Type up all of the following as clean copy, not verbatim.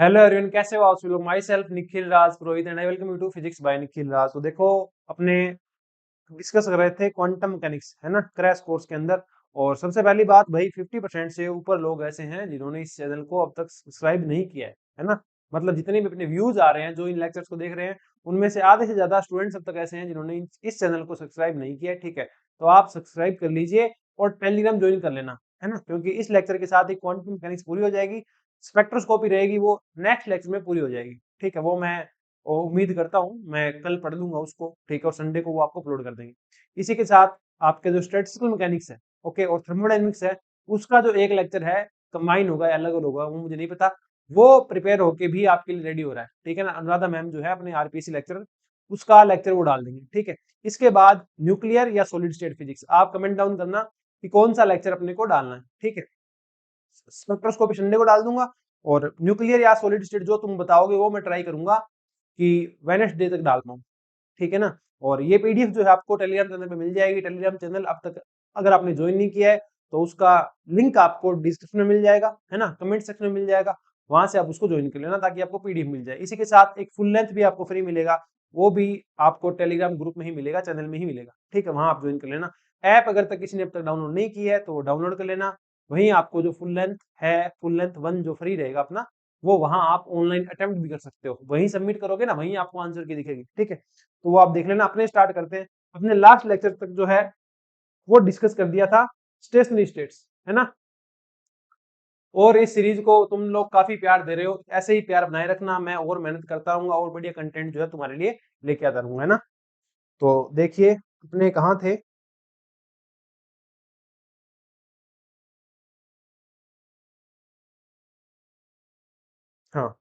Hello everyone, कैसे हो आप सब लोग। Myself Nikhil Raj Purohit and I welcome you to physics by Nikhil Raj. तो देखो, अपने डिस्कस कर रहे थे क्वांटम मैकेनिक्स, है ना, क्रैश कोर्स के अंदर। और सबसे पहली बात भाई, 50% से ऊपर लोग ऐसे हैं जिन्होंने इस चैनल को अब तक सब्सक्राइब नहीं किया है ना। मतलब जितने भी अपने व्यूज आ रहे हैं जो इन लेक्चर्स को देख रहे हैं, उनमें से आधे से ज्यादा स्टूडेंट्स अब तक ऐसे हैं जिन्होंने इस चैनल को सब्सक्राइब नहीं किया है। ठीक है, तो आप सब्सक्राइब कर लीजिए और टेलीग्राम ज्वाइन कर लेना, है ना, क्योंकि इस लेक्चर के साथ ही क्वांटम मैकेनिक्स पूरी हो जाएगी। स्पेक्ट्रोस्कोपी रहेगी, वो नेक्स्ट लेक्चर में पूरी हो जाएगी। ठीक है, वो मैं उम्मीद करता हूँ मैं कल पढ़ लूंगा उसको। ठीक है, और संडे को वो आपको अपलोड कर देंगे। इसी के साथ आपके जो स्टैटिस्टिकल मैकेनिक्स है, ओके, और थर्मोडायनेमिक्स है, उसका जो एक लेक्चर है कंबाइन होगा या अलग अलग होगा वो मुझे नहीं पता। वो प्रिपेयर होके भी आपके लिए रेडी हो रहा है। ठीक है ना, अनुराधा मैम जो है अपने आरपीसी लेक्चर, उसका लेक्चर वो डाल देंगे। ठीक है, इसके बाद न्यूक्लियर या सॉलिड स्टेट फिजिक्स, आप कमेंट डाउन करना कि कौन सा लेक्चर अपने को डालना है। ठीक है, स्पेक्ट्रोस्कोपी संडे को डाल दूंगा, और न्यूक्लियर या सॉलिड स्टेट जो तुम बताओगे वो मैं ट्राई करूंगा कि वेडनेसडे तक डाल पाऊँ। ठीक है ना, और ये पीडीएफ जो है आपको टेलीग्राम चैनल पे मिल जाएगी। टेलीग्राम चैनल अब तक अगर आपने ज्वाइन नहीं किया है तो उसका लिंक आपको डिस्क्रिप्शन में मिल जाएगा, है ना, कमेंट सेक्शन में मिल जाएगा। वहां से आप उसको ज्वाइन कर लेना ताकि आपको पीडीएफ मिल जाए। इसी के साथ एक फुल लेंथ भी आपको फ्री मिलेगा, वो भी आपको टेलीग्राम ग्रुप में ही मिलेगा, चैनल में ही मिलेगा। ठीक है, वहां आप ज्वाइन कर लेना। ऐप अगर तक किसी ने अब तक डाउनलोड नहीं की है तो वो डाउनलोड कर लेना। वहीं आपको जो फुल लेंथ है, फुल लेंथ वन जो फ्री रहेगा अपना, वो वहां आप ऑनलाइन अटेम्प्ट भी कर सकते हो। वहीं सबमिट करोगे ना, वहीं आपको आंसर की दिखेगी। ठीक है, तो वो आप देख लेना। अपने स्टार्ट करते हैं। अपने लास्ट लेक्चर तक जो है वो डिस्कस कर दिया था स्टेशनरी स्टेट्स, है ना। और इस सीरीज को तुम लोग काफी प्यार दे रहे हो, ऐसे ही प्यार बनाए रखना। मैं और मेहनत करता रहूंगा और बढ़िया कंटेंट जो है तुम्हारे लिए लेके आता रहूंगा, है ना। तो देखिए, अपने कहाँ थे। हाँ,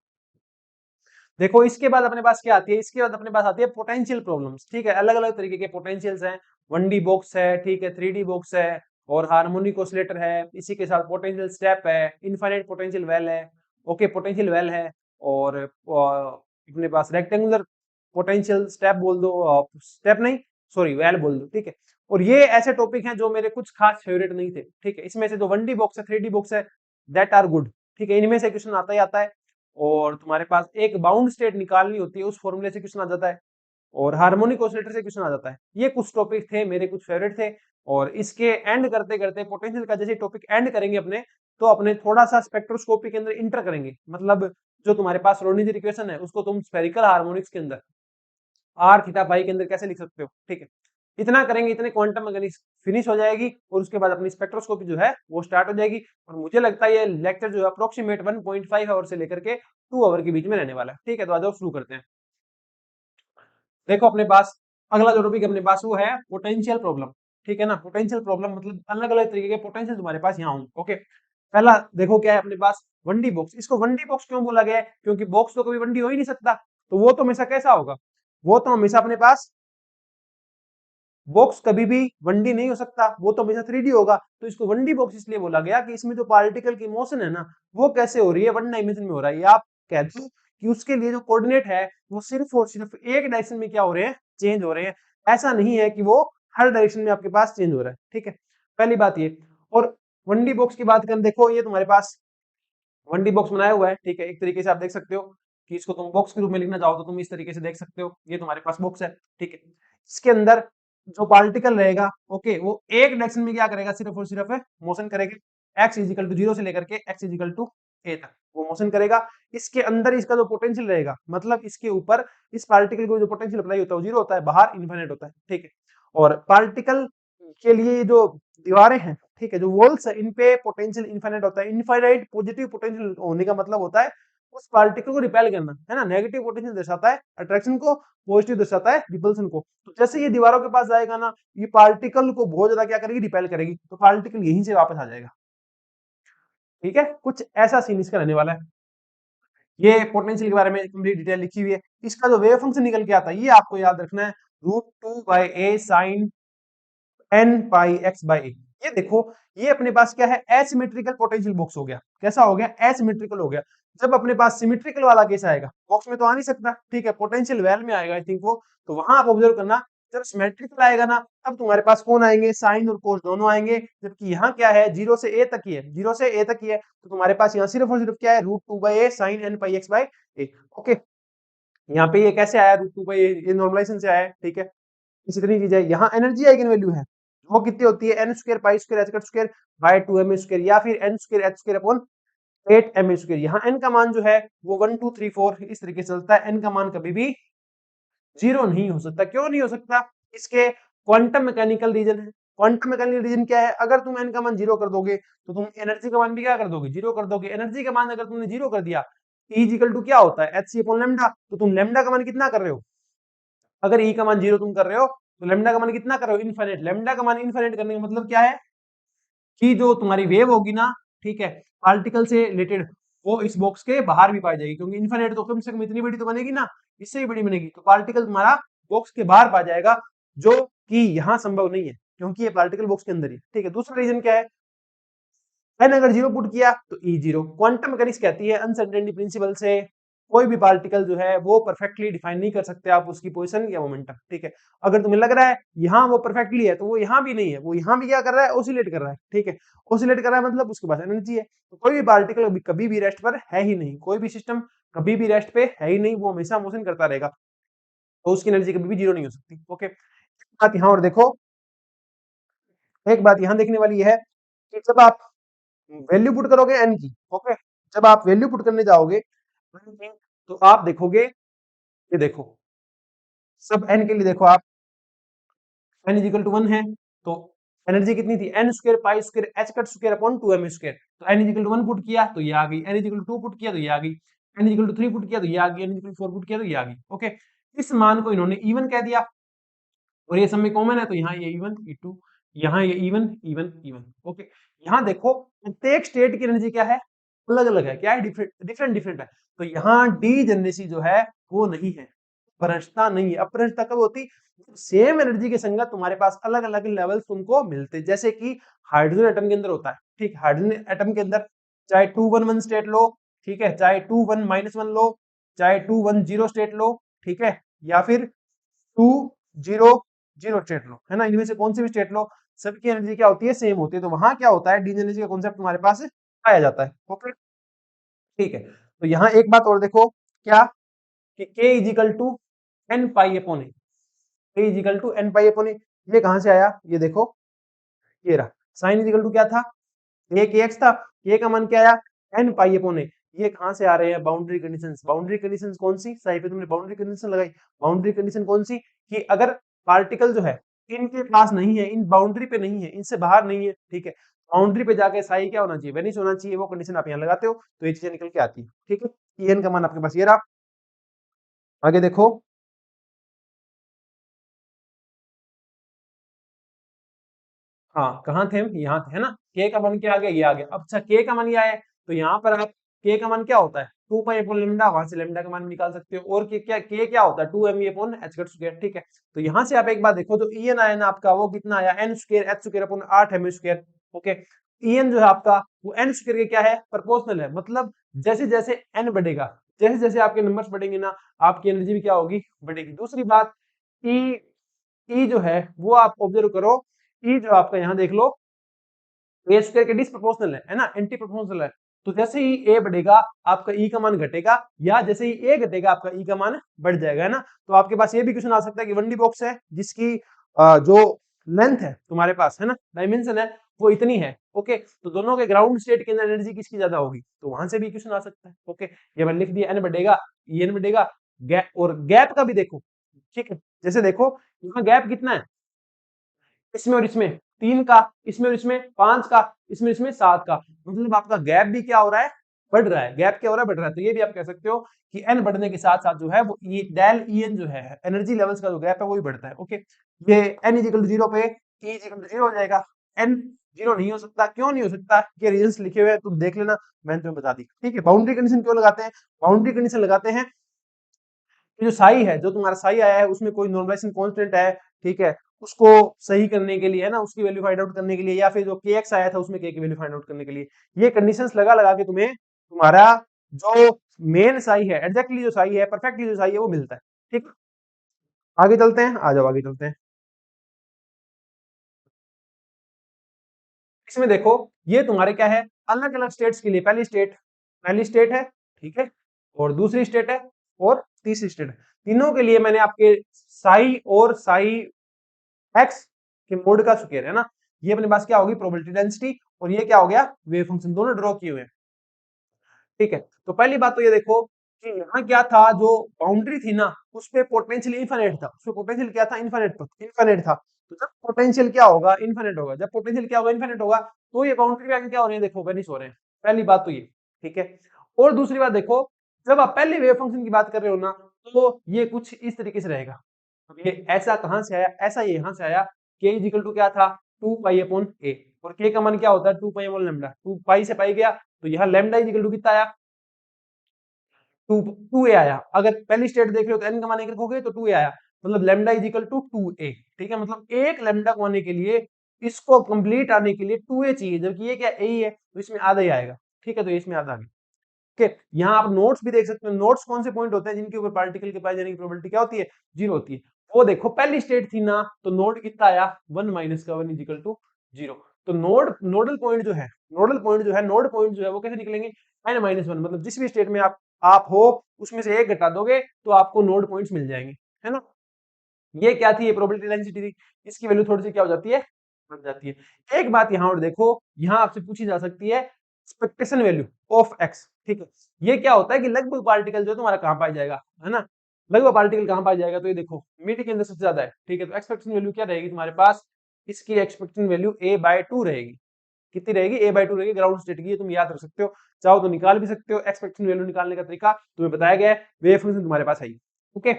देखो, इसके बाद अपने पास क्या आती है। इसके बाद अपने पास आती है पोटेंशियल प्रॉब्लम्स। ठीक है, अलग अलग तरीके के पोटेंशियल्स हैं। 1D बॉक्स है, ठीक है, 3D बॉक्स है, और हार्मोनिक ऑसिलेटर है। इसी के साथ पोटेंशियल स्टेप है, इनफाइनाइट पोटेंशियल वेल है, ओके, पोटेंशियल वेल है। और अपने पास रेक्टेंगुलर पोटेंशियल स्टेप बोल दो, स्टेप नहीं, सॉरी, वेल बोल दो। ठीक है, और ये ऐसे टॉपिक हैं जो मेरे कुछ खास फेवरेट नहीं थे। ठीक है, इसमें से जो 1D बॉक्स है, 3D बॉक्स है, दैट आर गुड। ठीक है, इनमें से क्वेश्चन आता ही आता है। और तुम्हारे पास एक बाउंड स्टेट निकालनी होती है, उस फॉर्मूले से क्वेश्चन आ जाता है। और हार्मोनिक ऑसिलेटर से क्वेश्चन आ जाता है। ये कुछ टॉपिक थे मेरे, कुछ फेवरेट थे। और इसके एंड करते करते पोटेंशियल का जैसे टॉपिक एंड करेंगे अपने, तो अपने थोड़ा सा स्पेक्ट्रोस्कोपी के अंदर इंटर करेंगे। मतलब जो तुम्हारे पास रोडनीजर इक्वेशन है उसको तुम स्फेरिकल हार्मोनिक्स के अंदर आर थीटा फाई के अंदर कैसे लिख सकते हो। ठीक है, इतना करेंगे, इतने क्वांटम मैकेनिक्स फिनिश हो जाएगी, और उसके बाद अपनी स्पेक्ट्रोस्कोपी जो है वो स्टार्ट हो जाएगी। और मुझे लगता है ये लेक्चर जो है अप्रोक्सीमेट 1.5 आवर से लेकर के 2 आवर के बीच में रहने वाला है। ठीक है, तो आ जाओ शुरू करते हैं। देखो, अपने पास अगला जो टॉपिक अपने पास वो है पोटेंशियल प्रॉब्लम। ठीक है ना, पोटेंशियल प्रॉब्लम मतलब अलग अलग तरीके के पोटेंशियल तुम्हारे पास यहाँ होंगे। ओके, पहला देखो क्या है अपने पास, 1D बॉक्स। इसको 1D बॉक्स क्यों बोला गया है? क्योंकि बॉक्स तो कभी 1D हो ही नहीं सकता, तो वो तो हमेशा कैसा होगा, वो तो हमेशा अपने पास बॉक्स कभी भी 1D नहीं हो सकता, वो तो हमेशा 3D होगा। तो इसको 1D बॉक्स इसलिए बोला गया कि इसमें जो पार्टिकल की मोशन है ना, वो कैसे हो रही है, 1 डायमेंशन में हो रहा है। ये आप कह दो कि उसके लिए जो कोऑर्डिनेट है वो सिर्फ और सिर्फ एक डायरेक्शन में क्या हो रहे हैं, चेंज हो रहे हैं। ऐसा नहीं है कि वो हर डायरेक्शन में आपके पास चेंज हो रहा है। ठीक है, पहली बात ये। और 1D बॉक्स की बात करें, देखो ये तुम्हारे पास 1D बॉक्स बनाया हुआ है। ठीक है, एक तरीके से आप देख सकते हो कि इसको तुम बॉक्स के रूप में लिखना चाहो तो तुम इस तरीके से देख सकते हो। ये तुम्हारे पास बॉक्स है। ठीक है, इसके अंदर जो पार्टिकल रहेगा, ओके, वो एक डायरेक्शन में क्या करेगा, सिर्फ और सिर्फ मोशन करेगा। एक्स इजिकल टू 0 से लेकर के एक्स इजिकल टू ए तक वो मोशन करेगा। इसके अंदर इसका जो पोटेंशियल रहेगा, मतलब इसके ऊपर इस पार्टिकल को जो पोटेंशियल अप्लाई होता है वो 0 होता है, बाहर इनफाइनाइट होता है। ठीक है, और पार्टिकल के लिए जो दीवारें हैं, ठीक है, जो वॉल्स है, इन पे पोटेंशियल इनफाइनाइट होता है। इनफाइनाइट पॉजिटिव पोटेंशियल होने का मतलब होता है उस पार्टिकल को रिपेल करना, है ना। नेगेटिव पोटेंशियल दर्शाता है अट्रैक्शन को, पॉजिटिव दर्शाता है रिपल्सन को। तो जैसे ये दीवारों के पास जाएगा ना, ये पार्टिकल को बहुत ज्यादा क्या करेगी, रिपेल करेगी, तो पार्टिकल यहीं से वापस आ जाएगा। ठीक है, कुछ ऐसा सीन इसका रहने वाला है। ये पोटेंशियल के बारे में कंप्लीट डिटेल लिखी हुई है। इसका जो वेव फंक्शन निकल के आता है ये आपको याद रखना है, √2/a sin n pi x by a. ये देखो, ये अपने पास क्या है, एसिमेट्रिकल पोटेंशियल बॉक्स हो गया। कैसा हो गया, एसिमेट्रिकल हो गया। जब अपने पास सिमेट्रिकल वाला केस आएगा, बॉक्स में तो आ नहीं सकता, ठीक है, पोटेंशियल वेल में आएगा आई थिंक वो, तो वहां आप ऑब्जर्व करना जब सिमेट्रिकल आएगा ना तब तुम्हारे पास कौन आएंगे, साइन और कोस दोनों आएंगे, जबकि यहाँ क्या है, 0 से a तक ही है, 0 से a तक ही है, तो तुम्हारे पास यहाँ सिर्फ और सिर्फ क्या है, √2/a sin n pi x by a। Okay, यहाँ पे ये कैसे आया, √2/a, ये नॉर्मलाइजेशन से आया है, ठीक है। इसी तरह चीज है, यहाँ एनर्जी आइगन वैल्यू है, वो कितनी होती है, n square pi square h square by 2m square, या फिर n square h square upon 8m square. यहाँ n का मान जो है वो 1 2 3 4 इस तरीके से चलता है, n का मान कभी भी 0 नहीं हो सकता। क्यों नहीं हो सकता, इसके क्वांटम मैकेनिकल रीजन है। क्वांटम मैकेनिकल रीजन क्या है, अगर तुम n का मान 0 कर दोगे तो तुम एनर्जी का मान भी क्या कर दोगे, 0 कर दोगे। एनर्जी का मान अगर तुमने 0 कर दिया, E इक्वल टू क्या होता है, hc अपॉन लैम्डा, तो तुम लैम्डा का मान कितना कर रहे हो, अगर E का मान 0 तुम कर रहे हो तो लैम्डा का मान कितना कर रहे हो, इनफाइनाइट। लैम्डा का मान इनफाइनाइट करने का मतलब क्या है कि जो तुम्हारी वेव होगी ना, ठीक है, पार्टिकल से रिलेटेड, वो इस बॉक्स के बाहर भी पाई जाएगी, क्योंकि इनफाइनाइट तो कम से कम इतनी बड़ी तो बनेगी ना, इससे ही बड़ी बनेगी, तो पार्टिकल तुम्हारा बॉक्स के बाहर पा जाएगा, जो कि यहाँ संभव नहीं है, क्योंकि ये पार्टिकल बॉक्स के अंदर ही। ठीक है, दूसरा रीजन क्या है, एन अगर 0 पुट किया तो ई 0। क्वांटम मैकेनिक्स कहती है अनसर्टेनिटी प्रिंसिपल से कोई भी पार्टिकल जो है वो परफेक्टली डिफाइन नहीं कर सकते आप उसकी पोजीशन या मोमेंटम। ठीक है, अगर तुम्हें लग रहा है यहाँ वो परफेक्टली है तो वो यहाँ भी नहीं है, वो यहाँ भी क्या कर रहा है, ओसिलेट कर रहा है। ठीक है, ओसिलेट कर रहा है मतलब उसके पास एनर्जी है, तो कोई भी पार्टिकल कभी भी रेस्ट पर है ही नहीं, कोई भी सिस्टम कभी भी रेस्ट पे है ही नहीं, वो हमेशा मोशन करता रहेगा, तो उसकी एनर्जी कभी भी 0 नहीं हो सकती। ओके, बात यहाँ और देखो, एक बात यहाँ देखने वाली है कि जब आप वैल्यू पुट करोगे एन की, ओके, जब आप वैल्यू पुट करने जाओगे n की, तो आप देखोगे, ये देखो, सब एन के लिए देखो आप, एन इज इक्वल टू 1 है, तो एनर्जी कितनी थी, n square pi square h cut square upon 2m square, तो n is equal to 1 put किया तो ये आ गई, n is equal to 2 put किया तो ये आ गई, n is equal to 3 put किया तो ये आ गई, n is equal to 4 put किया तो ये आ गई। ओके, इस मान को इन्होंने इवन कह दिया, और ये सब में कॉमन है, तो यहाँ ये इवन E2, यहाँ ये इवन इवन इवन। ओके, यहाँ देखो प्रत्येक स्टेट की एनर्जी क्या है, अलग अलग है, क्या है, डिफरेंट डिफरेंट डिफरेंट है, तो यहाँ डी जनरेसी जो है वो नहीं है, अपरंचता नहीं है। अपरंचता कब होती, सेम एनर्जी के संगत तुम्हारे पास अलग अलग लेवल तुमको मिलते, जैसे कि हाइड्रोजन एटम के अंदर होता है। ठीक, हाइड्रोजन एटम के अंदर चाहे 2 1 1 स्टेट लो, ठीक है, चाहे 2 1 - 1 लो, चाहे 2 1 0 स्टेट लो, ठीक है, या फिर 2 0 0 स्टेट लो, है ना, इनमें से कौन सी भी स्टेट लो, सबकी एनर्जी क्या होती है, सेम होती है, तो वहां क्या होता है, डी एनर्जी का कॉन्सेप्ट तुम्हारे पास पाया जाता है। ओके, ठीक है, तो यहाँ एक बात और देखो, क्या कि k is equal to n pi upon a, k is equal to n pi upon a, ये कहां से आया, ये देखो, ये रहा, साइन इज इक्वल टू क्या था, ये के एक्स था, के का मान क्या आया, एन पाई अपॉन ए, ये कहां से आ रहे हैं, बाउंड्री कंडीशंस। बाउंड्री कंडीशंस कौन सी, सही पे तुमने बाउंड्री कंडीशन लगाई, बाउंड्री कंडीशन कौन सी, कि अगर पार्टिकल जो है इनके पास नहीं है, इन बाउंड्री पे नहीं है, इनसे बाहर नहीं है, ठीक है, बाउंड्री पे जाके साई क्या होना चाहिए, वेनिश होना चाहिए, वो कंडीशन आप यहाँ लगाते हो तो ये चीजें निकल के आती है। ठीक है, एन का मान आपके पास ये रहा, आगे देखो, हाँ कहाँ थे हम, यहाँ थे, है ना, के का मान क्या आ गया, ये आ गया। अब अच्छा, के का मान ये आया है, तो यहाँ पर आप के का मान क्या होता है, 2 पाई अपॉन लैम्डा, वहां से लैम्डा का मान भी निकाल सकते हो, और के क्या होता है, 2 M upon H cut square. ठीक है, तो यहाँ से आप एक बात देखो, जो ई एन आया ना आपका, वो कितना आया, N square H square upon 8 M square. Okay, E N जो है आपका वो एन स्क्वायर के क्या है, प्रोपोर्शनल है, मतलब जैसे जैसे एन बढ़ेगा, जैसे जैसे आपके नंबर्स बढ़ेंगे ना, आपकी एनर्जी भी क्या होगी, बढ़ेगी। दूसरी बात, ई ई जो है वो आप ऑब्जर्व करो, ई जो आपका यहाँ देख लो, ए स्क्वायर के डिसप्रोपोर्शनल है ना, एंटी प्रोपोर्शनल है, तो जैसे ही ए बढ़ेगा आपका ई का मान घटेगा, या जैसे ही ए घटेगा आपका ई का मान बढ़ जाएगा, है ना। तो आपके पास ये भी क्वेश्चन आ सकता है कि 1D बॉक्स है जिसकी जो लेंथ है तुम्हारे पास, है ना, डायमेंशन है वो इतनी है, ओके, तो दोनों के ग्राउंड स्टेट के अंदर एनर्जी किसकी ज्यादा होगी, तो वहां से भी क्वेश्चन आ सकता है। ओके, ये मैंने लिख दिया, एन बढ़ेगा, ई एन बढ़ेगा, गैप, और गैप का भी देखो, ठीक है, जैसे देखो यहाँ गैप कितना है, इसमें और इसमें 3 का, इसमें और इसमें 5 का, इसमें इसमें 7 का, मतलब आपका गैप भी क्या हो रहा है, बढ़ रहा है, गैप क्या हो रहा है, बढ़ रहा है। तो ये भी आप कह सकते हो कि एन बढ़ने के साथ साथ जो है वो डेल ई एन जो है एनर्जी लेवल्स का जो गैप है वो भी बढ़ता है। ओके, ये एन इज इक्वल टू 0 पे ई इज इक्वल टू 0 हो जाएगा, एन 0 नहीं हो सकता, क्यों नहीं हो सकता, ये रीजंस लिखे हुए हैं, तुम देख लेना, मैंने तुम्हें बता दी। ठीक है, बाउंड्री कंडीशन क्यों लगाते हैं, बाउंड्री कंडीशन लगाते हैं कि जो साई है, जो तुम्हारा साई आया है उसमें कोई नॉर्मलाइजेशन कांस्टेंट है, ठीक है, उसको सही करने के लिए, है ना, उसकी वैल्यू फाइंड आउट करने के लिए, या फिर जो के एक्स आया था उसमें के की वैल्यू फाइंड आउट करने के लिए, ये कंडीशंस लगा लगा के तुम्हें तुम्हारा जो मेन साई है, एग्जैक्टली जो साई है, परफेक्टली जो साई है वो मिलता है। ठीक, आगे चलते हैं, आ जाओ आगे चलते हैं। इसमें देखो ये तुम्हारे क्या है, अलग अलग स्टेट्स के लिए पहली स्टेट है, ठीक है, और दूसरी स्टेट है, और तीसरी स्टेट है। तीनों के लिए मैंने आपके साई और साई एक्स के मोड का स्क्वायर है ना, ये अपने पास क्या होगी, प्रोबेबिलिटी डेंसिटी, और ये क्या हो गया, वेव फंक्शन, दोनों ड्रॉ किए हुए हैं। ठीक है, तो पहली बात तो ये देखो कि यहाँ क्या था, जो बाउंड्री थी ना उस पे पोटेंशियल इनफिनिट था, उसपे पोटेंशियल क्या था, इनफिनिट था। तो जब पोटेंशियल क्या होगा, इनफिनिट होगा, जब पोटेंशियल क्या होगा, इनफिनिट होगा, तो ये बाउंड्री पे आके क्या हो रहे हैं, देखो वेनिश हो रहे हैं। पहली बात तो ये, ठीक है। और दूसरी बात देखो, जब आप पहले वेव फंक्शन की बात कर रहे हो ना, तो ये कुछ इस तरीके से रहेगा। अब ये ऐसा कहां से आया, ऐसा ये यहां से आया, के इजिकल टू क्या था, 2 पाई अपॉन ए, और के का मान क्या होता है, 2 पाई अपॉन लैम्डा, 2 पाई से पाई गया, तो यहाँ लैम्डा इजिकल टू कितना आया, टू ए आया। अगर पहली स्टेट देख रहे हो तो एन का मान एक रखोगे तो 2 ए आया, मतलब लैम्डा इज इक्वल टू 2 ए। ठीक है, मतलब एक लैम्डा को आने के लिए, इसको कंप्लीट आने के लिए 2 ए चाहिए, जबकि ये क्या ए ही है, तो इसमें आधा ही आएगा। ठीक है, तो इसमें आधा आ गया। ठीक है, यहाँ आप नोट्स भी देख सकते हो, नोट्स कौन से पॉइंट होते हैं जिनके ऊपर पार्टिकल के पास जाने की प्रोबेबिलिटी क्या होती है, 0 होती है। वो देखो पहली स्टेट थी ना, तो नोड कितना आया, 1 माइनस का 1 इज इक्वल टू 0। तो नोडल पॉइंट जो है, नोड पॉइंट जो है वो कैसे निकलेंगे, n-1, मतलब जिस भी स्टेट में आप हो उसमें से एक घटा दोगे तो आपको नोड पॉइंट्स मिल जाएंगे, है ना। ये क्या थी, ये प्रोबेबिलिटी डेंसिटी थी, इसकी वैल्यू थोड़ी सी क्या हो जाती है, बढ़ जाती है। एक बात यहाँ और देखो, यहाँ आपसे पूछी जा सकती है एक्सपेक्टेशन वैल्यू ऑफ एक्स। ठीक है, ये क्या होता है कि लगभग पार्टिकल जो है तुम्हारा कहाँ पाया जाएगा, है ना, लगभग पार्टिकल कहाँ पाया जाएगा, तो ये देखो मिड के अंदर सबसे ज्यादा है। ठीक है, तो एक्सपेक्टेशन वैल्यू क्या रहेगी तुम्हारे पास, इसकी एक्सपेक्टेशन वैल्यू a/2 रहेगी। कितनी रहेगी, a/2 रहेगी, ग्राउंड स्टेट की, ये तुम याद रख सकते हो, चाहो तो निकाल भी सकते हो। एक्सपेक्टेशन वैल्यू निकालने का तरीका तुम्हें बताया गया है, वेव फंक्शन तुम्हारे पास है। ओके,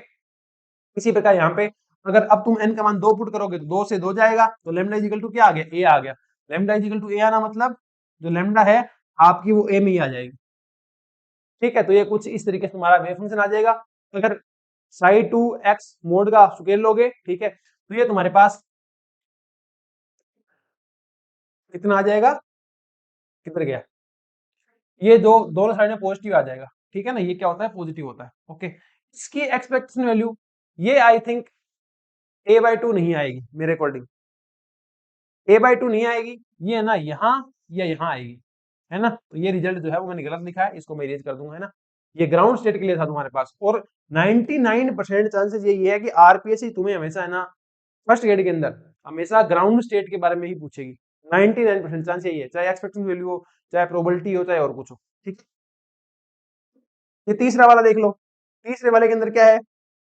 इसी प्रकार यहाँ पे अगर अब तुम n का मान 2 पुट करोगे तो 2 से 2 जाएगा, तो लेमडा इजिकल टू क्या आ गया, a आ गया। लेमडा इजिकल टू a आना मतलब जो लेमडा है आपकी वो a में ही आ जाएगी। ठीक है, तो ये कुछ इस तरीके से तुम्हारा वेव फंक्शन आ जाएगा। अगर साई टू एक्स मोड का स्केल लोगे, ठीक है, तो ये तुम्हारे पास कितना आ जाएगा, किधर गया, ये जो दोनों साइड में पॉजिटिव आ जाएगा। ठीक है ना, ये क्या होता है, पॉजिटिव होता है। ओके, इसकी एक्सपेक्टेशन वैल्यू ये आई थिंक a/2 नहीं आएगी मेरे अकॉर्डिंग, a/2 नहीं आएगी, ये है ना यहाँ या यहाँ आएगी, है ना। तो ये रिजल्ट जो है वो मैंने गलत लिखा है, इसको मैं इरेज कर दूंगा, है ना। ये ग्राउंड स्टेट के लिए था तुम्हारे पास, और 99% चांसेस यही है कि आरपीएससी तुम्हें हमेशा, है ना, फर्स्ट ग्रेड के अंदर हमेशा ग्राउंड स्टेट के बारे में ही पूछेगी। 99% चांस यही है, चाहे एक्सपेक्टेशन वैल्यू हो, चाहे प्रोबेबिलिटी हो, चाहे और कुछ हो। ठीक है, ये तीसरा वाला देख लो, तीसरे वाले के अंदर क्या है,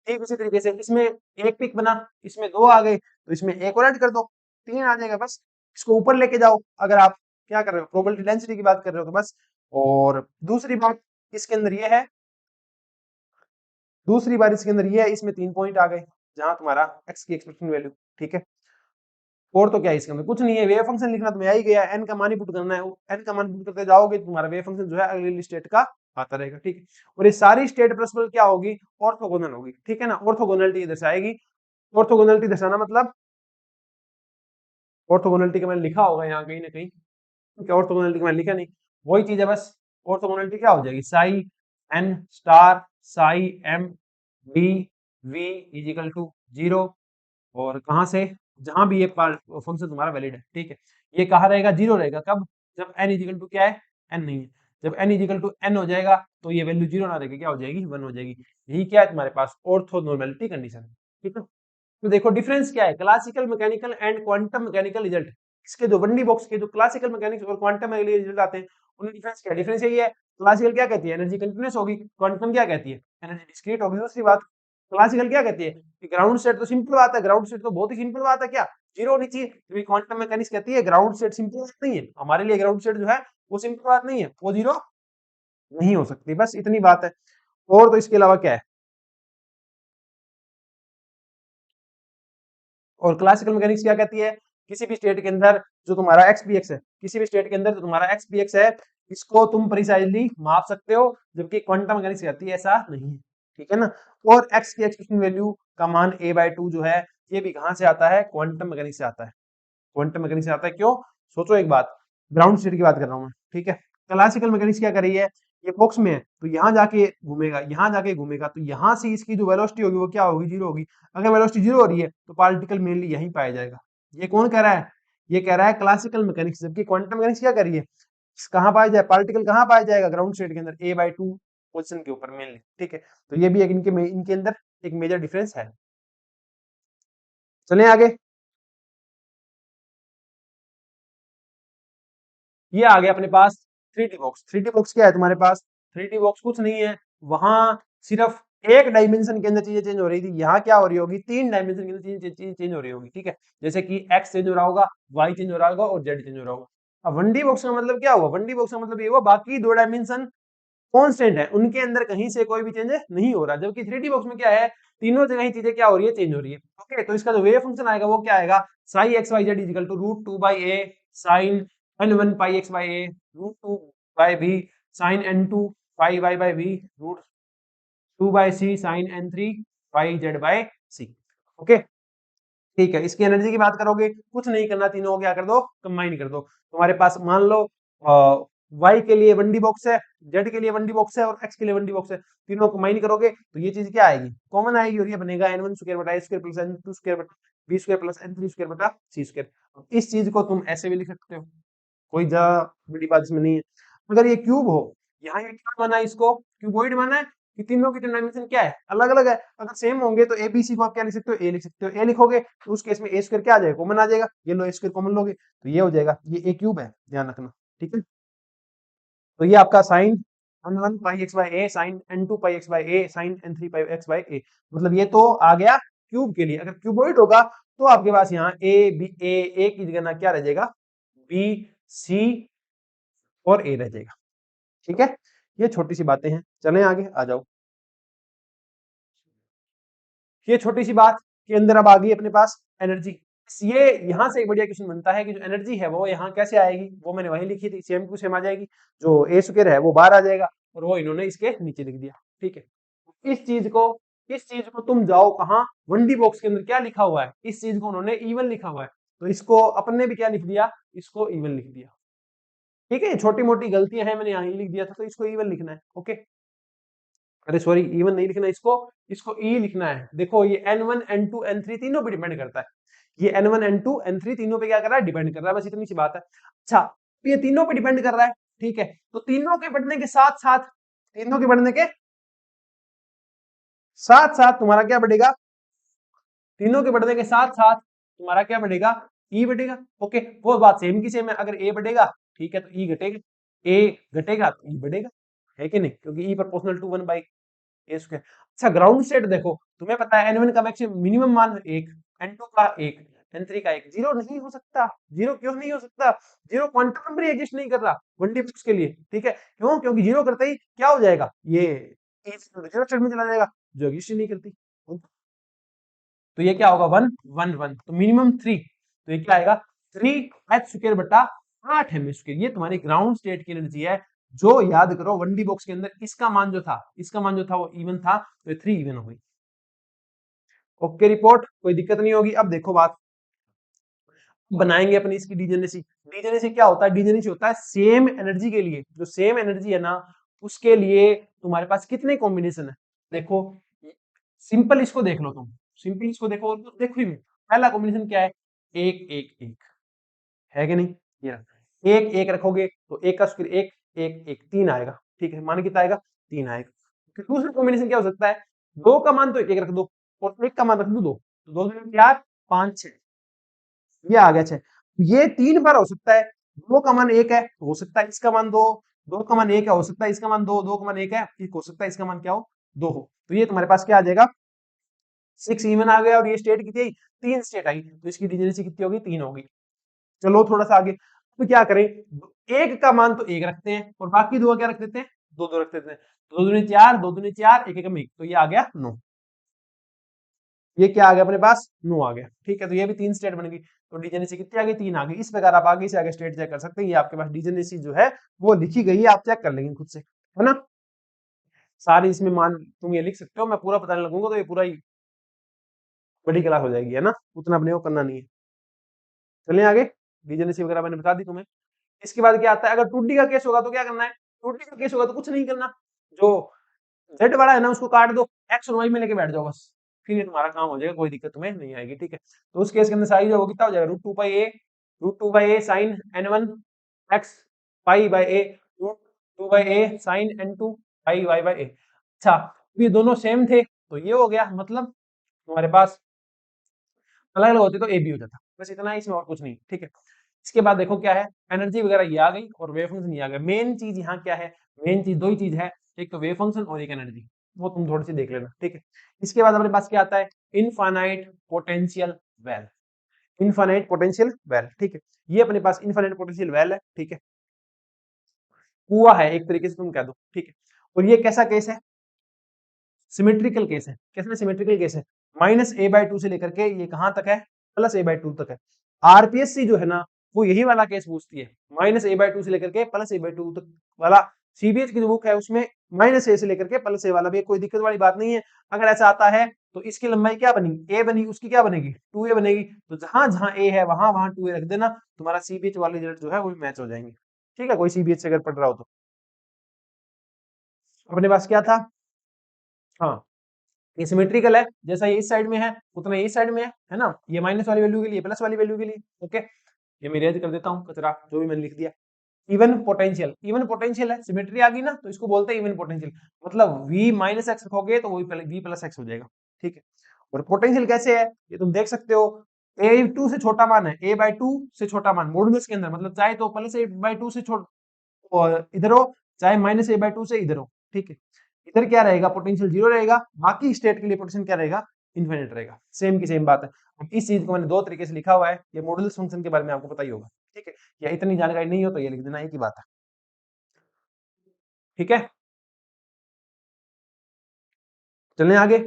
ठीक उसी तरीके से इसमें एक पिक बना, इसमें 2 आ गए, तो इसमें एक और ऐड कर दो, 3 आ जाएगा बस। इसको ऊपर लेके जाओ अगर आप क्या कर रहे हो, प्रोबेबिलिटी डेंसिटी की बात कर रहे हो तो बस। और दूसरी बात इसके अंदर ये है, दूसरी बार इसके अंदर ये है, इसमें 3 पॉइंट आ गए जहां तुम्हारा एक्स की एक्सपेक्टेशन वैल्यू। ठीक है, और तो क्या है इसके अंदर, कुछ नहीं है, वेव फंक्शन लिखना तुम्हें आ ही गया, एन का मान ही पुट करना है, एन का मान पुट करते जाओगे तुम्हारा वेव फंक्शन जो है अगली स्टेट का आता रहेगा। ठीक है, और ये सारी स्टेट परस्पर क्या होगी, ऑर्थोगोनल होगी। ठीक है ना, ऑर्थोगोनलिटी इधर से आएगी। ऑर्थोगोनलिटी दर्शाना मतलब, ऑर्थोगोनलिटी का मैंने लिखा होगा यहाँ कहीं ना कहीं, ठीक है, ऑर्थोगोनलिटी का मैंने लिखा नहीं, वही चीज है बस। ऑर्थोगोनलिटी क्या हो जाएगी, psi N star psi M B V is equal to 0, और कहां से, जहां भी ये फंक्शन तुम्हारा वैलिड है। ठीक है, ये कहा रहेगा, 0 रहेगा कब, जब n इजिकल टू क्या है, n नहीं है। जब n इजिकल टू n हो जाएगा तो ये वैल्यू 0 ना रहेगी, क्या हो जाएगी, 1 हो जाएगी। यही क्या है तुम्हारे पास, ऑर्थोनॉर्मेलिटी कंडीशन। ठीक है, तो देखो डिफरेंस क्या है, classical mechanical and quantum mechanical result. इसके जो 1D बॉक्स के जो क्लासिकल मैकेनिक्स और क्वांटम मैकेनिकल रिजल्ट आते हैं, उनमें डिफरेंस क्या है, डिफरेंस यही है, क्लासिकल क्या कहती है, एनर्जी कंटीन्यूअस होगी, क्वांटम क्या कहती है, एनर्जी डिस्क्रीट होगी। दूसरी बात, क्लासिकल क्या कहती है कि ग्राउंड स्टेट तो सिंपल बात है, ग्राउंड स्टेट तो बहुत ही सिंपल बात है, क्या 0 होनी चाहिए, जबकि क्वांटम मैकेनिक्स कहती है ग्राउंड स्टेट सिंपल बात नहीं है, हमारे लिए ग्राउंड स्टेट जो है वो सिंपल बात नहीं है, वो 0 नहीं हो सकती, बस इतनी बात है। और तो इसके अलावा क्या है, और क्लासिकल मैकेनिक्स क्या कहती है, किसी भी स्टेट के अंदर जो तुम्हारा एक्स है, किसी भी स्टेट के अंदर जो तुम्हारा एक्स है, इसको तुम प्रिसाइजली माप सकते हो, जबकि क्वांटम मैकेनिक्स कहती है ऐसा नहीं है। ठीक है ना, और एक्स की एक्सपेक्टेशन वैल्यू का मान a/2 जो है, ये भी कहां से आता है, क्वांटम मैकेनिक्स से आता है। क्वांटम मैकेनिक्स से आता है, क्यों, सोचो एक बात, ग्राउंड स्टेट की बात कर रहा हूं मैं। ठीक है, क्लासिकल मैकेनिक्स क्या कर रही है, ये बॉक्स में है तो यहाँ जाके घूमेगा, यहाँ जाके घूमेगा, तो यहाँ से इसकी जो वेलोसिटी होगी वो क्या होगी, 0 होगी। अगर वेलोसिटी 0 हो रही है तो पार्टिकल मेनली यहीं पाया जाएगा। ये कौन कह रहा है, ये कह रहा है क्लासिकल मैकेनिक्स, जबकि क्वांटम मैकेनिक्स क्या करिए, कहाँ पाया जाए, पार्टिकल कहाँ पाया जाएगा, ग्राउंड स्टेट के अंदर a/2 पोजीशन के ऊपर मेनली, ठीक है। तो ये भी एक इनके अंदर एक मेजर डिफरेंस है। चलें आगे। ये आ गया अपने पास 3D बॉक्स। 3D बॉक्स क्या है तुम्हारे पास, 3D बॉक्स कुछ नहीं है, वहां सिर्फ एक डायमेंशन के अंदर चीजें चेंज हो रही थी, यहाँ क्या हो रही होगी, 3 डायमेंशन के अंदर चीजें चेंज हो रही होगी, ठीक है। जैसे कि एक्स चेंज हो रहा होगा, वाई चेंज हो रहा होगा और जेड चेंज हो रहा होगा। अब 1D बॉक्स का मतलब क्या हुआ, 1D बॉक्स का मतलब ये हुआ बाकी दो डायमेंशन कांस्टेंट है, उनके अंदर कहीं से कोई भी चेंज नहीं हो रहा, जबकि 3D बॉक्स में क्या है, तीनों जगह ही चीजें क्या हो रही है, चेंज हो रही है। ओके, तो इसका जो वेव फंक्शन आएगा वो क्या आएगा, psi X Y Z is equal to root 2/a sine n1 pi x by A root 2/b sine n2 pi y by b root 2/c sine n3 pi z by c। Okay, ठीक है। इसकी energy की बात करोगे, कुछ नहीं करना, तीनों को क्या कर दो, कंबाइन कर दो। तुम्हारे पास मान लो y के लिए 1D बॉक्स है, z के लिए 1D बॉक्स है और x के लिए 1D बॉक्स है, तीनों कंबाइन करोगे तो ये चीज क्या आएगी, कॉमन आएगी, और ये बनेगा n1 स्क्वायर बटा a square plus n2 square बटा b square plus n3 square बटा c स्क्वायर। इस चीज को तुम ऐसे भी लिख सकते हो, कोई ज्यादा बड़ी बात इसमें नहीं है। अगर ये क्यूब हो, यहाँ ये क्या माना है, इसको क्यूबॉइड माना है कि तीनों की डायमेंशन क्या है, अलग अलग है। अगर सेम होंगे तो ए बी सी को आप क्या लिख सकते हो, ए लिख सकते हो। ए लिखोगे तो उस केस में ए स्क्वायर क्या आ जाएगा, कॉमन आ जाएगा, ये लो ए स्क्वायर कॉमन लोगे तो ये हो जाएगा, ये ए क्यूब है, ध्यान रखना, ठीक है। तो ये आपका sine n1 pi x by a sine n2 pi x by a sine n3 pi x by a, मतलब ये तो आ गया क्यूब के लिए। अगर क्यूबॉइड होगा तो आपके पास यहाँ ए की जगह ना क्या रह जाएगा, बी सी और ए रह जाएगा, ठीक है। ये छोटी सी बातें हैं, चलें आगे, आ जाओ। ये छोटी सी बात के अंदर अब आ गई अपने पास एनर्जी। ये यहां से एक बढ़िया क्वेश्चन बनता है कि जो एनर्जी है वो यहाँ कैसे आएगी, वो मैंने वहीं लिखी थी, सेम टू सेम आ जाएगी। जो ए स्क्वायर है वो बाहर आ जाएगा और वो इन्होंने इसके नीचे लिख दिया, ठीक है। इस चीज को तुम जाओ कहाँ, 1D बॉक्स के अंदर क्या लिखा हुआ है, इस चीज को उन्होंने इवन लिखा हुआ है, तो इसको अपन ने भी क्या लिख दिया, इसको इवन लिख दिया, ठीक है। छोटी मोटी गलतियां हैं, मैंने यहाँ ही लिख दिया था, तो इसको इवन लिखना है। ओके, अरे सॉरी, इवन नहीं लिखना, इसको इसको ई लिखना है। देखो ये n1 n2 n3 तीनों पे डिपेंड करता है, ये n1 n2 n3 तीनों पे क्या कर रहा है, डिपेंड कर रहा है, बस इतनी सी बात है। अच्छा, तो ये तीनों पे डिपेंड कर रहा है, ठीक है। तो तीनों के बढ़ने के साथ साथ, तीनों के बढ़ने के साथ साथ तुम्हारा क्या बढ़ेगा, तीनों के बढ़ने के साथ साथ तुम्हारा क्या बढ़ेगा, ई बढ़ेगा। ओके, वो बात सेम की सेम है, अगर ए बढ़ेगा ठीक है तो ई घटेगा, ए घटेगा तो ई बढ़ेगा, है कि नहीं, क्योंकि E proportional to 1 by a square. अच्छा, ग्राउंड स्टेट देखो, तुम्हें पता है n1 का मैक्सिमम मिनिमम मान 1, n2 का 1, n3 का 1, जीरो नहीं हो सकता। जीरो क्यों नहीं हो सकता, जीरो क्वांटम नंबर ही एग्जिस्ट नहीं कर रहा 1D बॉक्स के लिए, ठीक है। क्यों, क्योंकि जीरो करते ही क्या हो जाएगा, ये जीरो स्टेट में चला जाएगा, जो एग्जिस्ट ही नहीं करती। तो ये क्या होगा, 1 1 1, तो मिनिमम 3, तो ये क्या आएगा, 3 h स्क्वायर बटा 8 m स्क्वायर। ये तुम्हारी ग्राउंड स्टेट की एनर्जी है, जो याद करो 1D बॉक्स के अंदर इसका मान जो था, इसका मान जो था वो इवन था, तो ये 3 इवन हो गई। ओके रिपोर्ट, कोई दिक्कत नहीं होगी। अब देखो बात, बनाएंगे अपनी इसकी डीजेनेसी। डीजेनेसी क्या होता है, डीजेनेसी होता है सेम एनर्जी के लिए, जो सेम एनर्जी है ना उसके लिए तुम्हारे पास कितने कॉम्बिनेशन है। देखो सिंपल इसको देख लो तुम, सिंपल इसको देखो, और देखो ही पहला कॉम्बिनेशन क्या है, एक एक एक, है कि नहीं, ये रहा। एक एक रखोगे तो एक का स्क्वायर एक, एक एक 3 आएगा, ठीक है। मान कितना आएगा, 3 आएगा। फिर दूसरा कॉम्बिनेशन क्या हो सकता है, दो का मान तो एक एक रख दो और एक का मान रख दो दो, तो दो दूनी चार, पांच छह, ये आ गया छह। ये 3 बार हो सकता है, दो का मान एक है तो हो सकता है इसका मान दो, दो का मान एक है हो सकता है इसका मान दो, दो का मान एक है एक हो सकता है इसका मान क्या हो, दो हो। तो ये तुम्हारे पास क्या आ जाएगा, 6 इवन आ गया, और ये स्टेट कितनी आई, 3 स्टेट आई, तो इसकी डिजेनेसी कितनी होगी, 3 होगी। चलो थोड़ा सा आगे, तो क्या करें, एक का मान तो एक रखते हैं और बाकी दो का क्या रख देते हैं, दो दो रख देते हैं। दो दूनी चार, दो दूनी चार, एक एक, तो ये आ गया 9। ये क्या आ गया अपने पास, 9 आ गया, ठीक है। तो ये भी 3 स्टेट बन गई, तो डीजेनेसी कितनी आ गई, 3 आ गई। इस प्रकार आप आगे से आगे स्टेट चेक कर सकते हैं, ये आपके पास डीजेनेसी जो है वो लिखी गई है, आप चेक कर लेंगे खुद से, है ना। सारी इसमें मान तुम ये लिख सकते हो, मैं पूरा बताने लगूंगा तो ये पूरा ही बड़ी क्लास हो जाएगी, है ना, उतना अपने को करना नहीं है। चलें आगे, डीजेनेसी वगैरह मैंने बता दी तुम्हें। इसके बाद क्या आता है, अगर 2D का केस होगा तो क्या करना है, 2D का केस होगा तो कुछ नहीं करना, जो Z वाला है ना उसको काट दो, एक्स और वाई में लेके बैठ जाओ बस, फिर ये तुम्हारा काम हो जाएगा, कोई दिक्कत तुम्हें नहीं आएगी, ठीक है। तो उस केस के अंदर साइज जो कितना हो जाएगा, √2 pi a root two by a sine n one x pi by A root two by a sine n two pi y by a. अच्छा, ये दोनों सेम थे तो ये हो गया, मतलब तुम्हारे पास अलग अलग होते तो ए बी हो जाता। बस इतना ही, इसमें और कुछ नहीं, ठीक है। इसके बाद देखो क्या है, एनर्जी वगैरह ये आ गई और वेव फंक्शन ये आ गया। मेन चीज यहाँ क्या है, मेन चीज दो ही चीज है, एक तो वेव फंक्शन और एक एनर्जी, वो तुम थोड़ी सी देख लेना, ठीक है। इसके बाद अपने पास क्या आता है, infinite potential well. Infinite potential well, ठीक है। ये अपने पास इनफाइनाइट पोटेंशियल वेल है, ठीक है, कुआ है एक तरीके से तुम कह दो, ठीक है। और ये कैसा केस है, सिमेट्रिकल केस है। कैसे सिमेट्रिकल केस है, माइनस ए बाई टू से लेकर के ये कहां तक है, प्लस ए बाई टू तक है। आरपीएससी जो है ना, वो यही वाला केस पूछती है, माइनस ए बाई टू से लेकर के प्लस ए बाई टू तक वाला। सीबीएस की जो बुक है उसमें माइनस ए से लेकर के प्लस ए वाला भी है, कोई दिक्कत वाली बात नहीं है। अगर ऐसा आता है तो इसकी लंबाई क्या बनी, ए बनी, उसकी क्या बनेगी, टू ए बनेगी। तो जहां जहां ए है वहां वहां टू ए रख देना, तुम्हारा सीबीएच वाले रिजल्ट जो है वो मैच हो जाएंगे, ठीक है। कोई सीबीएच से अगर पढ़ रहा हो तो अपने पास क्या था, हाँ, ये सिमेट्रिकल है, जैसा ये इस साइड में है उतना ये इस साइड में है ना। ये माइनस वाली वैल्यू के लिए, प्लस वाली वैल्यू के लिए, ओके। ये मैं इरेज कर देता हूँ कचरा जो भी मैंने लिख दिया। इवन पोटेंशियल, इवन पोटेंशियल है, सिमेट्री आ गई ना, तो इसको बोलते हैं इवन पोटेंशियल। मतलब v माइनस एक्स रखोगे तो वही v प्लस एक्स हो जाएगा, ठीक है। और पोटेंशियल कैसे है, ये तुम देख सकते हो, ए टू से छोटा मान है, ए बाई टू से छोटा मान मॉडुलस के अंदर, मतलब चाहे तो प्लस ए बाई टू से छोटा और इधर हो, चाहे माइनस ए बाई टू से इधर हो, ठीक है। इधर क्या रहेगा, पोटेंशियल जीरो रहेगा, बाकी स्टेट के लिए पोटेंशियल क्या रहेगा, इन्फिनिट रहेगा। सेम की सेम बात है। अब इस चीज को मैंने दो तरीके से लिखा हुआ है, ये मॉडुलस फंक्शन के बारे में आपको पता ही होगा, ठीक है। या इतनी जानकारी नहीं हो तो ये लिख देना, एक ही बात है, ठीक है। चलें आगे,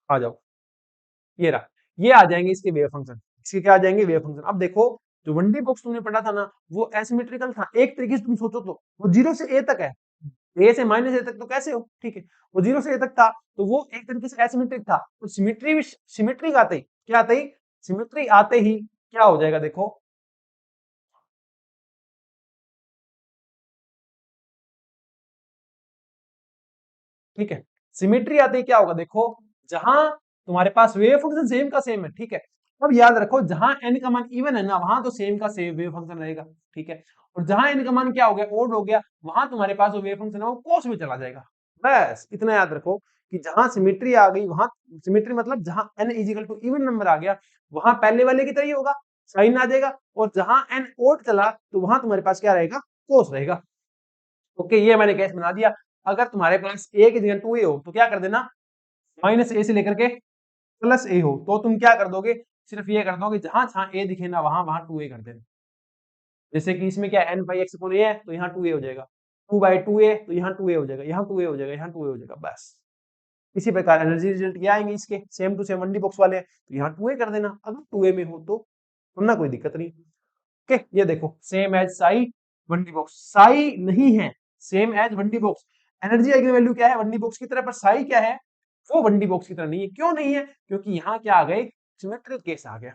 आ जाओ, ये रहा, ये आ जाएंगे इसके वेव फंक्शन। इसके क्या आ जाएंगे, वेव फंक्शन। अब देखो, जो वन डी बॉक्स तुमने पढ़ा था ना, वो एसिमेट्रिकल था, एक तरीके से तुम सोचो तो वो जीरो से ए तक है, ए से माइनस ए तक तो कैसे हो, ठीक है। वो जीरो से ए तक था तो वो एक तरीके से एसिमेट्रिक था। तो सिमेट्री, सिमेट्रिक आते ही क्या आते ही, सिमेट्री आते ही क्या हो जाएगा, देखो, ठीक है। सिमेट्री आते ही क्या होगा, देखो, जहां तुम्हारे पास वेव फंक्शन सेम का सेम है, ठीक है। अब याद रखो, जहां एन का मान इवन है ना, वहां तो सेम का सेम वेव फंक्शन रहेगा, ठीक है। और जहां एन का मान क्या हो गया, ओड हो गया, वहां तुम्हारे पास जो वेव फंक्शन है वो कोस में चला जाएगा। बस इतना याद रखो कि जहां सिमेट्री आ गई, वहां सिमेट्री मतलब जहां n is equal to even number आ गया, वहां पहले वाले की तरह ही होगा, साइन आ जाएगा। और जहां एन ओड चला तो वहां तुम्हारे पास क्या रहेगा, कोस रहेगा, ओके। ये मैंने केस बना दिया। अगर तुम्हारे पास ए की जगह टू ए हो तो क्या कर देना, माइनस ए से लेकर के प्लस ए हो तो तुम क्या कर दोगे, सिर्फ ये कर दोगे, जहां जहां ए दिखे ना वहां वहां टू ए कर देना। जैसे कि इसमें क्या एन बाई एक्स अपॉन ए है तो यहाँ टू ए हो जाएगा, टू बाई टू ए तो यहाँ टू ए हो जाएगा, यहाँ टू ए हो जाएगा, यहाँ टू ए हो जाएगा, बस। इसी प्रकार एनर्जी रिजल्ट ये आएंगे इसके, same to same one D box वाले, तो यहाँ टू ए कर देना अगर टू ए में हो तो, वरना कोई दिक्कत नहीं, ओके। ये देखो, same as psi one D box, psi नहीं है, same as one D box. Energy eigen value क्या है वन डी बॉक्स की तरह, पर साई क्या है, वो वन डी बॉक्स की तरह नहीं है। क्यों नहीं है, क्योंकि यहाँ क्या आ गए, सिमेट्रिक केस आ गया,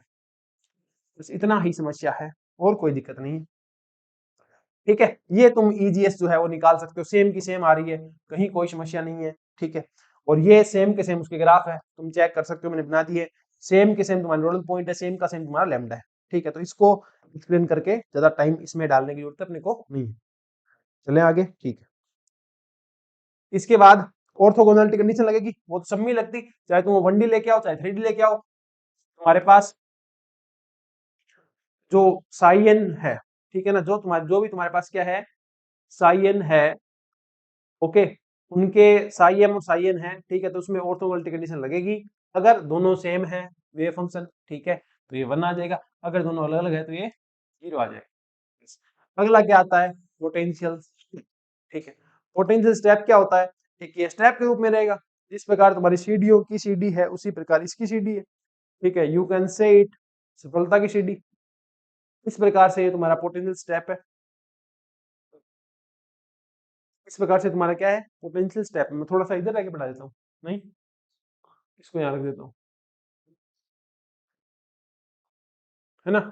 बस इतना ही समस्या है, और कोई दिक्कत नहीं है, ठीक है। ये तुम ईजीएस जो है वो निकाल सकते हो, सेम की सेम आ रही है, कहीं कोई समस्या नहीं है, ठीक है। और ये सेम के सेम उसके ग्राफ है, तुम चेक कर सकते हो, मैंने बना दिए। सेम के सेम तुम्हारा नोडल पॉइंट है, सेम का सेम तुम्हारा लैम्डा है, ठीक है। तो इसको एक्सप्लेन करके ज्यादा टाइम इसमें डालने की जरूरत अपने को नहीं है। चले आगे, ठीक है। इसके बाद ऑर्थोगोनलिटी कंडीशन लगेगी, वो तो सब में लगती, चाहे तुम वन डी लेके आओ चाहे थ्री डी लेके आओ, तुम्हारे पास जो साई एन है, ठीक है ना, जो तुम्हारे जो भी तुम्हारे पास क्या है, साई एन है, ओके, उनके साई एम और साई एन है, ठीक है। तो उसमें ऑर्थोगोनलिटी कंडीशन लगेगी, अगर दोनों सेम है वेव फंक्शन, ठीक है, तो ये वन आ जाएगा, अगर दोनों अलग अलग है तो ये जीरो आ जाएगा। अगला क्या आता है, पोटेंशियल, ठीक है। पोटेंशियल स्टेप क्या होता है, एक ये स्टेप के रूप में रहेगा, जिस प्रकार तुम्हारी सीडीओ की सीडी है उसी प्रकार इसकी सीडी है, ठीक है। यू कैन से इट सफलता की सीडी, इस प्रकार से ये तुम्हारा पोटेंशियल स्टेप है, इस प्रकार से तुम्हारा क्या है, पोटेंशियल स्टेप। मैं थोड़ा सा इधर आके बढ़ा देता हूँ, नहीं, इसको यहाँ रख देता हूँ, है ना।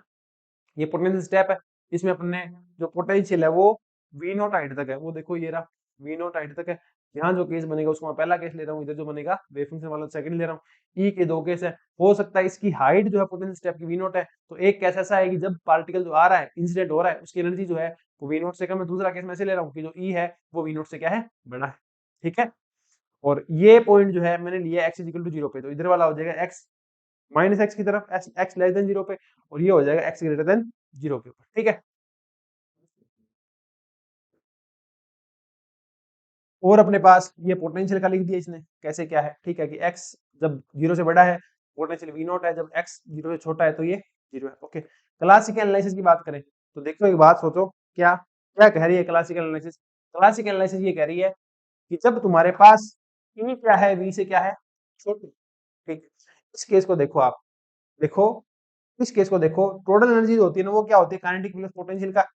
ये पोटेंशियल स्टेप है, इसमें अपने जो पोटेंशियल है वो वी नॉट हाइट तक है, वो देखो ये रहा, वी नॉट हाइट तक है। यहाँ जो केस बनेगा उसको मैं पहला केस ले रहा हूँ, इधर जो बनेगा वेव फंक्शन वाला सेकंड ले रहा हूँ। ई के दो केस है, हो सकता है इसकी हाइट जो है पोटेंशियल स्टेप की वी नॉट है, तो एक केस ऐसा है कि जब पार्टिकल जो आ रहा है इंसिडेंट हो रहा है उसकी एनर्जी जो है वो वी नॉट से कम है। दूसरा केस मैं ऐसे ले रहा हूँ कि जो ई है वो वी नॉट से क्या है, बड़ा है। ठीक है, और ये पॉइंट जो है मैंने लिया एक्स इक्वल टू जीरो पे, तो इधर वाला हो जाएगा एक्स माइनस एक्स की तरफ, एक्स लेस देन जीरो पे, और ये हो जाएगा एक्स ग्रेटर देन जीरो के ऊपर। ठीक है, और अपने पास ये पोटेंशियल का लिख दिया इसने, कैसे क्या है, ठीक है, कि x जब जीरो से बड़ा है पोटेंशियल वी नॉट है, जब x जीरो से छोटा है तो ये जीरो है। ओके, क्लासिकल एनालिसिस की बात करें तो देखो एक बात सोचो, क्या क्या कह रही है क्लासिकल एनालिसिस? क्लासिकल एनालिसिस ये कह रही है कि जब तुम्हारे पास ई क्या है, वी से क्या है, छोटी। ठीक, इस केस को देखो आप, देखो इस केस को देखो, टोटल एनर्जी जो होती है ना वो क्या होती है, काइनेटिक प्लस पोटेंशियल का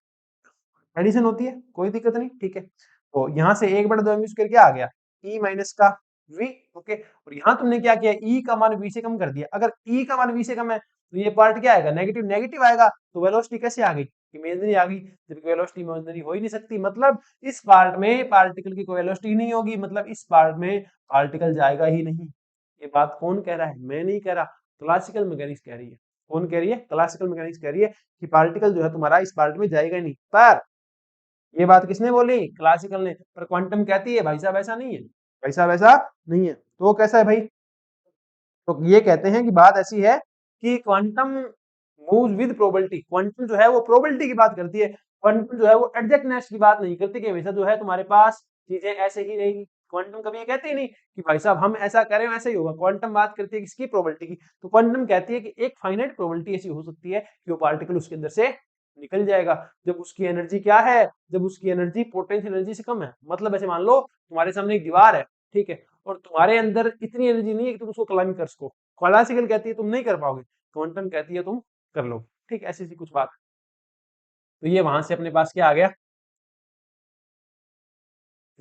एडिशन होती है, कोई दिक्कत नहीं। ठीक है, तो यहाँ से एक बटा दो एम स्क्वायर क्या आ गया, ई माइनस का वी। ओके, और यहाँ तुमने क्या किया, ई का मान वी से कम कर दिया। अगर ई का मान वी से कम है तो ये पार्ट क्या आएगा, नेगेटिव नेगेटिव आएगा। तो वेलोसिटी कैसे आ गई, इमेजिनरी आ गई, जबकि वेलोसिटी इमेजिनरी हो ही नहीं सकती। मतलब इस पार्ट में पार्टिकल की कोई वेलोसिटी नहीं होगी, मतलब इस पार्ट में पार्टिकल जाएगा ही नहीं। ये बात कौन कह रहा है, मैं नहीं कह रहा, क्लासिकल मैकेनिक्स कह रही है। कौन कह रही है, क्लासिकल मैकेनिक्स कह रही है कि पार्टिकल जो है तुम्हारा इस पार्ट में जाएगा ही नहीं। पर ये बात किसने बोली, क्लासिकल ने। पर क्वांटम कहती है भाई साहब ऐसा नहीं है, भाई साहब ऐसा नहीं है। तो वो कैसा है भाई, तो ये कहते हैं कि बात ऐसी है कि quantum move with probability. Quantum जो है वो प्रोबेबिलिटी की बात करती है, क्वांटम जो है वो एग्जैक्टनेस की बात नहीं करती कि हमेशा जो है तुम्हारे पास चीजें ऐसे ही रहेगी। क्वांटम कभी ये कहते ही नहीं कि भाई साहब हम ऐसा करें वैसे ही होगा। क्वांटम बात करती है किसकी, प्रोबेबिलिटी की। तो क्वांटम कहती है कि एक फाइनाइट प्रोबेबिलिटी ऐसी हो सकती है कि वो पार्टिकल उसके अंदर से निकल जाएगा जब उसकी एनर्जी क्या है, जब उसकी एनर्जी पोटेंशियल एनर्जी से कम है। मतलब ऐसे मान लो तुम्हारे सामने एक दीवार है, ठीक है, और तुम्हारे अंदर इतनी एनर्जी नहीं है कि तुम उसको क्लाइंब कर सको। क्लासिकल कहती है तुम नहीं कर पाओगे, क्वांटम कहती है तुम कर लो। ठीक, ऐसी सी कुछ बात। तो ये वहां से अपने पास क्या आ गया,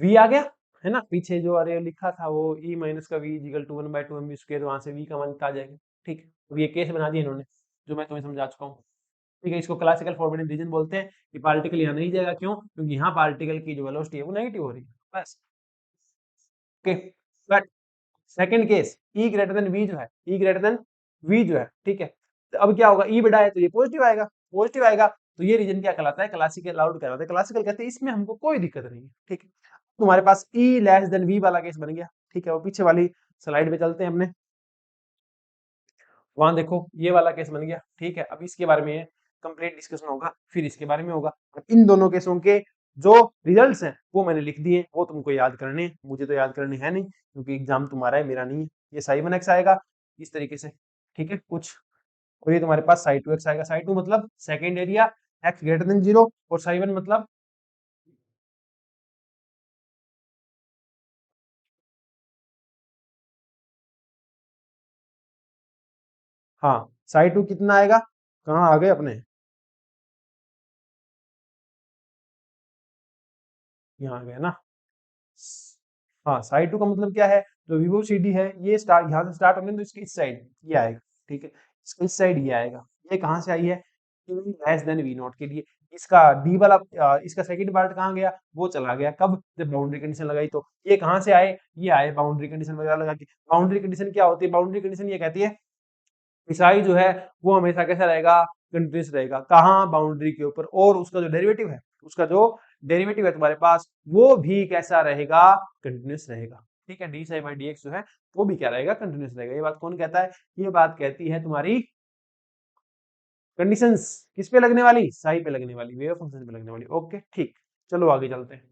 v आ गया, है ना। पीछे जो अरे लिखा था वो e माइनस का v equal to 1/2 mv square, वहां से v का मान आ जाएगा। ठीक, अब ये केस बना दिया इन्होंने जो मैं तुम्हें समझा चुका हूँ। ठीक है, इसको क्लासिकल फॉरवर्डिंग रीजन बोलते हैं कि पार्टिकल यहाँ नहीं जाएगा, क्यों, क्योंकि यहाँ पार्टिकल की जो वेलोसिटी है वो नेगेटिव हो रही है, बस। Okay, but second case E greater then V जो है, E ग्रेटर देन V जो है, ठीक है, तो अब क्या होगा, E बड़ा है तो ये पॉजिटिव आएगा, पॉजिटिव आएगा तो ये रीजन क्या कहलाता है, क्लासिकल अलाउड कहलाता है। क्लासिकल कहते हैं इसमें हमको कोई दिक्कत नहीं है। ठीक है, तुम्हारे पास E लेस देन V वाला केस बन गया। ठीक है, वो पीछे वाली स्लाइड पे चलते हैं अपने, वहां देखो ये वाला केस बन गया। ठीक है, अब इसके बारे में कंप्लीट डिस्कशन होगा, फिर इसके बारे में होगा। इन दोनों केसों के जो रिजल्ट्स हैं वो मैंने लिख दिए, वो तुमको याद करने हैं, मुझे तो याद करने है नहीं क्योंकि एग्जाम तुम्हारा है मेरा नहीं है। ये साइन एक्स आएगा इस तरीके से, ठीक है कुछ, और ये तुम्हारे पास साई टू एक्स आएगा। साई टू मतलब second area x greater than zero, और साई वन मतलब, हाँ साई टू कितना आएगा, कहाँ आ गए अपने, यहाँ आ गए ना। हाँ साइड टू का मतलब क्या है, जो विवो CD है ये स्टार्ट यहाँ से स्टार्ट होने तो इसकी इस साइड ये आएगा। ठीक है, इसकी इस साइड ये आएगा। ये कहाँ से आई है, लेस देन वी नॉट के लिए। इसका डी वाला इसका सेकंड पार्ट कहाँ गया, वो चला गया कब, जब बाउंड्री कंडीशन लगाई। तो ये कहाँ से आए, ये आए बाउंड्री कंडीशन वगैरह लगा के। बाउंड्री कंडीशन क्या होती है, बाउंड्री कंडीशन ये कहती है पिसाई जो है वो हमेशा कैसा रहेगा, कंटिन्यूस रहेगा। कहाँ, बाउंड्री के ऊपर। और उसका जो डेरिवेटिव है, उसका जो डेरिवेटिव है तुम्हारे पास वो भी कैसा रहेगा, कंटिन्यूस रहेगा। ठीक है, D psi by D x जो है वो भी क्या रहेगा, कंटिन्यूस रहेगा। ये बात कौन कहता है, ये बात कहती है तुम्हारी कंडीशंस। किस पे लगने वाली, साई पे लगने वाली, वेव फंक्शन पे लगने वाली। ओके ठीक, चलो आगे चलते हैं।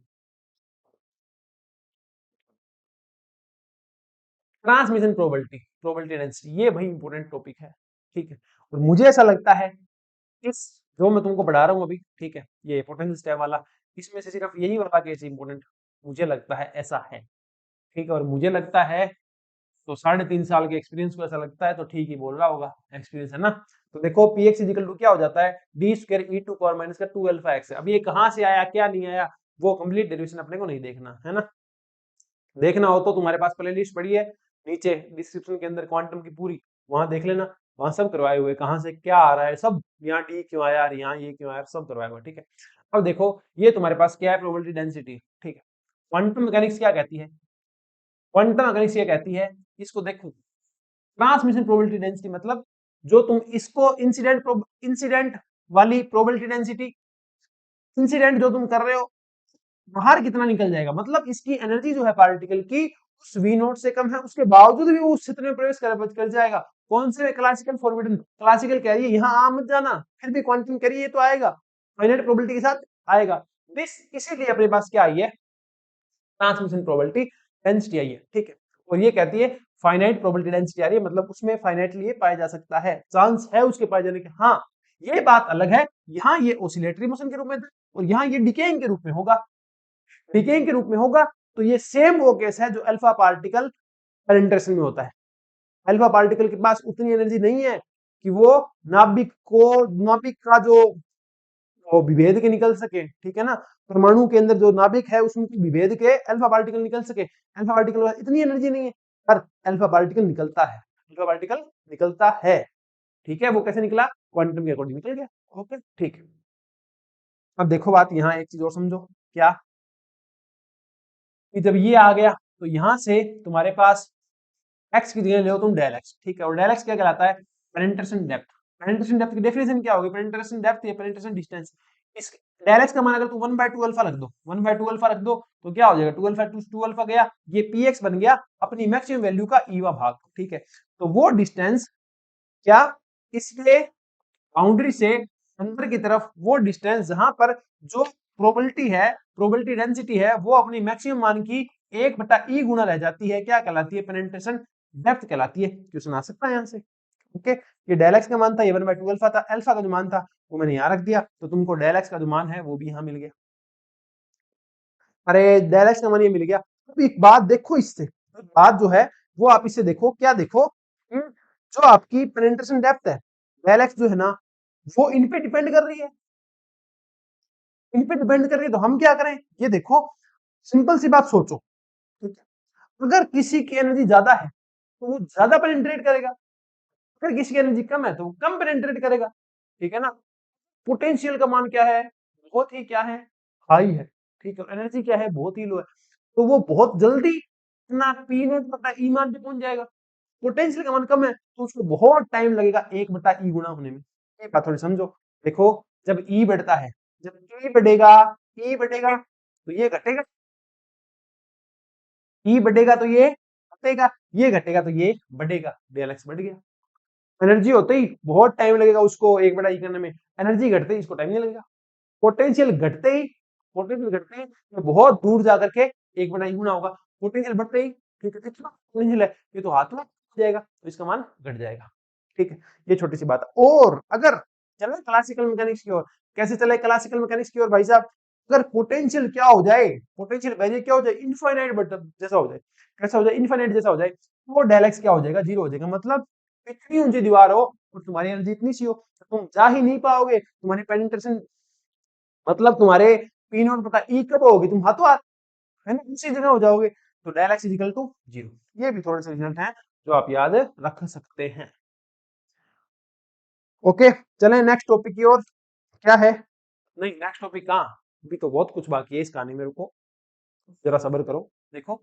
ट्रांसमिशन प्रोबेबिलिटी, प्रोबेबिलिटी डेंसिटी, ये भाई इंपॉर्टेंट टॉपिक है। ठीक है, और मुझे ऐसा लगता है इस जो मैं तुमको पढ़ा रहा हूँ अभी, ठीक है, ये पोटेंशियल स्टेप वाला, इसमें से सिर्फ यही वाला केस इंपॉर्टेंट मुझे लगता है, ऐसा है। ठीक है, और मुझे लगता है तो 3.5 साल के एक्सपीरियंस को ऐसा लगता है, तो ठीक ही बोल रहा होगा, एक्सपीरियंस है ना। तो देखो पी एक्स इजिकल टू क्या हो जाता है, D square E to power minus का 2 अल्फा एक्स। अब ये कहाँ से आया क्या नहीं आया, वो कंप्लीट डेरिवेशन अपने को नहीं देखना है ना। देखना हो तो तुम्हारे पास प्ले लिस्ट पड़ी है नीचे डिस्क्रिप्शन के अंदर, क्वांटम की पूरी, वहां देख लेना, वहां सब करवाए हुए, कहाँ से क्या आ रहा है सब, यहाँ डी क्यों आया, यहाँ ये क्यों आया, सब करवाया हुआ। ठीक है, अब देखो ये तुम्हारे पास क्या है, प्रोबेबिलिटी डेंसिटी। ठीक है, क्वांटम मैकेनिक्स क्या कहती है? क्वांटम मैकेनिक्स ये कहती है, इसको देखो, ट्रांसमिशन प्रोबेबिलिटी डेंसिटी मतलब जो तुम इसको इंसिडेंट वाली प्रोबेबिलिटी डेंसिटी, इंसिडेंट जो तुम कर रहे हो बाहर कितना निकल जाएगा, मतलब इसकी एनर्जी जो है पार्टिकल की उस वी नॉट से कम है, उसके बावजूद भी वो उस क्षेत्र में प्रवेश कर जाएगा। कौन से क्लासिकल फॉरबिडन, क्लासिकल कह रही है यहाँ आ मत जाना, फिर भी क्वांटम कह रही है तो आएगा, फाइनाइट प्रोबेबिलिटी के साथ आएगा। दिस इसीलिए अपने पास क्या आई है, ट्रांसमिशन प्रोबेबिलिटी डेंसिटी आई है, ठीक है। और ये कहती है फाइनाइट प्रोबेबिलिटी डेंसिटी आ रही है, मतलब उसमें फाइनाइटली पाया जा सकता है, चांस है उसके पाए जाने के। हाँ ये बात अलग है, यहाँ ये ऑसिलेटरी मोशन के रूप में था और यहाँ ये डिकेइंग के रूप में होगा, डिकेइंग के रूप में होगा। तो ये सेम वो केस है जो अल्फा पार्टिकल पेनिट्रेशन में होता है। अल्फा पार्टिकल के पास उतनी एनर्जी नहीं है कि वो नाभिक का जो वो विभेद के निकल सके, ठीक है ना, परमाणु के अंदर जो नाभिक है उसमें विभेद के अल्फा पार्टिकल निकल सके, अल्फा पार्टिकल के पास इतनी एनर्जी नहीं है, पर अल्फा पार्टिकल निकलता है, अल्फा पार्टिकल निकलता है, ठीक है। वो कैसे निकला, क्वांटम के अकॉर्डिंग निकल गया, ओके ठीक है। अब देखो बात यहाँ एक चीज और समझो, क्या कि जब ये आ गया तो यहां से तुम्हारे पास एक्स की जगह ले लो तुम डेल एक्स, ठीक है। और डेल एक्स क्या कहलाता है, पेनिट्रेशन डेप्थ। पेनिट्रेशन डेप्थ की डेफिनेशन क्या होगी, पेनिट्रेशन डेप्थ या पेनिट्रेशन डिस्टेंस। इस डेल एक्स का मान अगर तुम 1/2 अल्फा रख दो, 1/2 अल्फा रख दो तो क्या हो जाएगा, 2 अल्फा 2 अल्फा गया, ये पी एक्स बन गया अपनी मैक्सिमम वैल्यू का ईवा भाग, ठीक है। तो वो डिस्टेंस क्या, इसके बाउंड्री से अंदर की तरफ वो डिस्टेंस जहां पर जो प्रोबेबिलिटी है, प्रोबेबिलिटी डेंसिटी है वो अपनी मैक्सिमम मान की 1/e गुना रह जाती है, क्या कहलाती है, पेनिट्रेशन डेप्थ कहलाती है। क्वेश्चन आ सकता है यहाँ से, ओके। ये डेल एक्स का मान था, ये 1/2 अल्फा था, अल्फा का जो मान था वो मैंने यहाँ रख दिया, तो तुमको डेल एक्स का जो मान है वो भी यहाँ मिल गया। अरे डेल एक्स का मान ये मिल गया। अब एक बात देखो, इससे बात जो है वो आप इससे देखो, क्या देखो, जो आपकी पेनिट्रेशन डेप्थ है डेल एक्स जो है ना, वो इन पे डिपेंड कर रही है, इन पे डिपेंड कर रही है। तो हम क्या करें, ये देखो, सिंपल सी बात सोचो, ठीक है। अगर किसी की एनर्जी ज्यादा है तो वो ज्यादा पेनिट्रेट करेगा, अगर किसी की एनर्जी कम है तो वो कम पेनिट्रेट करेगा, ठीक है ना। पोटेंशियल का मान क्या है, बहुत ही क्या है, हाई है, ठीक है। एनर्जी क्या है, बहुत ही लो है, तो वो बहुत जल्दी अपना पी नॉट बटा ई मान पे पहुंच जाएगा। पोटेंशियल का मान कम है तो उसको बहुत टाइम लगेगा 1/e गुना होने में। ये बात थोड़ी समझो, देखो जब ई बढ़ता है, जब ई बढ़ेगा तो ये घटेगा, ई बढ़ेगा तो ये घटेगा, ये घटेगा तो ये बढ़ेगा, डेल एक्स बढ़ गया। एनर्जी होते ही बहुत टाइम लगेगा उसको 1/e करने में, एनर्जी घटते ही इसको टाइम नहीं लगेगा। पोटेंशियल घटते ही, पोटेंशियल घटते ही तो बहुत दूर जाकर के 1/e गुना होगा, पोटेंशियल बढ़ते ही, ठीक है, कितना पोटेंशियल है ये तो हाथ में आ जाएगा, तो इसका मान घट जाएगा, ठीक है। ये छोटी सी बात है। और अगर चले क्लासिकल मैकेनिक्स की ओर, कैसे चले क्लासिकल मैकेनिक्स की ओर भाई साहब, अगर पोटेंशियल क्या हो जाए, पोटेंशियल वैल्यू क्या हो जाए, इनफाइनाइट बट जैसा हो जाए, कैसा हो जाए, इनफाइनाइट जैसा हो जाए, तो वो डेल एक्स क्या हो जाएगा, जीरो हो जाएगा। मतलब इतनी ऊंची दीवार हो और तुम्हारी एनर्जी इतनी सी हो, तुम जा ही नहीं पाओगे, तुम्हारी पेनिट्रेशन मतलब तुम्हारे पी नॉट बटा ई कब होगी, तुम हाथों हाथ, है ना, उसी जगह हो जाओगे। तो del X equal to zero. ये भी थोड़े से रिजल्ट हैं जो आप याद रख सकते हैं, ओके। चलें नेक्स्ट टॉपिक की ओर, क्या है, नहीं नेक्स्ट टॉपिक कहाँ, अभी तो बहुत कुछ बाकी है इस कहानी में, रुको जरा सब्र करो। देखो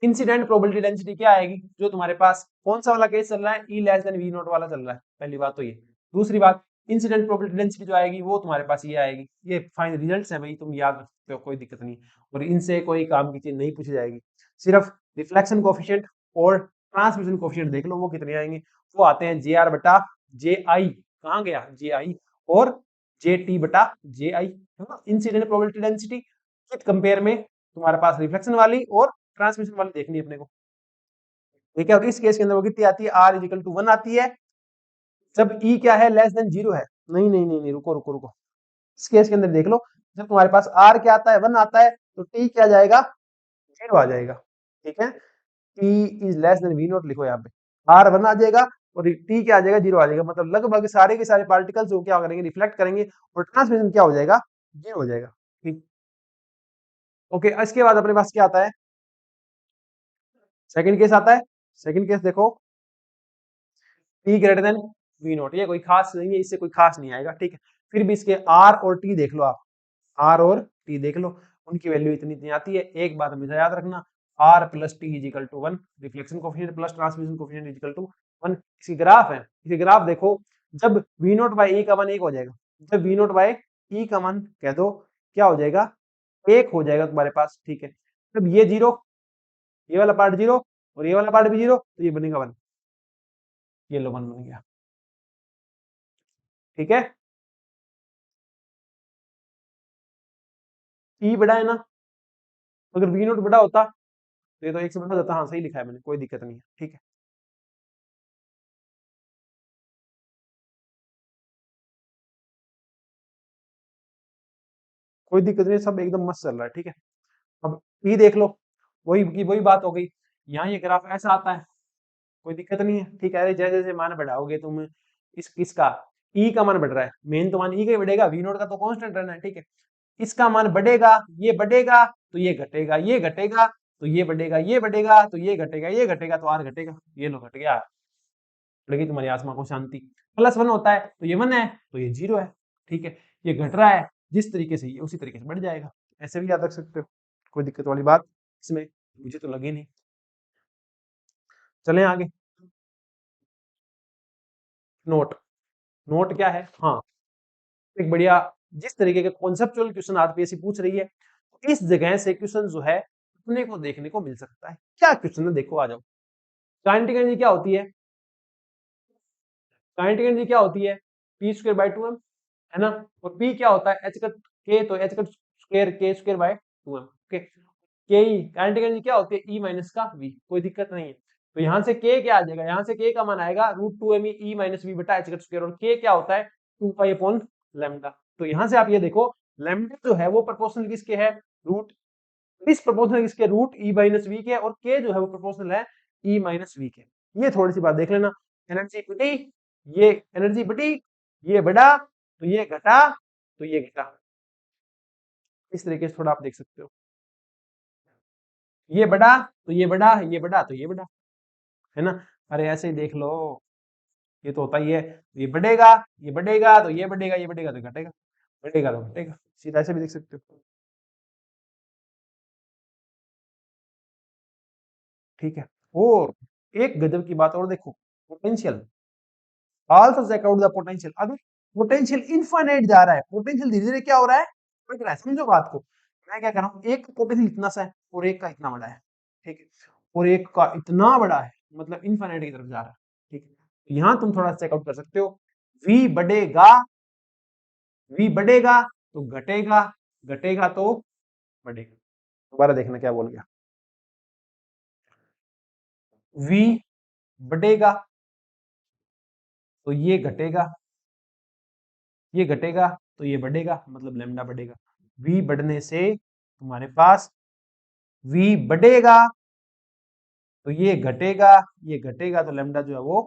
इंसिडेंट प्रोबेबिलिटी डेंसिटी क्या आएगी, जो तुम्हारे पास कौन सा वाला केस चल रहा है, ई लेस देन वी नॉट वाला चल रहा है, पहली बात तो ये। दूसरी बात, इंसिडेंट प्रोबेबिलिटी डेंसिटी जो आएगी वो तुम्हारे पास ये आएगी, ये फाइनल रिजल्ट्स हैं भाई, तुम याद रख सकते हो, कोई दिक्कत नहीं, और इनसे कोई काम की चीज नहीं पूछी जाएगी। सिर्फ रिफ्लेक्शन कोफिशिएंट और ट्रांसमिशन कोफिशिएंट देख लो वो कितने आएंगे, वो आते हैं जे आर बटा जे आई, कहाँ गया जे आई, और जे टी बटा जे आई, है ना। Incident probability density with compare में तुम्हारे पास रिफ्लेक्शन वाली और ट्रांसमिशन वाली देखनी है अपने को। ठीक है, और इस केस के अंदर वो कितनी आती है, आर इजिकल टू 1 आती है, जब ई क्या है, लेस देन जीरो है। नहीं नहीं नहीं नहीं, रुको रुको रुको, इस केस के अंदर देख लो, जब तुम्हारे पास आर क्या आता है, 1 आता है, तो टी क्या जाएगा, जीरो आ जाएगा, ठीक है। T is less than V naught लिखो यहाँ पे, आर 1 आ जाएगा और टी क्या आ जाएगा, जीरो आ जाएगा, मतलब लगभग सारे के सारे पार्टिकल्स वो क्या करेंगे, रिफ्लेक्ट करेंगे और ट्रांसमिशन क्या हो जाएगा, जीरो हो जाएगा, ठीक। ओके, इसके बाद अपने पास क्या आता है, सेकंड केस आता है। सेकंड केस देखो, T greater than V naught, ये कोई खास नहीं है, इससे कोई खास नहीं आएगा, ठीक है। फिर भी इसके आर और टी देख लो आप, आर और टी देख लो, उनकी वैल्यू इतनी इतनी आती है। एक बात हमेशा याद रखना, R plus T is equal to 1, reflection coefficient plus transmission coefficient is equal to 1। इसकी ग्राफ है, इसकी ग्राफ देखो, जब वी नोट बाई ई का मान 1 हो जाएगा, जब वी नोट बाई ई का मान कह दो क्या हो जाएगा, 1 हो जाएगा तुम्हारे पास, ठीक है। जब ये 0, ये वाला पार्ट 0 और ये वाला पार्ट भी 0, तो ये बनेगा 1, ये लो 1 बन गया, ठीक है। ई बड़ा है ना, अगर वी नोट बड़ा होता तो ये तो 1 से बड़ा जाता। हाँ सही लिखा है मैंने, कोई दिक्कत नहीं है, ठीक है। कोई दिक्कत नहीं, सब एकदम मस्त चल रहा है, ठीक है। अब ई देख लो, वही की वही बात हो गई, यहाँ ये ग्राफ ऐसा आता है, कोई दिक्कत नहीं है, ठीक है। अरे जैसे जैसे मान बढ़ाओगे तुम इस किसका, ई का मान बढ़ रहा है, मेन तो मान ई का ही बढ़ेगा, वी नोट का तो कांस्टेंट रहना है, ठीक है। इसका मान बढ़ेगा, ये बढ़ेगा तो ये घटेगा, ये घटेगा तो ये बढ़ेगा, ये बढ़ेगा तो ये घटेगा, ये घटेगा तो आर घटेगा, ये लो घट गया, लगी तुम्हारी आत्मा को शांति। प्लस 1 होता है तो ये 1 है, तो ये 0 है, ठीक है। ये घट रहा है जिस तरीके से, ये उसी तरीके से बढ़ जाएगा, ऐसे भी याद रख सकते हो, कोई दिक्कत वाली बात इसमें मुझे तो लगी नहीं। चलें आगे। नोट, नोट क्या है, हाँ, एक बढ़िया, जिस तरीके का कॉन्सेप्चुअल क्वेश्चन आरपीएससी पूछ रही है, तो इस जगह से क्वेश्चन जो है अपने को देखने को मिल सकता है। क्या क्वेश्चन है देखो, आ जाओ। काइनेटिक एनर्जी क्या होती है, काइनेटिक एनर्जी क्या होती है, पी स्क्वायर बाय 2m, है ना। और पी क्या होता है, एच कट के, तो एच कट स्क्वायर के स्क्वायर बाय 2m, ओके। के ई काइनेटिक एनर्जी क्या होती है, ई माइनस का वी, कोई दिक्कत नहीं है। तो यहाँ से के क्या आ जाएगा, यहाँ से के का मान आएगा root 2m E minus V बटा एच कट स्क्वायर, और के क्या होता है 2 पाई अपॉन लैम्डा। तो यहाँ से आप ये देखो, लैम्डा जो है वो प्रोपोर्शनल किसके है, रूट, इस प्रोपोर्शनल किसके, रूट ई माइनस वी के, और के जो है वो प्रोपोर्शनल है ई माइनस वी के। ये थोड़ी सी बात देख लेना, एनर्जी बढ़ी, ये एनर्जी बढ़ी, ये बढ़ा तो ये घटा, तो ये घटा, इस तरीके से थोड़ा आप देख सकते हो, ये बढ़ा तो ये बढ़ा, ये बढ़ा तो ये बढ़ा, है ना। अरे ऐसे ही देख लो, ये तो होता ही है, ये बढ़ेगा, ये बढ़ेगा तो ये बढ़ेगा, ये बढ़ेगा तो घटेगा, बढ़ेगा तो घटेगा, सीधा ऐसे भी देख सकते हो, ठीक है। और एक गजब की बात और देखो, potential, also check out the potential. अगर पोटेंशियल इनफाइनाइट जा रहा है, पोटेंशियल धीरे धीरे क्या हो रहा है, बढ़ रहा है, समझो बात को। मैं क्या कर रहा हूँ, एक पोटेंशियल इतना सा है और एक का इतना बड़ा है, ठीक है, और एक का इतना बड़ा है, मतलब इनफाइनाइट की तरफ जा रहा है, ठीक है। तो यहाँ तुम थोड़ा चेकआउट कर सकते हो, v बढ़ेगा, v बढ़ेगा तो घटेगा, घटेगा तो बढ़ेगा। दोबारा देखना क्या बोल गया, v बढ़ेगा तो ये घटेगा, ये घटेगा तो ये बढ़ेगा, मतलब लैम्डा बढ़ेगा। v बढ़ने से तुम्हारे पास v बढ़ेगा तो ये घटेगा, ये घटेगा तो लैम्डा जो है वो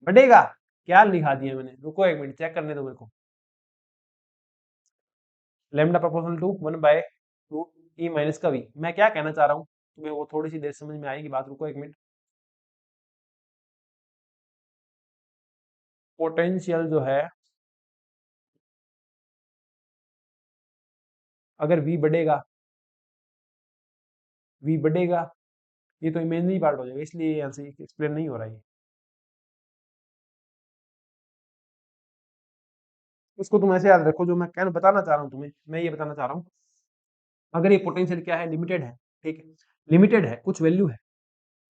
बढ़ेगा। क्या लिखा दिया मैंने, रुको एक मिनट चेक करने दो मेरे को। Lambda proportional to 1 by root E minus का वी। मैं क्या कहना चाह रहा हूँ तुम्हें वो थोड़ी सी देर समझ में आएगी बात, रुको एक मिनट। पोटेंशियल जो है, अगर v बढ़ेगा, v बढ़ेगा, ये तो इमेजिनरी पार्ट हो जाएगा, इसलिए यहाँ से एक्सप्लेन नहीं हो रहा है। इसको तुम ऐसे याद रखो, जो मैं कहना बताना चाह रहा हूँ तुम्हें, मैं ये बताना चाह रहा हूँ, अगर ये पोटेंशियल क्या है, लिमिटेड है, ठीक है, लिमिटेड है, कुछ वैल्यू है,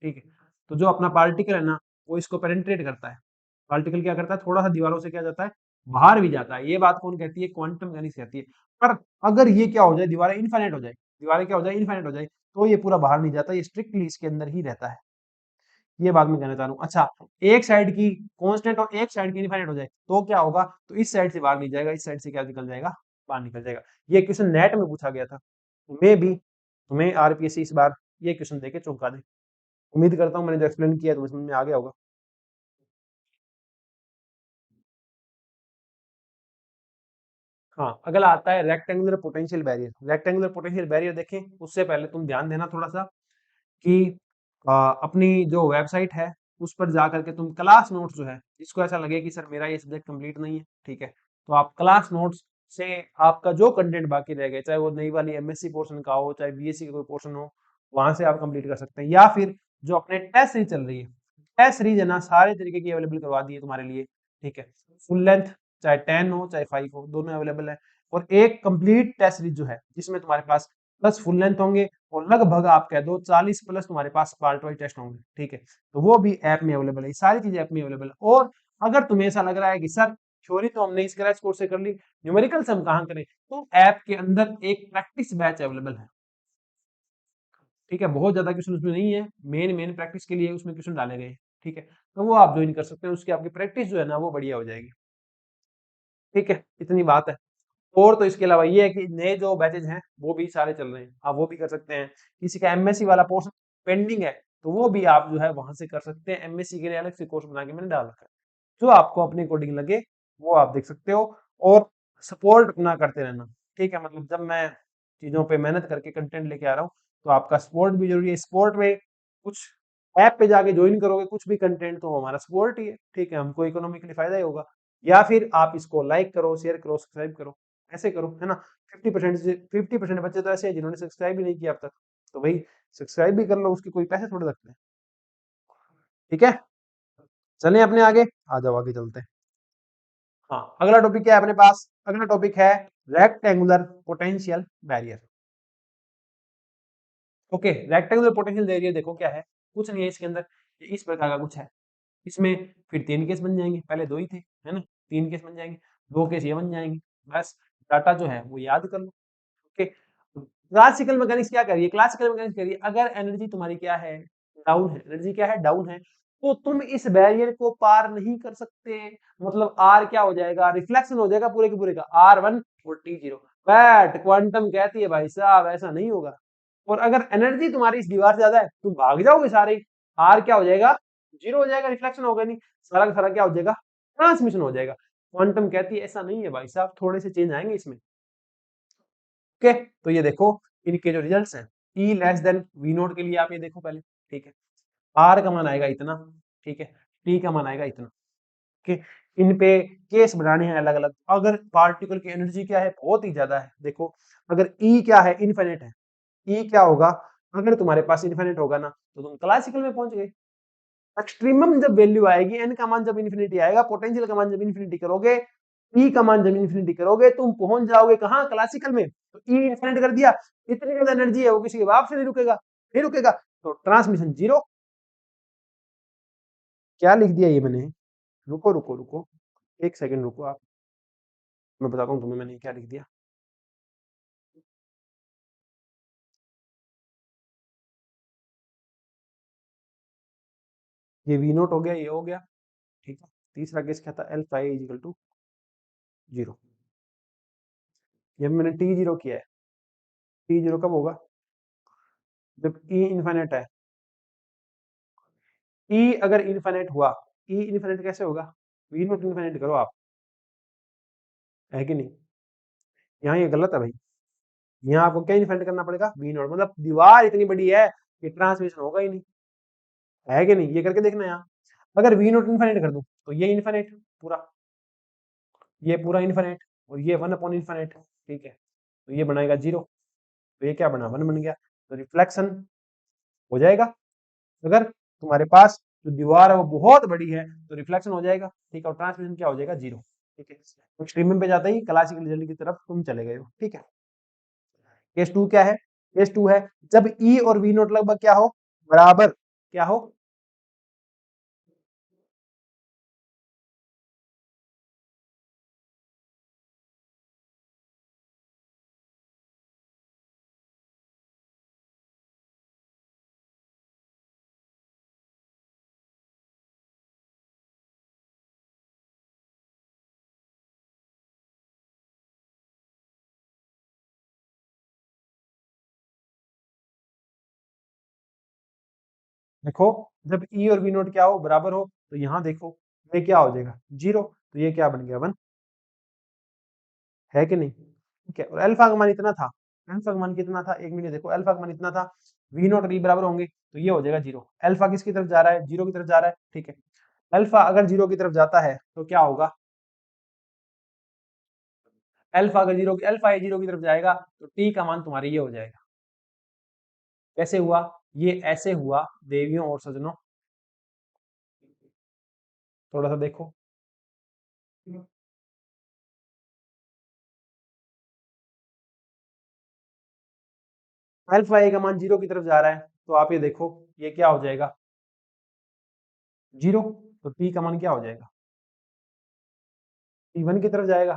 ठीक है, तो जो अपना पार्टिकल है ना, वो इसको पेनिट्रेट करता है। पार्टिकल क्या करता है, थोड़ा सा दीवारों से क्या जाता है, बाहर भी जाता है। ये बात कौन कहती है, क्वांटम मैकेनिक्स कहती है। पर अगर ये क्या हो जाए, दीवारें इनफाइनाइट हो जाए, दीवारें क्या हो जाए, इनफाइनाइट हो जाए, तो ये पूरा बाहर नहीं जाता, ये स्ट्रिक्टली इसके अंदर ही रहता है। ये बात मैं कहना चाह रहा हूँ। अच्छा, एक साइड की कांस्टेंट और एक साइड की इनफाइनाइट हो जाए तो क्या होगा, तो इस साइड से बाहर नहीं जाएगा, इस साइड से क्या निकल जाएगा, बाहर निकल जाएगा। ये क्वेश्चन नेट में पूछा गया था, मे भी तुम्हें आरपीएससी इस बार ये क्वेश्चन देके चौंका दे। उम्मीद करता हूँ मैंने जो एक्सप्लेन किया तुम्हें समझ में आ गया होगा। हाँ, अगला आता है rectangular potential barrier. Rectangular potential barrier देखें उससे पहले तुम ध्यान देना थोड़ा सा कि अपनी जो वेबसाइट है उस पर जा करके तुम क्लास नोट्स जो है, जिसको ऐसा लगे कि सर मेरा ये सब्जेक्ट कंप्लीट नहीं है, ठीक है, तो आप क्लास नोट्स से आपका जो कंटेंट बाकी रह गए, चाहे वो नई वाली एमएससी पोर्शन का हो, चाहे बीएससी का कोई पोर्शन हो, वहां से आप कंप्लीट कर सकते हैं। या फिर जो अपने टेस्ट सीरीज चल रही है, टेस्ट सीरीज है ना, सारे तरीके की अवेलेबल करवा दी है तुम्हारे लिए, ठीक है। फुल लेंथ चाहे 10 हो चाहे 5 हो, दोनों अवेलेबल है। और एक कंप्लीट टेस्ट सीरीज जो है, जिसमें तुम्हारे पास 10 फुल लेंथ होंगे और लगभग आप कह दो 40 प्लस तुम्हारे पास पार्ट वाइज टेस्ट होंगे, ठीक है। तो वो भी ऐप में अवेलेबल है, सारी चीजें ऐप में अवेलेबल है। और अगर तुम्हें ऐसा लग रहा है कि सर थ्योरी तो हमने स्क्रैच कोर्स से कर ली, न्यूमेरिकल से हम कहाँ करें, तो ऐप के अंदर एक प्रैक्टिस बैच अवेलेबल है, ठीक है। बहुत ज्यादा क्वेश्चन उसमें नहीं है, मेन मेन प्रैक्टिस के लिए उसमें क्वेश्चन डाले गए हैं, ठीक है। तो वो आप ज्वाइन कर सकते हैं, उसकी आपकी प्रैक्टिस जो है ना वो बढ़िया हो जाएगी, ठीक है। इतनी बात है। और तो इसके अलावा ये है कि नए जो बैचेज हैं वो भी सारे चल रहे हैं, आप वो भी कर सकते हैं। किसी का एमएससी वाला पोर्शन पेंडिंग है तो वो भी आप जो है वहां से कर सकते हैं, एमएससी के लिए अलग से कोर्स बना के मैंने डाल रखा है, जो आपको अपने अकॉर्डिंग लगे वो आप देख सकते हो। और सपोर्ट अपना करते रहना, ठीक है। मतलब जब मैं चीजों पे मेहनत करके कंटेंट लेके आ रहा हूँ तो आपका सपोर्ट भी जरूरी है। सपोर्ट में कुछ ऐप पे जाके ज्वाइन करोगे कुछ भी कंटेंट तो हमारा सपोर्ट ही है, ठीक है, हमको इकोनॉमिकली फायदा ही होगा। या फिर आप इसको लाइक करो, शेयर करो, सब्सक्राइब करो, ऐसे करो, है ना। 50% से 50% बच्चे तो ऐसे हैं जिन्होंने सब्सक्राइब भी नहीं किया अब तक, तो भाई सब्सक्राइब भी कर लो, उसके कोई पैसे थोड़े लगते हैं, ठीक है। चलें अपने आगे, आ जाओ आगे चलते हैं। हाँ, अगला टॉपिक क्या है अपने पास, अगला टॉपिक है rectangular potential barrier. Okay, rectangular potential barrier देखो क्या है, कुछ नहीं है इसके अंदर, ये इस प्रकार का कुछ है। इसमें फिर 3 केस बन जाएंगे, पहले 2 ही थे, है ना, 3 केस बन जाएंगे, 2 केस ये बन जाएंगे, बस डाटा जो है वो याद कर लो। ओके, क्लासिकल मैकेनिक्स क्या करिए, क्लासिकल मैकेनिक्स करिए, अगर एनर्जी तुम्हारी क्या है, डाउन है, एनर्जी क्या है, डाउन है, तो तुम इस बैरियर को पार नहीं कर सकते। मतलब आर क्या हो जाएगा, रिफ्लेक्शन हो जाएगा पूरे के पूरे का, R1 और T0। बट क्वांटम कहती है भाई साहब ऐसा नहीं होगा। और अगर एनर्जी तुम्हारी इस दीवार से ज्यादा है, तुम भाग जाओगे सारे, आर क्या हो जाएगा, 0 हो जाएगा, रिफ्लेक्शन होगा नहीं, सारा का सारा क्या हो जाएगा, ट्रांसमिशन हो जाएगा। क्वांटम कहती है ऐसा नहीं है भाई साहब, थोड़े से चेंज आएंगे इसमें। ओके, तो ये देखो इनके जो रिजल्ट्स हैं, ई लेस देन वी नोट के लिए आप ये देखो पहले, ठीक है। आर का मान आएगा इतना, ठीक है, टी का मान आएगा इतना, ओके। इन पे केस बनाने हैं अलग अलग। अगर पार्टिकल की एनर्जी क्या है, बहुत ही ज्यादा है, देखो अगर ई क्या है, इनफिनिट है, ई क्या होगा, अगर तुम्हारे पास इनफिनिट होगा ना तो तुम क्लासिकल में पहुंच गए। एक्सट्रीमम जब वैल्यू आएगी, एन का मान जब इन्फिनिटी आएगा, पोटेंशियल का मान जब इन्फिनिटी करोगे, ई का मान जब इन्फिनिटी करोगे, तुम पहुंच जाओगे कहां, क्लासिकल में। तो ई इन्फिनिट कर दिया, इतनी ज्यादा एनर्जी है वो किसी के बाप से नहीं रुकेगा, नहीं रुकेगा, तो ट्रांसमिशन जीरो। क्या लिख दिया ये मैंने, रुको रुको रुको, एक सेकंड रुको आप, मैं बताता हूँ तुम्हें मैंने क्या लिख दिया। ये वी नोट हो गया, ये हो गया, ठीक है। तीसरा केस क्या था, एल्फा ए इजिकल टू 0। ये मैंने टी जीरो किया है, टी जीरो कब होगा, जब ई इन्फिनिट है। ई अगर इन्फिनिट हुआ, ई इन्फिनिट कैसे होगा, वी नोट इन्फिनिट करो आप, है कि नहीं। यहाँ ये गलत है भाई, यहाँ आपको क्या इन्फिनिट करना पड़ेगा, वी नोट, मतलब दीवार इतनी बड़ी है कि ट्रांसमिशन होगा ही नहीं, है कि नहीं, ये करके देखना यहाँ। अगर वी नोट इन्फिनिट कर दूं तो ये इन्फिनिट पूरा, ये पूरा इन्फिनिट, और ये 1 अपॉन इन्फिनिट, ठीक है। तो ये बनाएगा 0, तो ये क्या बना, 1 बन गया, तो रिफ्लेक्शन हो जाएगा। अगर तुम्हारे पास जो दीवार है वो बहुत बड़ी है तो रिफ्लेक्शन हो जाएगा, ठीक है, और ट्रांसमिशन क्या हो जाएगा, 0, ठीक है। एक्सट्रीम पे जाते ही क्लासिकल रिजल्ट की तरफ तुम चले गए हो, ठीक है। केस टू क्या है, केस टू है जब ई और वी नोट लगभग क्या हो, बराबर, क्या हो, देखो जब ई और वी नोट क्या हो, बराबर हो, तो यहाँ देखो ये क्या हो जाएगा, 0, तो ये क्या बन गया, 1, है कि नहीं, ठीक है। और अल्फा का मान इतना था, अल्फा का मान कितना था, एक मिनट देखो, अल्फा का मान इतना था, वी नोट और ई बराबर होंगे तो ये हो जाएगा 0। अल्फा किसकी तरफ जा रहा है, 0 की तरफ जा रहा है, ठीक है। अल्फा अगर 0 की तरफ जाता है तो क्या होगा, अल्फा अगर अल्फा ए जीरो की तरफ जाएगा तो टी का मान तुम्हारी ये हो जाएगा। कैसे हुआ? ये ऐसे हुआ देवियों और सज्जनों, थोड़ा सा देखो। अल्फा ए का मान जीरो की तरफ जा रहा है तो आप ये देखो ये क्या हो जाएगा, जीरो। तो टी का मान क्या हो जाएगा, टी वन की तरफ जाएगा।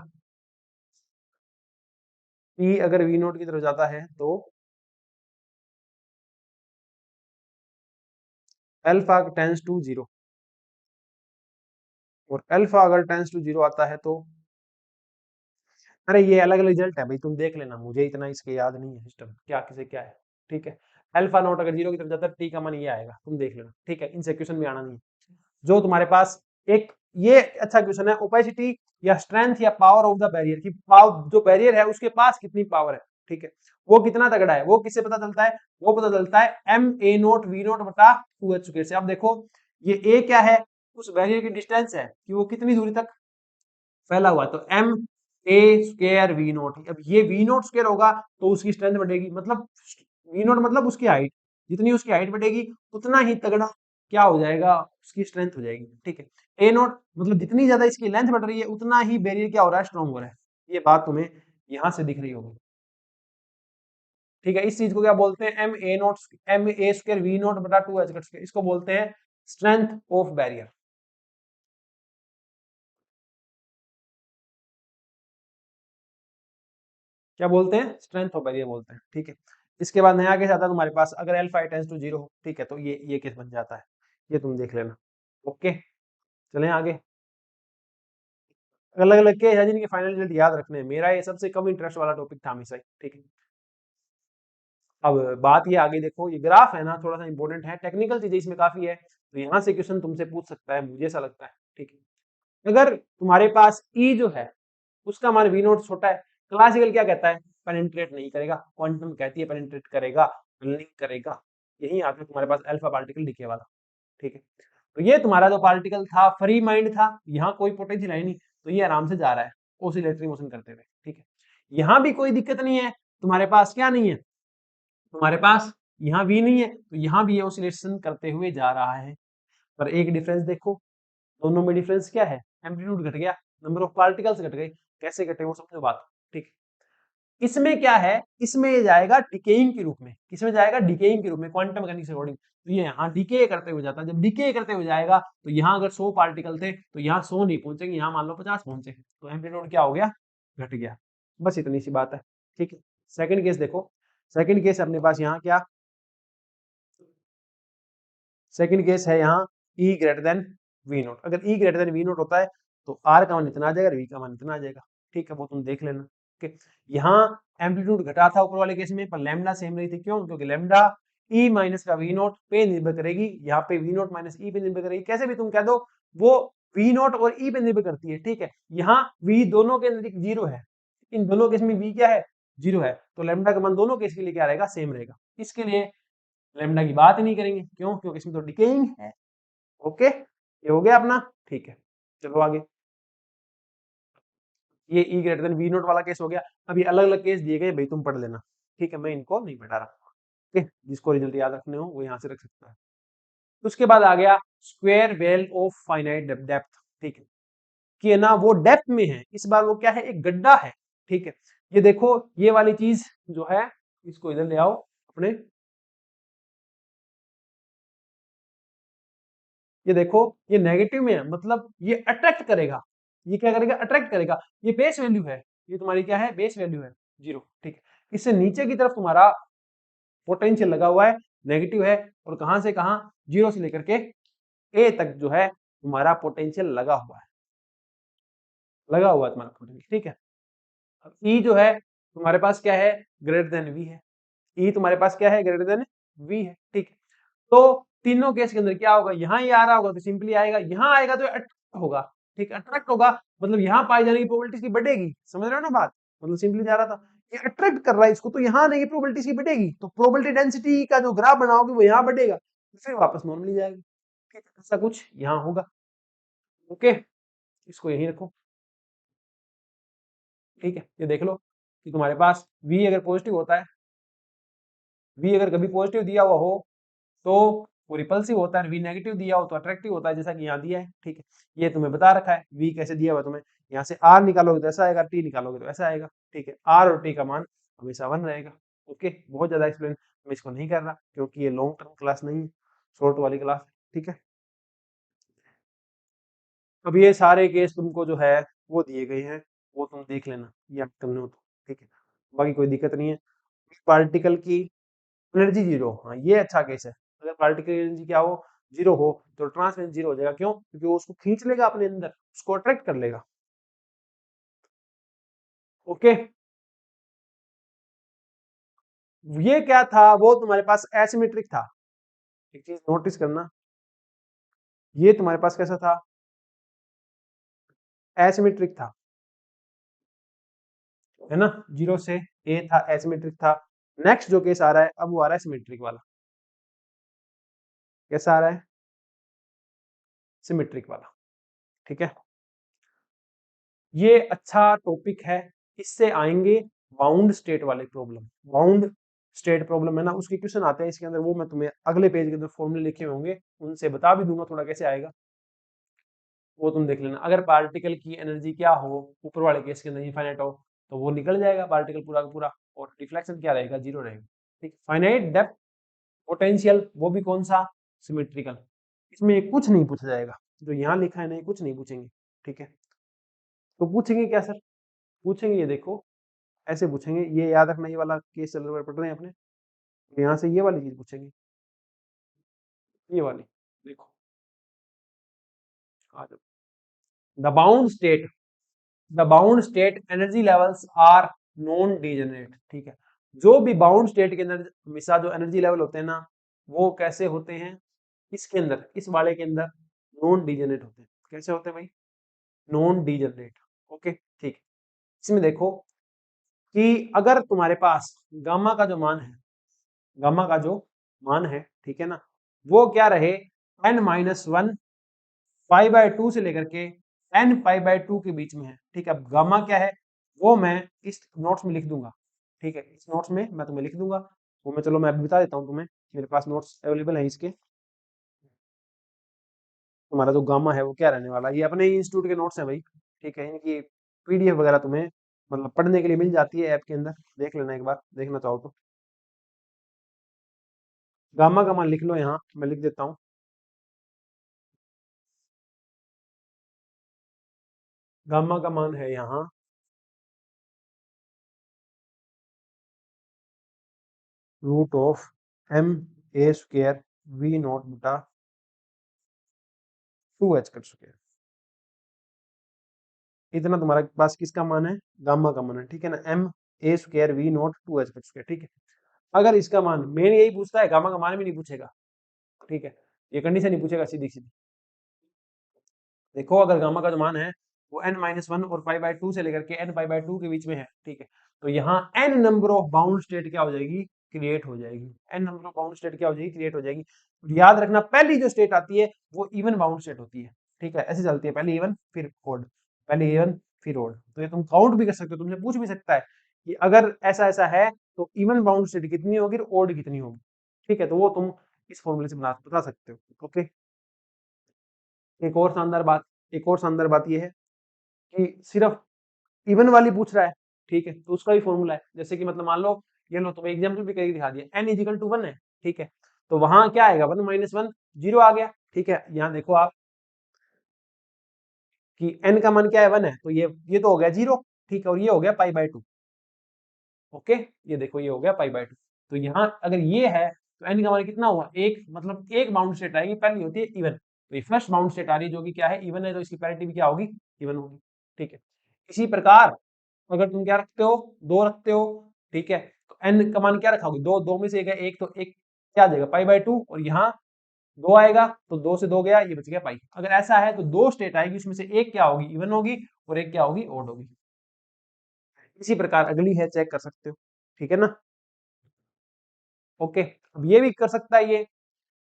टी अगर वी नोट की तरफ जाता है तो अल्फा टेंस टू जीरो, और अल्फा अगर टेंस टू जीरो आता है तो, अरे ये अलग अलग रिजल्ट है भाई, तुम देख लेना, मुझे इतना इसके याद नहीं है सिस्टम क्या किसे क्या है। ठीक है, अल्फा नोट अगर जीरो की तरफ जाता है टी का मान ये आएगा, तुम देख लेना। ठीक है, इनसे क्वेश्चन भी आना नहीं है। जो तुम्हारे पास एक ये अच्छा क्वेश्चन है, ओपेसिटी या स्ट्रेंथ या पावर ऑफ द बैरियर की पावर, जो बैरियर है उसके पास कितनी पावर है। ठीक है, वो कितना तगड़ा है वो किससे पता चलता है, वो पता चलता है M A naught V naught बटा टू एच स्क्वायर से। अब देखो ये ए क्या है, उस बैरियर की डिस्टेंस है कि वो कितनी दूरी तक फैला हुआ है, तो M A square V naught. अब ये वी नोट स्क्वायर होगा तो उसकी स्ट्रेंथ बढ़ेगी, मतलब वी नोट मतलब उसकी हाइट, जितनी उसकी हाइट बढ़ेगी उतना ही तगड़ा क्या हो जाएगा, उसकी स्ट्रेंथ हो जाएगी। ठीक है, ए नोट मतलब जितनी ज्यादा इसकी लेंथ बढ़ रही है उतना ही बैरियर क्या हो रहा है, स्ट्रॉन्ग हो रहा है। ये बात तुम्हें यहां से दिख रही होगी। ठीक है, इस चीज को क्या बोलते हैं, M A square V naught बटा टू एच स्क्वायर, इसको बोलते हैं स्ट्रेंथ ऑफ बैरियर। क्या बोलते हैं, स्ट्रेंथ ऑफ बैरियर बोलते हैं। ठीक है, इसके बाद नया केस आता है तुम्हारे पास, अगर एल्फा टेंस टू जीरो हो, ठीक है, तो ये केस बन जाता है, ये तुम देख लेना। ओके, चलें आगे। अलग अलग केस है जिनके फाइनल रिजल्ट याद रखने हैं, मेरा ये सबसे कम इंटरेस्ट वाला टॉपिक था हमेशा ही। ठीक है, अब बात ये आगे देखो, ये ग्राफ है ना थोड़ा सा इंपॉर्टेंट है, टेक्निकल चीजें इसमें काफी है, तो यहाँ से क्वेश्चन तुमसे पूछ सकता है, मुझे ऐसा लगता है। ठीक है, अगर तुम्हारे पास ई जो है उसका मान वी नोट छोटा है, क्लासिकल क्या कहता है, पेनिट्रेट नहीं करेगा, क्वांटम कहती है पेनिट्रेट करेगा, लिंक करेगा। यही आता है तुम्हारे पास अल्फा पार्टिकल डिके वाला। ठीक है, तो ये तुम्हारा जो पार्टिकल था फ्री माइंड था, यहाँ कोई पोटेंशियल है नहीं, तो ये आराम से जा रहा है ओसिलेटरी मोशन करते हुए। ठीक है, यहाँ भी कोई दिक्कत नहीं है, तुम्हारे पास क्या नहीं है, तुम्हारे पास यहाँ भी नहीं है, तो यहाँ भी ये ओसिलेशन करते हुए जा रहा है। पर एक डिफरेंस देखो, दोनों में डिफरेंस क्या है, एम्पलीट्यूड घट गया, नंबर ऑफ पार्टिकल्स घट गए। कैसे घटे वो समझो बात। ठीक, इसमें क्या है, इसमें ये जाएगा डिकेइंग के रूप में, किसमें जाएगा, डिकेइंग के रूप में, क्वांटम मैकेनिक्स अकॉर्डिंग। तो ये यहाँ डिके करते हुए जाता है, जब डिके करते हुए जाएगा तो यहाँ अगर 100 पार्टिकल थे तो यहाँ 100 नहीं पहुंचेंगे, यहाँ मान लो 50 पहुंचे, तो एम्पलीट्यूड क्या हो गया, घट गया। बस इतनी सी बात है। ठीक है, सेकंड केस देखो, सेकंड केस अपने पास यहाँ क्या, सेकंड केस है यहाँ E greater than V naught. अगर E greater than V naught होता है तो R का मान इतना आ जाएगा, V का मान इतना आ जाएगा। ठीक है, वो तुम देख लेना। ठीक, यहाँ एम्पलीट्यूड घटा था ऊपर वाले केस में, पर लैम्डा सेम रही थी, क्यों, क्योंकि लैम्डा E माइनस का वी नोट पे निर्भर करेगी, यहाँ पे वी नोट माइनस ई पे निर्भर करेगी, कैसे भी तुम कह दो, वो वी नोट और ई पे निर्भर करती है। ठीक है, यहाँ V दोनों के नजदीक जीरो है, इन दोनों केस में V क्या है, जीरो है, तो लैम्डा का मान दोनों केस के लिए क्या रहेगा, सेम रहेगा। इसके लिए लेमडा की बात ही नहीं करेंगे, क्यों, क्योंकि इसमें तो डिकेइंग है। ओके, ये हो गया अपना। ठीक है, चलो आगे, ये ई ग्रेटर देन वी नोट वाला केस हो गया। अब ये अलग अलग केस दिए गए भाई, तुम पढ़ लेना। ठीक है, मैं इनको नहीं पढ़ा रहा। ठीक, जिसको रिजल्ट याद रखने हो वो यहाँ से रख सकता है। उसके बाद आ गया square well of finite depth. ठीक है, कि है ना वो डेप्थ में है, इस बार वो क्या है, एक गड्ढा है। ठीक है, ये देखो ये वाली चीज जो है, इसको इधर ले आओ अपने, ये देखो ये नेगेटिव में है, मतलब ये अट्रैक्ट करेगा, ये क्या करेगा, अट्रैक्ट करेगा। ये बेस वैल्यू है, ये तुम्हारी क्या है, बेस वैल्यू है, जीरो। ठीक है, इससे नीचे की तरफ तुम्हारा पोटेंशियल लगा हुआ है, नेगेटिव है, और कहां से कहां, जीरो से लेकर के ए तक जो है तुम्हारा पोटेंशियल लगा हुआ है तुम्हारा पोटेंशियल। ठीक है, अब ई जो है तुम्हारे पास क्या है, ग्रेटर देन वी है, ई तुम्हारे पास क्या है, ग्रेटर देन वी है। ठीक, तो तीनों केस के अंदर क्या होगा, यहाँ ये आ रहा होगा तो सिंपली आएगा, यहाँ आएगा तो अट्रैक्ट होगा। ठीक, अट्रैक्ट होगा मतलब यहाँ पाई जाने की प्रोबेबिलिटी इसकी बढ़ेगी, समझ रहे हो ना बात, मतलब सिंपली जा रहा था, ये अट्रैक्ट कर रहा है इसको, तो यहाँ आने की प्रोबेबिलिटी इसकी बढ़ेगी, तो प्रोबेबिलिटी डेंसिटी का जो ग्राफ बनाओगे वो यहाँ बढ़ेगा, फिर वापस नॉर्मली जाएगा। ठीक, ऐसा कुछ यहाँ होगा। ओके, इसको यहीं रखो। ठीक है, ये देख लो कि तुम्हारे पास V अगर पॉजिटिव होता है, V अगर कभी पॉजिटिव दिया हुआ हो तो वो रिपल्सिव होता है, V नेगेटिव दिया हो तो अट्रैक्टिव होता है, जैसा कि यहाँ दिया है। ठीक है, ये तुम्हें बता रखा है V कैसे दिया हुआ है तुम्हें। यहाँ से R निकालोगे तो ऐसा आएगा, T निकालोगे तो ऐसा आएगा। ठीक है, R और T का मान हमेशा 1 रहेगा। ओके, बहुत ज्यादा एक्सप्लेन मैं इसको नहीं कर रहा क्योंकि ये लॉन्ग टर्म क्लास नहीं है, शॉर्ट वाली क्लास है। ठीक है, अब ये सारे केस तुमको जो है वो दिए गए हैं, वो तुम देख लेना, ये आप करने हो तो। ठीक है, बाकी कोई दिक्कत नहीं है। पार्टिकल की एनर्जी जीरो, हाँ ये अच्छा केस है। अगर पार्टिकल की एनर्जी क्या हो, जीरो हो, तो ट्रांसफर जीरो हो जाएगा। क्यों? क्योंकि वो उसको खींच लेगा अपने अंदर, उसको अट्रैक्ट कर लेगा। ओके, ये क्या था, वो तुम्हारे पास एसिमेट्रिक था। एक चीज नोटिस करना, ये तुम्हारे पास कैसा था, एसिमेट्रिक था, है ना। जीरो से ए था, एसिमेट्रिक था। नेक्स्ट जो केस आ रहा है अब वो आ रहा है सिमेट्रिक वाला। कैसा आ रहा है, सिमेट्रिक वाला। ठीक है, ये अच्छा टॉपिक है। इससे आएंगे बाउंड स्टेट वाले प्रॉब्लम। बाउंड स्टेट प्रॉब्लम है ना, उसके क्वेश्चन आते हैं इसके अंदर, वो मैं तुम्हें अगले पेज के अंदर फॉर्मूले लिखे होंगे उनसे बता भी दूंगा थोड़ा कैसे आएगा, वो तुम देख लेना। अगर पार्टिकल की एनर्जी क्या हो, ऊपर वाले केस के अंदर इनफाइनाइट हो, तो वो निकल जाएगा पार्टिकल पूरा का पूरा, और डिफ्लेक्शन क्या रहेगा, जीरो रहेगा। ठीक, फाइनाइट डेप्थ पोटेंशियल, वो भी कौन सा, सिमेट्रिकल। इसमें कुछ नहीं पूछा जाएगा, जो यहाँ लिखा है ना ये कुछ नहीं पूछेंगे। ठीक है, तो पूछेंगे क्या सर, पूछेंगे ये देखो, ऐसे पूछेंगे, ये याद रखना, ये वाला केस चल रहा है, पढ़ रहे हैं अपने, यहाँ से ये वाली चीज पूछेंगे, ये वाली देखो, आ जाओ। The bound state, the bound state energy levels are non degenerate. ठीक है, जो भी बाउंड स्टेट के अंदर हमेशा जो एनर्जी लेवल होते हैं ना, वो कैसे होते हैं, इसके अंदर, इस वाले के अंदर नॉन डीजेनरेट होते हैं। कैसे होते हैं भाई, नॉन डीजेनरेट। ओके, ठीक। इसमें देखो कि अगर तुम्हारे पास गामा का जो मान है, गामा का जो मान है, ठीक है ना, वो क्या रहे, n-1 π/2 से लेकर के n π/2 के बीच में है। ठीक है, अब गामा क्या है वो मैं इस नोट्स में लिख दूंगा। ठीक है, इस नोट्स में मैं तुम्हें लिख दूंगा, वो मैं, चलो मैं अभी बता देता हूँ तुम्हें, मेरे पास नोट्स अवेलेबल है इसके। तुम्हारा जो गामा है वो क्या रहने वाला है, ये अपने ही इंस्टीट्यूट के नोट्स हैं भाई। ठीक है, इनकी पीडीएफ वगैरह तुम्हें मतलब पढ़ने के लिए मिल जाती है ऐप के अंदर, देख लेना एक बार, देखना चाहो तो। गामा का मान लिख लो, यहाँ मैं लिख देता हूँ। गामा का मान है यहाँ √m a² v0/2h²। इतना तुम्हारे पास किसका मान है, गामा का मान है। ठीक है ना, m a² v0/2h²। ठीक है, अगर इसका मान, मेन यही पूछता है, गामा का मान भी नहीं पूछेगा। ठीक है, ये कंडीशन नहीं पूछेगा, सीधी सीधी। देखो अगर गामा का जो मान है वो n-1 और π/2 से लेकर के n π/2 के बीच में है। ठीक है, तो यहाँ n number of bound state क्या हो जाएगी, क्रिएट हो जाएगी। n number of bound state क्या हो जाएगी, क्रिएट हो जाएगी। याद रखना, पहली जो स्टेट आती है वो इवन बाउंड स्टेट होती है। ठीक है, ऐसे चलती है, पहले इवन फिर ओड, पहले इवन फिर ओड। तो ये तुम काउंट भी कर सकते हो, तुमसे पूछ भी सकता है कि अगर ऐसा ऐसा है तो इवन बाउंड स्टेट कितनी होगी और ओड कितनी होगी। ठीक है, तो वो तुम इस फॉर्मूले से बता सकते हो। ओके, एक और शानदार बात, एक और शानदार बात ये है कि सिर्फ इवन वाली पूछ रहा है। ठीक है, तो उसका भी फॉर्मूला है, जैसे कि मतलब मान लो, ये लो तुम्हें एग्जांपल भी करके दिखा दिया, n इजिकल टू 1 है। ठीक है, तो वहां क्या आएगा, 1 - 1 जीरो आ गया। ठीक है, यहाँ देखो आप कि n का मान क्या है, 1 है, तो ये तो हो गया जीरो। ठीक है, और ये हो गया π/2। ओके, ये देखो ये हो गया π/2। तो यहाँ अगर ये है तो n का मान कितना हुआ, एक, मतलब एक बाउंड स्टेट आएगी, पहली होती है इवन, तो ये फर्स्ट बाउंड स्टेट आ रही है जो कि क्या है, इवन है, तो इसकी पैरिटी भी क्या होगी, इवन होगी। ठीक है, इसी प्रकार अगर तुम क्या रखते हो, दो रखते हो। ठीक है, तो n का मान क्या रखोगे, दो, दो में से एक है, एक, तो एक क्या आ जाएगा, π/2, और यहाँ दो आएगा, तो दो से दो गया, ये बच गया पाई। अगर ऐसा है तो दो स्टेट आएगी, उसमें से एक क्या होगी, इवन होगी, और एक क्या होगी, ओड होगी। इसी प्रकार अगली है, चेक कर सकते हो। ठीक है ना, ओके। अब ये भी कर सकता है ये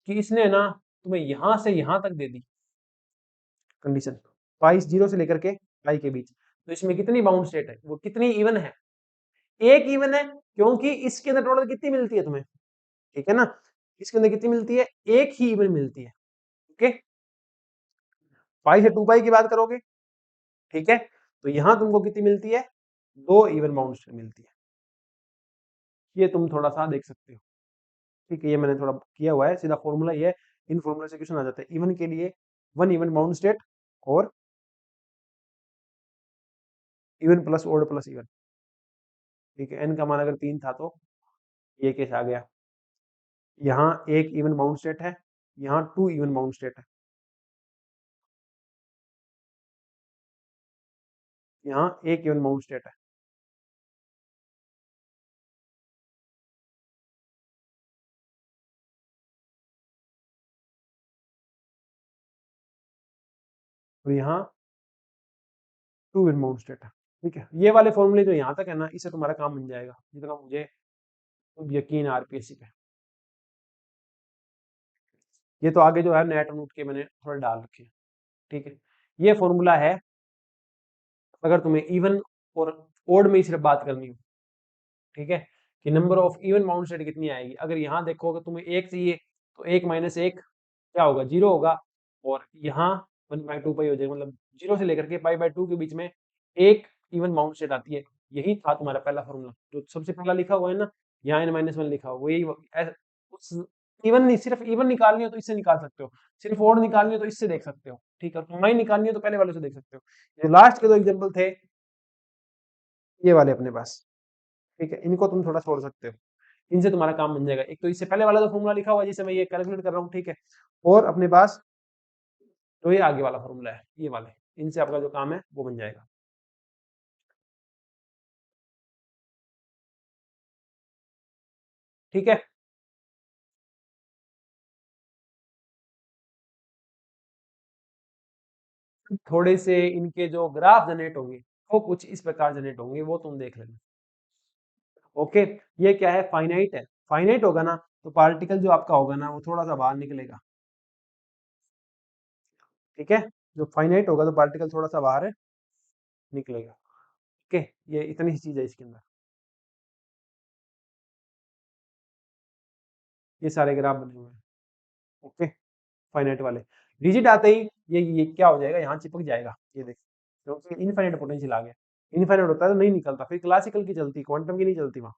कि इसने ना तुम्हें यहां से यहां तक दे दी कंडीशन, पाई जीरो से लेकर के पाई के बीच, तो इसमें कितनी बाउंड स्टेट है, वो कितनी इवन है, एक इवन है, क्योंकि इसके अंदर टोटल कितनी मिलती है तुम्हें, ठीक है ना, इसके अंदर कितनी मिलती है, एक ही इवन मिलती है। ओके, पाई से 2 पाई की बात करोगे, ठीक है, तो यहां तुमको कितनी मिलती है, 2 इवन बाउंड स्टेट मिलती है। ये तुम थोड़ा सा देख सकते हो, ठीक है, ये मैंने थोड़ा किया हुआ है, सीधा फॉर्मूला ये है, इन फॉर्मूला से क्वेश्चन आ जाता है। इवन के लिए 1 इवन बाउंड स्टेट और even plus odd plus even, ठीक है, n का मान अगर 3 था तो ये केस आ गया। यहाँ एक इवन बाउंड स्टेट है, यहाँ 2 इवन बाउंड स्टेट है, यहाँ एक इवन बाउंड स्टेट है। और यहाँ 2 इवन बाउंड स्टेट है, ठीक है। ये वाले फॉर्मूले जो यहाँ तक है ना, इससे तुम्हारा काम बन जाएगा, जितना मुझे यकीन है आरपीएससी पे। ये तो आगे जो है नेट नोट के मैंने थोड़ा डाल रखे हैं, ठीक है। ये फॉर्मूला है अगर तुम्हें इवन और ओड में ही सिर्फ बात करनी हो, ठीक है, कि number of even bound state कितनी आएगी। अगर यहाँ देखो अगर तुम्हें एक चाहिए तो 1 माइनस 1 क्या होगा, 0 होगा, और यहाँ 1/2 पाई हो जाएगा, मतलब 0 से लेकर के पाई/2 के बीच में एक इवन बाउंड स्टेट आती है। यही था तुम्हारा पहला फॉर्मूला जो सबसे पहला लिखा हुआ है ना, यहाँ n-1 लिखा हुआ, वही उस इवन नहीं, सिर्फ इवन निकालनी हो तो इससे निकाल सकते हो, सिर्फ ओड निकालनी हो तो इससे देख सकते हो, ठीक है, तुम्हारी निकालनी हो तो पहले वाले से देख सकते हो। जो लास्ट के 2 एग्जाम्पल थे ये वाले अपने पास, ठीक है, इनको तुम थोड़ा छोड़ सकते हो, इनसे तुम्हारा काम बन जाएगा। एक तो इससे पहले वाला जो फॉर्मूला लिखा हुआ है जिसे मैं ये कैलकुलेट कर रहा हूँ, ठीक है, और अपने पास तो ये आगे वाला फॉर्मूला है, ये वाले, इनसे आपका जो काम है वो बन जाएगा। ठीक है, थोड़े से इनके जो ग्राफ जनरेट होंगे वो कुछ इस प्रकार जनरेट होंगे, वो तुम देख लेना। ओके, ये क्या है, फाइनाइट है, फाइनाइट होगा ना तो पार्टिकल जो आपका होगा ना वो थोड़ा सा बाहर निकलेगा, ठीक है, जो फाइनाइट होगा तो पार्टिकल थोड़ा सा बाहर निकलेगा। ओके, ये इतनी ही चीज है इसके अंदर, ये सारे ग्राफ बने हुए हैं। ओके, फाइनाइट वाले रिजिड आते ही ये क्या हो जाएगा, यहाँ चिपक जाएगा, ये देख, क्योंकि इनफाइनाइट पोटेंशियल आ गया। इनफाइनाइट होता है तो नहीं निकलता, फिर क्लासिकल की चलती, क्वांटम की नहीं चलती वहां।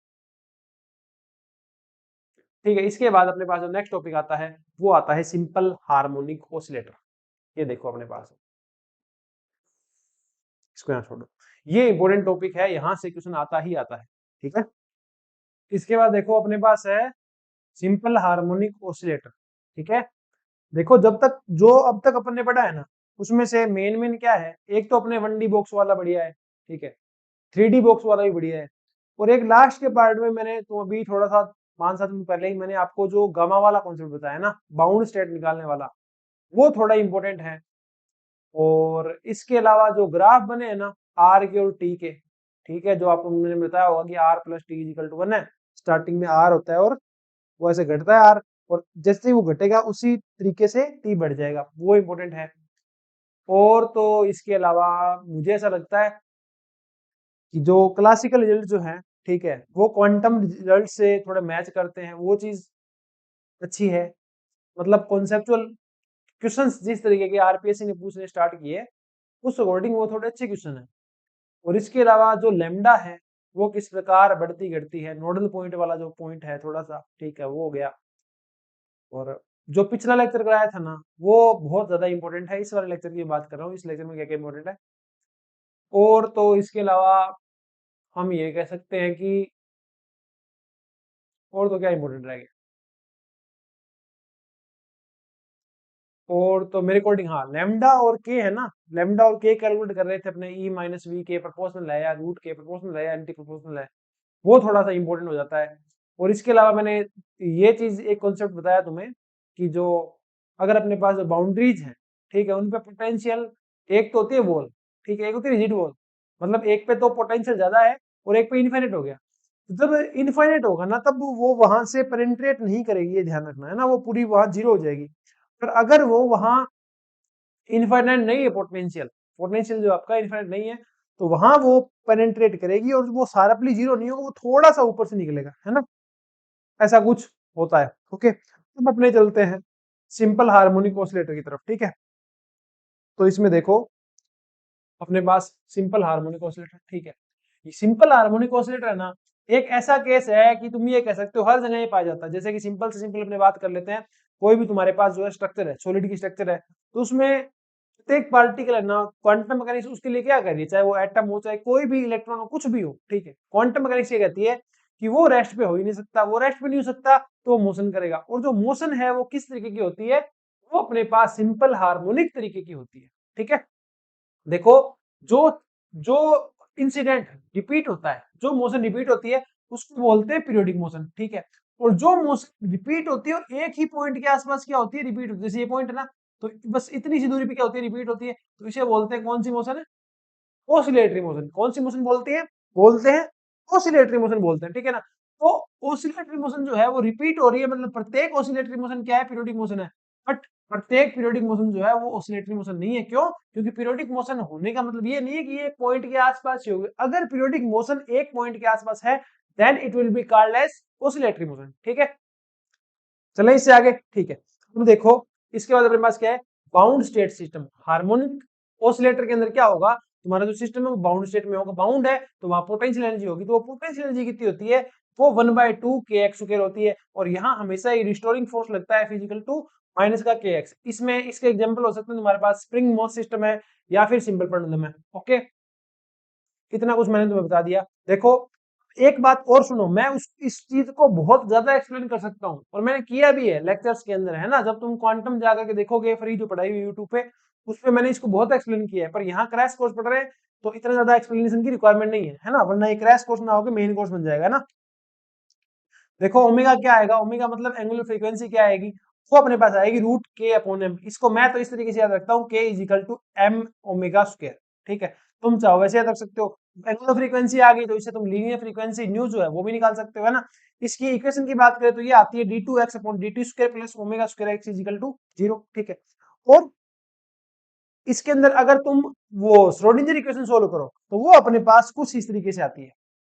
ठीक है, इसके बाद अपने पास जो नेक्स्ट टॉपिक आता है वो आता है सिंपल हार्मोनिक ऑसिलेटर। ये देखो अपने पास, इसको यहाँ छोड़ो, ये इंपॉर्टेंट टॉपिक है, यहाँ से क्वेश्चन आता ही आता है, ठीक है। इसके बाद देखो अपने पास है सिंपल हार्मोनिक ऑसिलेटर, ठीक है। देखो जब तक जो अब तक अपन ने पढ़ा है ना, उसमें से मेन मेन क्या है, एक तो अपने 1D बॉक्स वाला बढ़िया है, ठीक है, 3D बॉक्स वाला भी बढ़िया है, और एक लास्ट के पार्ट में मैंने तो अभी थोड़ा सा 5-7 दिन पहले ही मैंने आपको जो गामा वाला कॉन्सेप्ट बताया ना, बाउंड स्टेट निकालने वाला, वो थोड़ा इंपॉर्टेंट है। और इसके अलावा जो ग्राफ बने हैं ना आर के और टी के, ठीक है, जो आपको मैंने बताया होगा कि R plus T is equal to 1 है, स्टार्टिंग में आर होता है और वो ऐसे घटता है आर, और जैसे ही वो घटेगा उसी तरीके से टी बढ़ जाएगा, वो इंपॉर्टेंट है। और तो इसके अलावा मुझे ऐसा लगता है कि जो क्लासिकल रिजल्ट जो है, ठीक है, वो क्वांटम रिजल्ट से थोड़े मैच करते हैं, वो चीज अच्छी है। मतलब कॉन्सेप्चुअल क्वेश्चंस जिस तरीके के आरपीएससी ने पूछने स्टार्ट किए उस अकॉर्डिंग वो थोड़े अच्छे क्वेश्चन है। और इसके अलावा जो लेमडा है वो किस प्रकार बढ़ती घटती है, नोडल पॉइंट वाला जो पॉइंट है थोड़ा सा, ठीक है, वो हो गया। और जो पिछला लेक्चर कराया था ना वो बहुत ज्यादा इंपॉर्टेंट है, इस वाले लेक्चर की बात कर रहा हूँ, इस लेक्चर में क्या क्या इंपॉर्टेंट है। और तो इसके अलावा हम ये कह सकते हैं कि और तो क्या इंपॉर्टेंट रहेगा, और तो मेरे अकॉर्डिंग हाँ लेमडा और के है ना, लेमडा और के कैलकुलेट कर रहे थे अपने, ई माइनस वी के प्रोपोर्शनल है या रूट के प्रोपोर्शनल है या एंटी प्रोपोर्शनल है, वो थोड़ा सा इंपॉर्टेंट हो जाता है। और इसके अलावा मैंने ये चीज एक कॉन्सेप्ट बताया तुम्हें कि जो अगर अपने पास जो बाउंड्रीज हैं, ठीक है, उन पे पोटेंशियल एक तो होती है वॉल, ठीक है, एक होती है रिजिड वॉल, मतलब एक पे तो पोटेंशियल ज्यादा है और एक पे इनफाइनाइट हो गया। तो जब इनफाइनाइट होगा ना तब वो वहां से पेनिट्रेट नहीं करेगी, ये ध्यान रखना है ना, वो पूरी वहां जीरो हो जाएगी। पर अगर वो वहां इनफाइनाइट नहीं है पोटेंशियल, पोटेंशियल जो आपका इनफाइनाइट नहीं है, तो वहां वो पेनेट्रेट करेगी और वो शार्पली जीरो नहीं होगा, वो थोड़ा सा ऊपर से निकलेगा, है ना, ऐसा कुछ होता है। ओके, अब अपने चलते हैं सिंपल हार्मोनिक ऑसिलेटर की तरफ। ठीक है, तो इसमें देखो अपने पास सिंपल हार्मोनिक ऑसिलेटर। ठीक है, ये सिंपल हार्मोनिक ऑसिलेटर है ना, एक ऐसा केस है कि तुम ये कह सकते हो हर जगह ये पाया जाता है। जैसे कि सिंपल से सिंपल अपने बात कर लेते हैं, कोई भी तुम्हारे पास जो है स्ट्रक्चर है, सॉलिड की स्ट्रक्चर है, तो उसमें प्रत्येक पार्टिकल है ना, क्वांटम मैकेनिक्स उसके लिए क्या कह रही है, चाहे वो एटम हो, चाहे कोई भी इलेक्ट्रॉन हो, कुछ भी हो। ठीक है, क्वांटम मैकेनिक्स ये कहती है कि वो रेस्ट पे हो ही नहीं सकता, वो रेस्ट पे नहीं हो सकता तो वो मोशन करेगा, और जो मोशन है वो किस तरीके की होती है, वो अपने पास सिंपल हार्मोनिक तरीके की होती है। ठीक है, देखो, जो जो इंसिडेंट रिपीट होता है, जो मोशन रिपीट होती है, उसको बोलते हैं पीरियोडिक मोशन। ठीक है, और जो मोशन रिपीट होती है और एक ही पॉइंट के आसपास क्या होती है, रिपीट होती है, जैसे ये पॉइंट है ना, तो बस इतनी सी दूरी पे क्या होती है, रिपीट होती है, तो इसे बोलते हैं कौन सी मोशन है, ऑसिलेटरी मोशन। कौन सी मोशन बोलते हैं ऑसिलेटरी मोशन बोलते हैं। ठीक है ना, तो ऑसिलेटरी मोशन जो है वो रिपीट हो रही है, मतलब प्रत्येक ऑसिलेटरी मोशन क्या है, पीरियोडिक मोशन है। बट प्रत्येक पीरियोडिक मोशन जो है वो ऑसिलेटरी मोशन नहीं है। क्यों? क्योंकि पीरियोडिक मोशन होने का मतलब ये नहीं है कि ये पॉइंट के आसपास ही होगी। अगर पीरियोडिक मोशन एक पॉइंट के आसपास है, then it will be called as oscillatory motion. ठीक है, चलें इससे आगे। ठीक है, अब देखो इसके बाद अपने पास क्या है, bound state system. Harmonic oscillator के अंदर क्या होगा, तुम्हारा जो सिस्टम है वो बाउंड स्टेट में होगा। बाउंड है तो वहां पोटेंशियल एनर्जी होगी, तो वो पोटेंशियल एनर्जी कितनी होती है, वो 1/2 के एक्स स्क्वायर होती है। और यहाँ हमेशा ये रिस्टोरिंग फोर्स लगता है फिजिकल टू माइनस का के एक्स। इसमें इसके एग्जांपल हो सकते हैं तुम्हारे पास स्प्रिंग मोस सिस्टम है या फिर सिंपल पेंडुलम है। ओके, इतना कुछ मैंने तुम्हें बता दिया। देखो एक बात और सुनो, मैं उस इस चीज को बहुत ज्यादा एक्सप्लेन कर सकता हूँ, और मैंने किया भी है लेक्चर्स के अंदर, है ना। जब तुम क्वांटम जाकर के देखोगे फ्री जो पढ़ाई हुई यूट्यूब पे, उस पे मैंने इसको बहुत एक्सप्लेन किया है। पर यहाँ क्रैश कोर्स पढ़ रहे हैं तो इतना ज्यादा एक्सप्लेनेशन की रिक्वायरमेंट नहीं है ना, वरना ये क्रैश कोर्स ना होकर मेन कोर्स बन जाएगा ना। देखो ओमेगा क्या आएगा, ओमेगा मतलब एंगुलर फ्रीक्वेंसी क्या आएगी, वो अपने पास आएगी रूट के अपॉन एम। इसको मैं तो इस तरीके से याद रखता हूँ, K is equal to M omega square. ठीक है, तुम चाहो वैसे याद रख सकते हो। एंगुलर फ्रीक्वेंसी आ गई तो इससे तुम लीनियर फ्रीक्वेंसी न्यू जो है वो भी निकाल सकते हो, है ना। इसकी इक्वेशन की बात करें तो ये आती है D two X upon D two square plus omega square X is equal to 0। ठीक है, और इसके अंदर अगर तुम वो श्रोडिंगर इक्वेशन सोल्व करो तो वो अपने पास कुछ इस तरीके से आती है।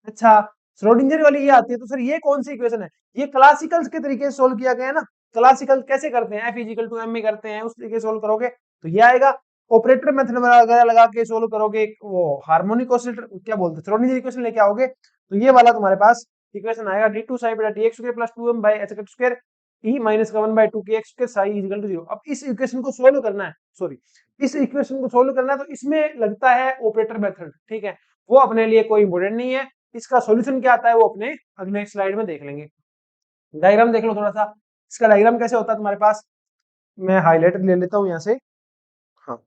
अच्छा, श्रोडिंगर वाली ये आती है, तो सर ये कौन सी इक्वेशन है, ये क्लासिकल के तरीके से सोल्व किया गया है ना। क्लासिकल कैसे करते हैं, एफ इजिकल टू एम में करते हैं, उस तरीके से सोल्व करोगे तो ये आएगा। ऑपरेटर मेथड वगैरह लगा के सोल्व करोगे, वो हार्मोनिक ऑसिलेटर क्या बोलते हैं, श्रोडिंगर इक्वेशन लेके आओगे तो ये वाला तुम्हारे पास इक्वेशन आएगा डी टू साई बटा D X square plus 2m by H square E minus का 1/2 K X square psi is equal to 0। अब इस इक्वेशन को सोल्व करना है, सॉरी, इस इक्वेशन को सोल्व करना है, तो इसमें लगता है ऑपरेटर मेथड। ठीक है, वो अपने लिए कोई इंपोर्टेंट नहीं है। इसका सॉल्यूशन क्या आता है वो अपने अगले स्लाइड में देख लेंगे। डायग्राम देख लो थोड़ा सा, इसका डायग्राम कैसे होता है तुम्हारे पास, मैं हाईलाइटर ले लेता हूं यहां से। हाँ,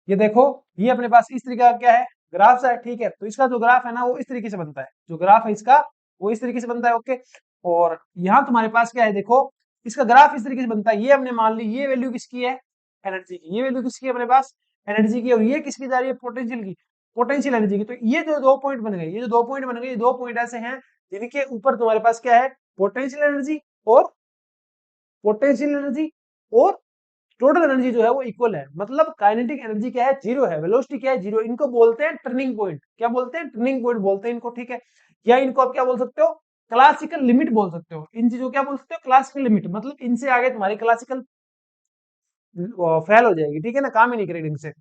ये देखो, ये अपने पास इस तरीके का क्या है, ग्राफ है। ठीक है, तो इसका जो ग्राफ है ना वो इस तरीके से बनता है, जो ग्राफ है इसका वो इस तरीके से बनता है। ओके, और यहाँ तुम्हारे पास क्या है, देखो इसका ग्राफ इस तरीके से बनता है। ये हमने मान ली ये वैल्यू किसकी है, एनर्जी की। ये वैल्यू किसकी है अपने पास, एनर्जी की। और ये किसकी जा रही है, पोटेंशियल की, पोटेंशियल एनर्जी की। तो ये जो दो पॉइंट बन गए, ये जो दो पॉइंट बन गए, ये दो पॉइंट ऐसे हैं जिनके ऊपर तुम्हारे पास क्या है, पोटेंशियल एनर्जी और पोटेंशियल एनर्जी और टोटल एनर्जी जो है वो इक्वल है। मतलब काइनेटिक एनर्जी क्या है, जीरो है, वेलोसिटी क्या है, जीरो। इनको बोलते हैं टर्निंग पॉइंट। क्या बोलते हैं, टर्निंग पॉइंट बोलते हैं इनको। ठीक है, या इनको आप क्या बोल सकते हो, क्लासिकल लिमिट बोल सकते हो। इन चीजों क्या बोल सकते हो, क्लासिकल लिमिट। मतलब इनसे आगे तुम्हारी क्लासिकल फेल हो जाएगी। ठीक है ना, काम ही नहीं करेगी इनसे।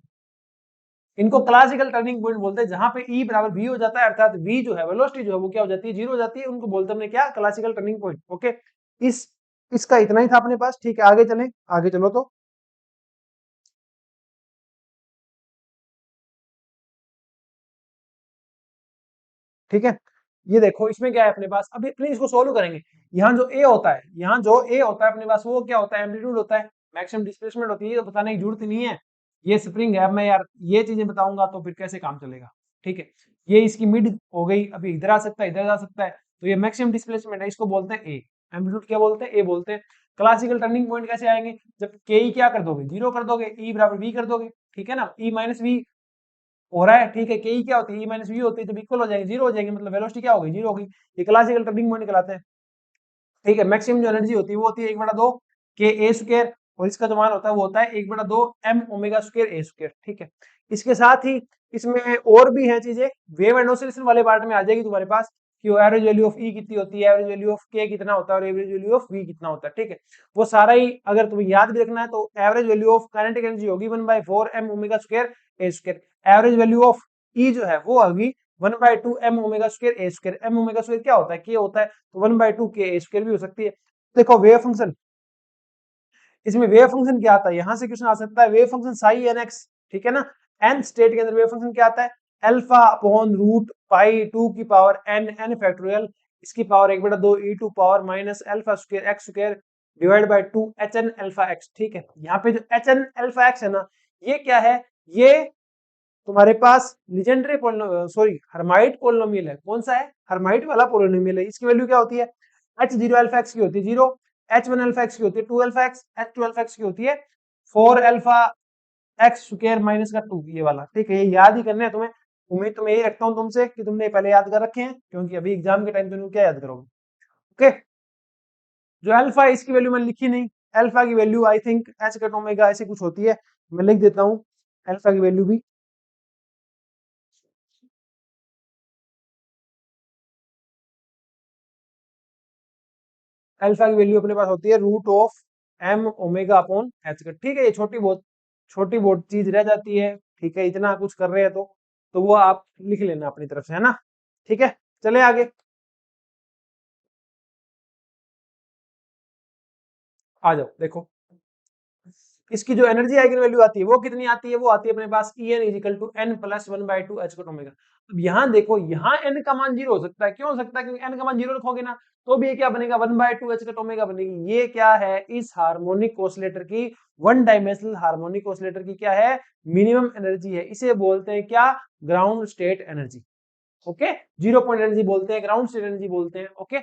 इनको क्लासिकल टर्निंग पॉइंट बोलते हैं, जहां पे ई बराबर वी हो जाता है, अर्थात वी जो है वेलोसिटी जो है वो क्या हो जाती है, जीरो हो जाती है। उनको बोलते हैं हमने क्या, क्लासिकल टर्निंग पॉइंट। ओके, इस इसका इतना ही था अपने पास। ठीक है, आगे चलें, आगे चलो तो। ठीक है, ये देखो इसमें क्या है अपने पास, अभी अपने इसको सोल्व करेंगे। यहाँ जो ए होता है, यहाँ जो ए होता है अपने पास, वो क्या होता है, एम्पलीट्यूड होता है, मैक्सिमम डिस्प्लेसमेंट होती है। ये तो बताने की जरूरत ही नहीं है, ये स्प्रिंग है। अब मैं यार ये चीजें बताऊंगा तो फिर कैसे काम चलेगा। ठीक है, ये इसकी मिड हो गई, अभी इधर आ सकता है, इधर जा सकता है, तो ये मैक्सिमम डिस्प्लेसमेंट है, इसको बोलते हैं ए। एम्पलीट्यूड क्या बोलते हैं, ए बोलते हैं। क्लासिकल टर्निंग पॉइंट कैसे आएंगे, जब के ई क्या कर दोगे, जीरो कर दोगे, ई बराबर वी कर दोगे। ठीक है ना, ई माइनस वी हो रहा है। ठीक है, के ई क्या होती है, ई माइनस वी होती है, जब इक्वल हो जाएंगे, जीरो हो जाएंगे, मतलब वेलोसिटी क्या होगी, जीरो होगी। ये क्लासिकल टर्निंग पॉइंट कहलाते हैं। ठीक है, मैक्सिमम जो एनर्जी होती है वो होती है 1/2 के ए स्क्वायर, और इसका जो मान होता है वो होता है 1/2 m omega square a square. ठीक है, इसके साथ ही इसमें और भी है चीजें, वेव एंड ऑसिलेशन वाले पार्ट में आ जाएगी तुम्हारे पास कि एवरेज वैल्यू ऑफ ई कितनी होती है, एवरेज वैल्यू ऑफ के कितना होता है और एवरेज वैल्यू ऑफ वी कितना होता है। ठीक है, वो सारा ही अगर तुम्हें याद भी रखना है तो average value of kinetic energy होगी 1/4 m omega square a square. Average value of E जो है वो होगी 1/2 m omega square a square. m omega square क्या होता है, के होता है, तो 1/2 k a स्क्वायर भी हो सकती है। देखो वेव फंक्शन, इसमें वेव फंक्शन क्या आता है, यहां से क्वेश्चन आ सकता है, wave function psi N X. ठीक है ना, एन स्टेट के अंदर वेव फंक्शन क्या आता है, अल्फा अपॉन रूट पाई 2 की पावर एन एन फैक्टोरियल इसकी power 1/2 E to power minus alpha square X square divide by 2 H N alpha X. ठीक है, यहाँ पे जो एच एन अल्फा एक्स है ना, ये क्या है, ये तुम्हारे पास लीजेंड्रे सॉरी हर्माइट पोलिनोमियल है। कौन सा है, हर्माइट वाला पोलिनोमियल है। इसकी वैल्यू क्या होती है, एच जीरो अल्फा एक्स की होती है 0, एच वन अल्फा एक्स की होती है 2 alpha x, H two alpha X की होती है 4 अल्फा एक्स स्क्वायर माइनस का 2, ये वाला। ठीक है, ये याद ही करना है तुम्हें। उम्मीद तो मैं यही रखता हूँ तुमसे कि तुमने पहले याद कर रखे हैं, क्योंकि अभी एग्जाम के टाइम तुम क्या याद करोगे। ओके, जो अल्फा है इसकी वैल्यू मैंने लिखी नहीं, अल्फा की value I think H cut omega ऐसी कुछ होती है, मैं लिख देता हूँ अल्फा की वैल्यू भी। अल्फा की वैल्यू अपने पास होती है root of M omega upon H cut. ठीक है, ये छोटी बहुत चीज रह जाती है। ठीक है, इतना कुछ कर रहे हैं तो वो आप लिख लेना अपनी तरफ से, है ना। ठीक है, चले आगे, आ जाओ देखो। इसकी जो एनर्जी आइगन वैल्यू आती है वो कितनी आती है, वो आती है अपने पास E n is equal to n plus 1/2 h cut omega. अब यहाँ देखो, यहाँ एन का मान 0 हो सकता है, क्यों हो सकता है, क्योंकि एन का मान 0 रखोगे ना तो भी ये क्या बनेगा, 1/2 एच कट ओमेगा बनेगी। ये क्या है, इस हार्मोनिक ऑसिलेटर की, वन डायमेंशनल हार्मोनिक ऑसिलेटर की क्या है, मिनिमम एनर्जी है। इसे बोलते हैं क्या, ground state energy. Okay, 0 point energy बोलते हैं, ग्राउंड स्टेट एनर्जी बोलते हैं। ओके,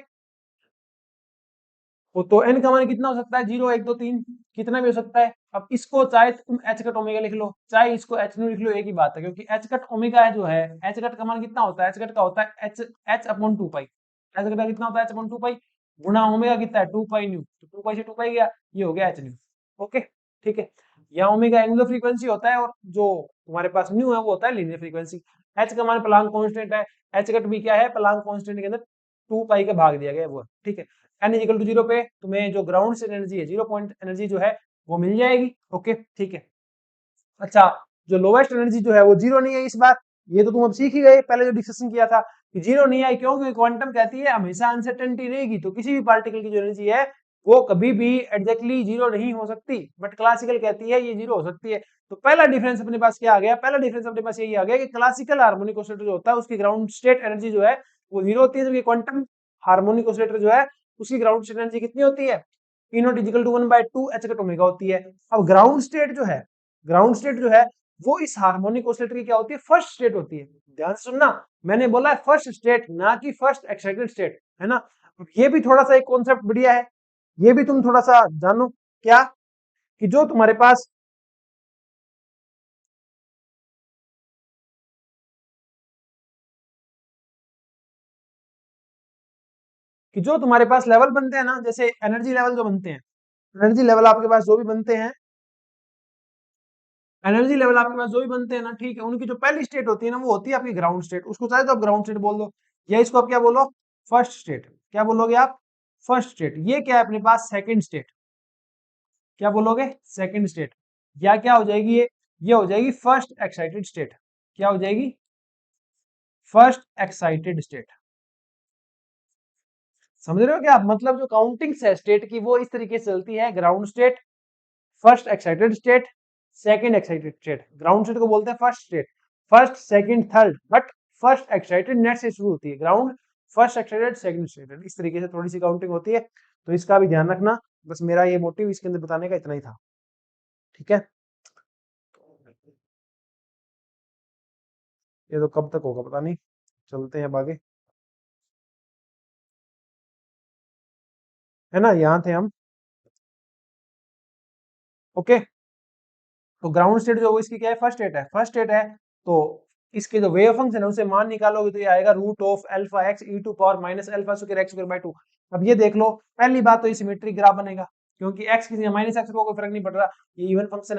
वो तो एन का मान कितना हो सकता है, 0 1 2 3, कितना भी हो सकता है। अब इसको चाहे तुम एच कट ओमेगा लिख लो, चाहे इसको एच न्यू लिख लो, एक ही बात है, क्योंकि एच कट ओमेगा है जो है, एच कट का मान कितना होता है, एच कट का होता है एच एच अपॉन 2 पाई। एच कट का कितना होता है, एच अपॉन 2 पाई गुणा ओमेगा कितना है 2 पाई न्यू, तो 2 पाई से 2 पाई गया, ये हो गया एच न्यू। ओके, ठीक है, यहाँ ओमेगा एंगुलर फ्रीक्वेंसी होता है और जो तुम्हारे पास न्यू है वो होता है लीनियर फ्रीक्वेंसी। एच का मान प्लांक कांस्टेंट है, एच कट भी क्या है, प्लांक कांस्टेंट के अंदर 2 पाई का भाग दिया गया है वो। ठीक है, एन इजिकल टू 0 पे तुम्हें जो ग्राउंड से एनर्जी है, 0 पॉइंट एनर्जी जो है वो मिल जाएगी। ओके, ठीक है। अच्छा, जो लोवेस्ट एनर्जी जो है वो 0 नहीं है इस बार, ये तो तुम अब सीख ही गए, पहले जो डिस्कशन किया था कि 0 नहीं आई, क्यों, क्योंकि क्वांटम कहती है हमेशा अनसर्टेनिटी रहेगी, तो किसी भी पार्टिकल की जो एनर्जी है वो कभी भी एग्जैक्टली 0 नहीं हो सकती, बट क्लासिकल कहती है ये 0 हो सकती है। तो पहला डिफरेंस अपने पास क्या आ गया, पहला डिफरेंस अपने पास यही आ गया कि क्लासिकल हार्मोनिक ऑसिलेटर जो होता है उसकी ग्राउंड स्टेट एनर्जी जो है वो 0 होती है, जबकि क्वांटम हार्मोनिक ऑसिलेटर जो है उसकी ग्राउंड स्टेट एनर्जी कितनी होती है, E not is equal to 1/2 h cut omega होती है। अब ग्राउंड स्टेट जो है, ग्राउंड स्टेट जो है वो इस हार्मोनिक ऑसिलेटर की क्या होती है, फर्स्ट स्टेट होती है। ध्यान से सुनना, मैंने बोला है फर्स्ट स्टेट, ना कि फर्स्ट एक्साइटेड स्टेट, है ना। ये भी थोड़ा सा एक कॉन्सेप्ट बढ़िया है, ये भी तुम थोड़ा सा जानो, क्या, कि जो तुम्हारे पास, कि जो तुम्हारे पास लेवल बनते हैं ना, जैसे एनर्जी लेवल जो बनते हैं, एनर्जी लेवल आपके पास जो भी बनते हैं, एनर्जी लेवल आपके पास जो भी बनते हैं ना, ठीक है, उनकी जो पहली स्टेट होती है ना वो होती है आपकी ग्राउंड स्टेट। उसको चाहे तो आप ग्राउंड स्टेट बोल दो, या इसको आप क्या बोलो, फर्स्ट स्टेट। क्या बोलोगे आप, फर्स्ट स्टेट। ये क्या है अपने पास, सेकंड स्टेट। क्या बोलोगे, सेकंड स्टेट। या क्या हो जाएगी ये हो जाएगी फर्स्ट एक्साइटेड स्टेट। क्या हो जाएगी, फर्स्ट एक्साइटेड स्टेट। समझ रहे हो क्या आप, मतलब जो काउंटिंग्स है स्टेट की वो इस तरीके से चलती है, ground state, first excited state, second excited state. Ground state को बोलते हैं first state, first second third, but first excited net से शुरू होती है, ground first excited second excited, इस तरीके से थोड़ी सी काउंटिंग होती है। तो इसका भी ध्यान रखना, बस मेरा ये मोटिव इसके अंदर बताने का इतना ही था। ठीक है, ये तो कब तक होगा पता नहीं, चलते हैं अब आगे, है ना, यहाँ थे हम। ओके, तो ग्राउंड स्टेट जो वो इसकी क्या है, फर्स्ट स्टेट है, फर्स्ट स्टेट है। तो इसके जो वेव फंक्शन है उसे मान निकालोगे तो ये आएगा root of alpha X E to power minus alpha square X square by 2। अब ये देख लो, पहली बात तो ये सिमेट्रिक ग्राफ बनेगा, क्योंकि एक्स किसी माइनस एक्स को कोई फर्क नहीं पड़ रहा, ये इवन फंक्शन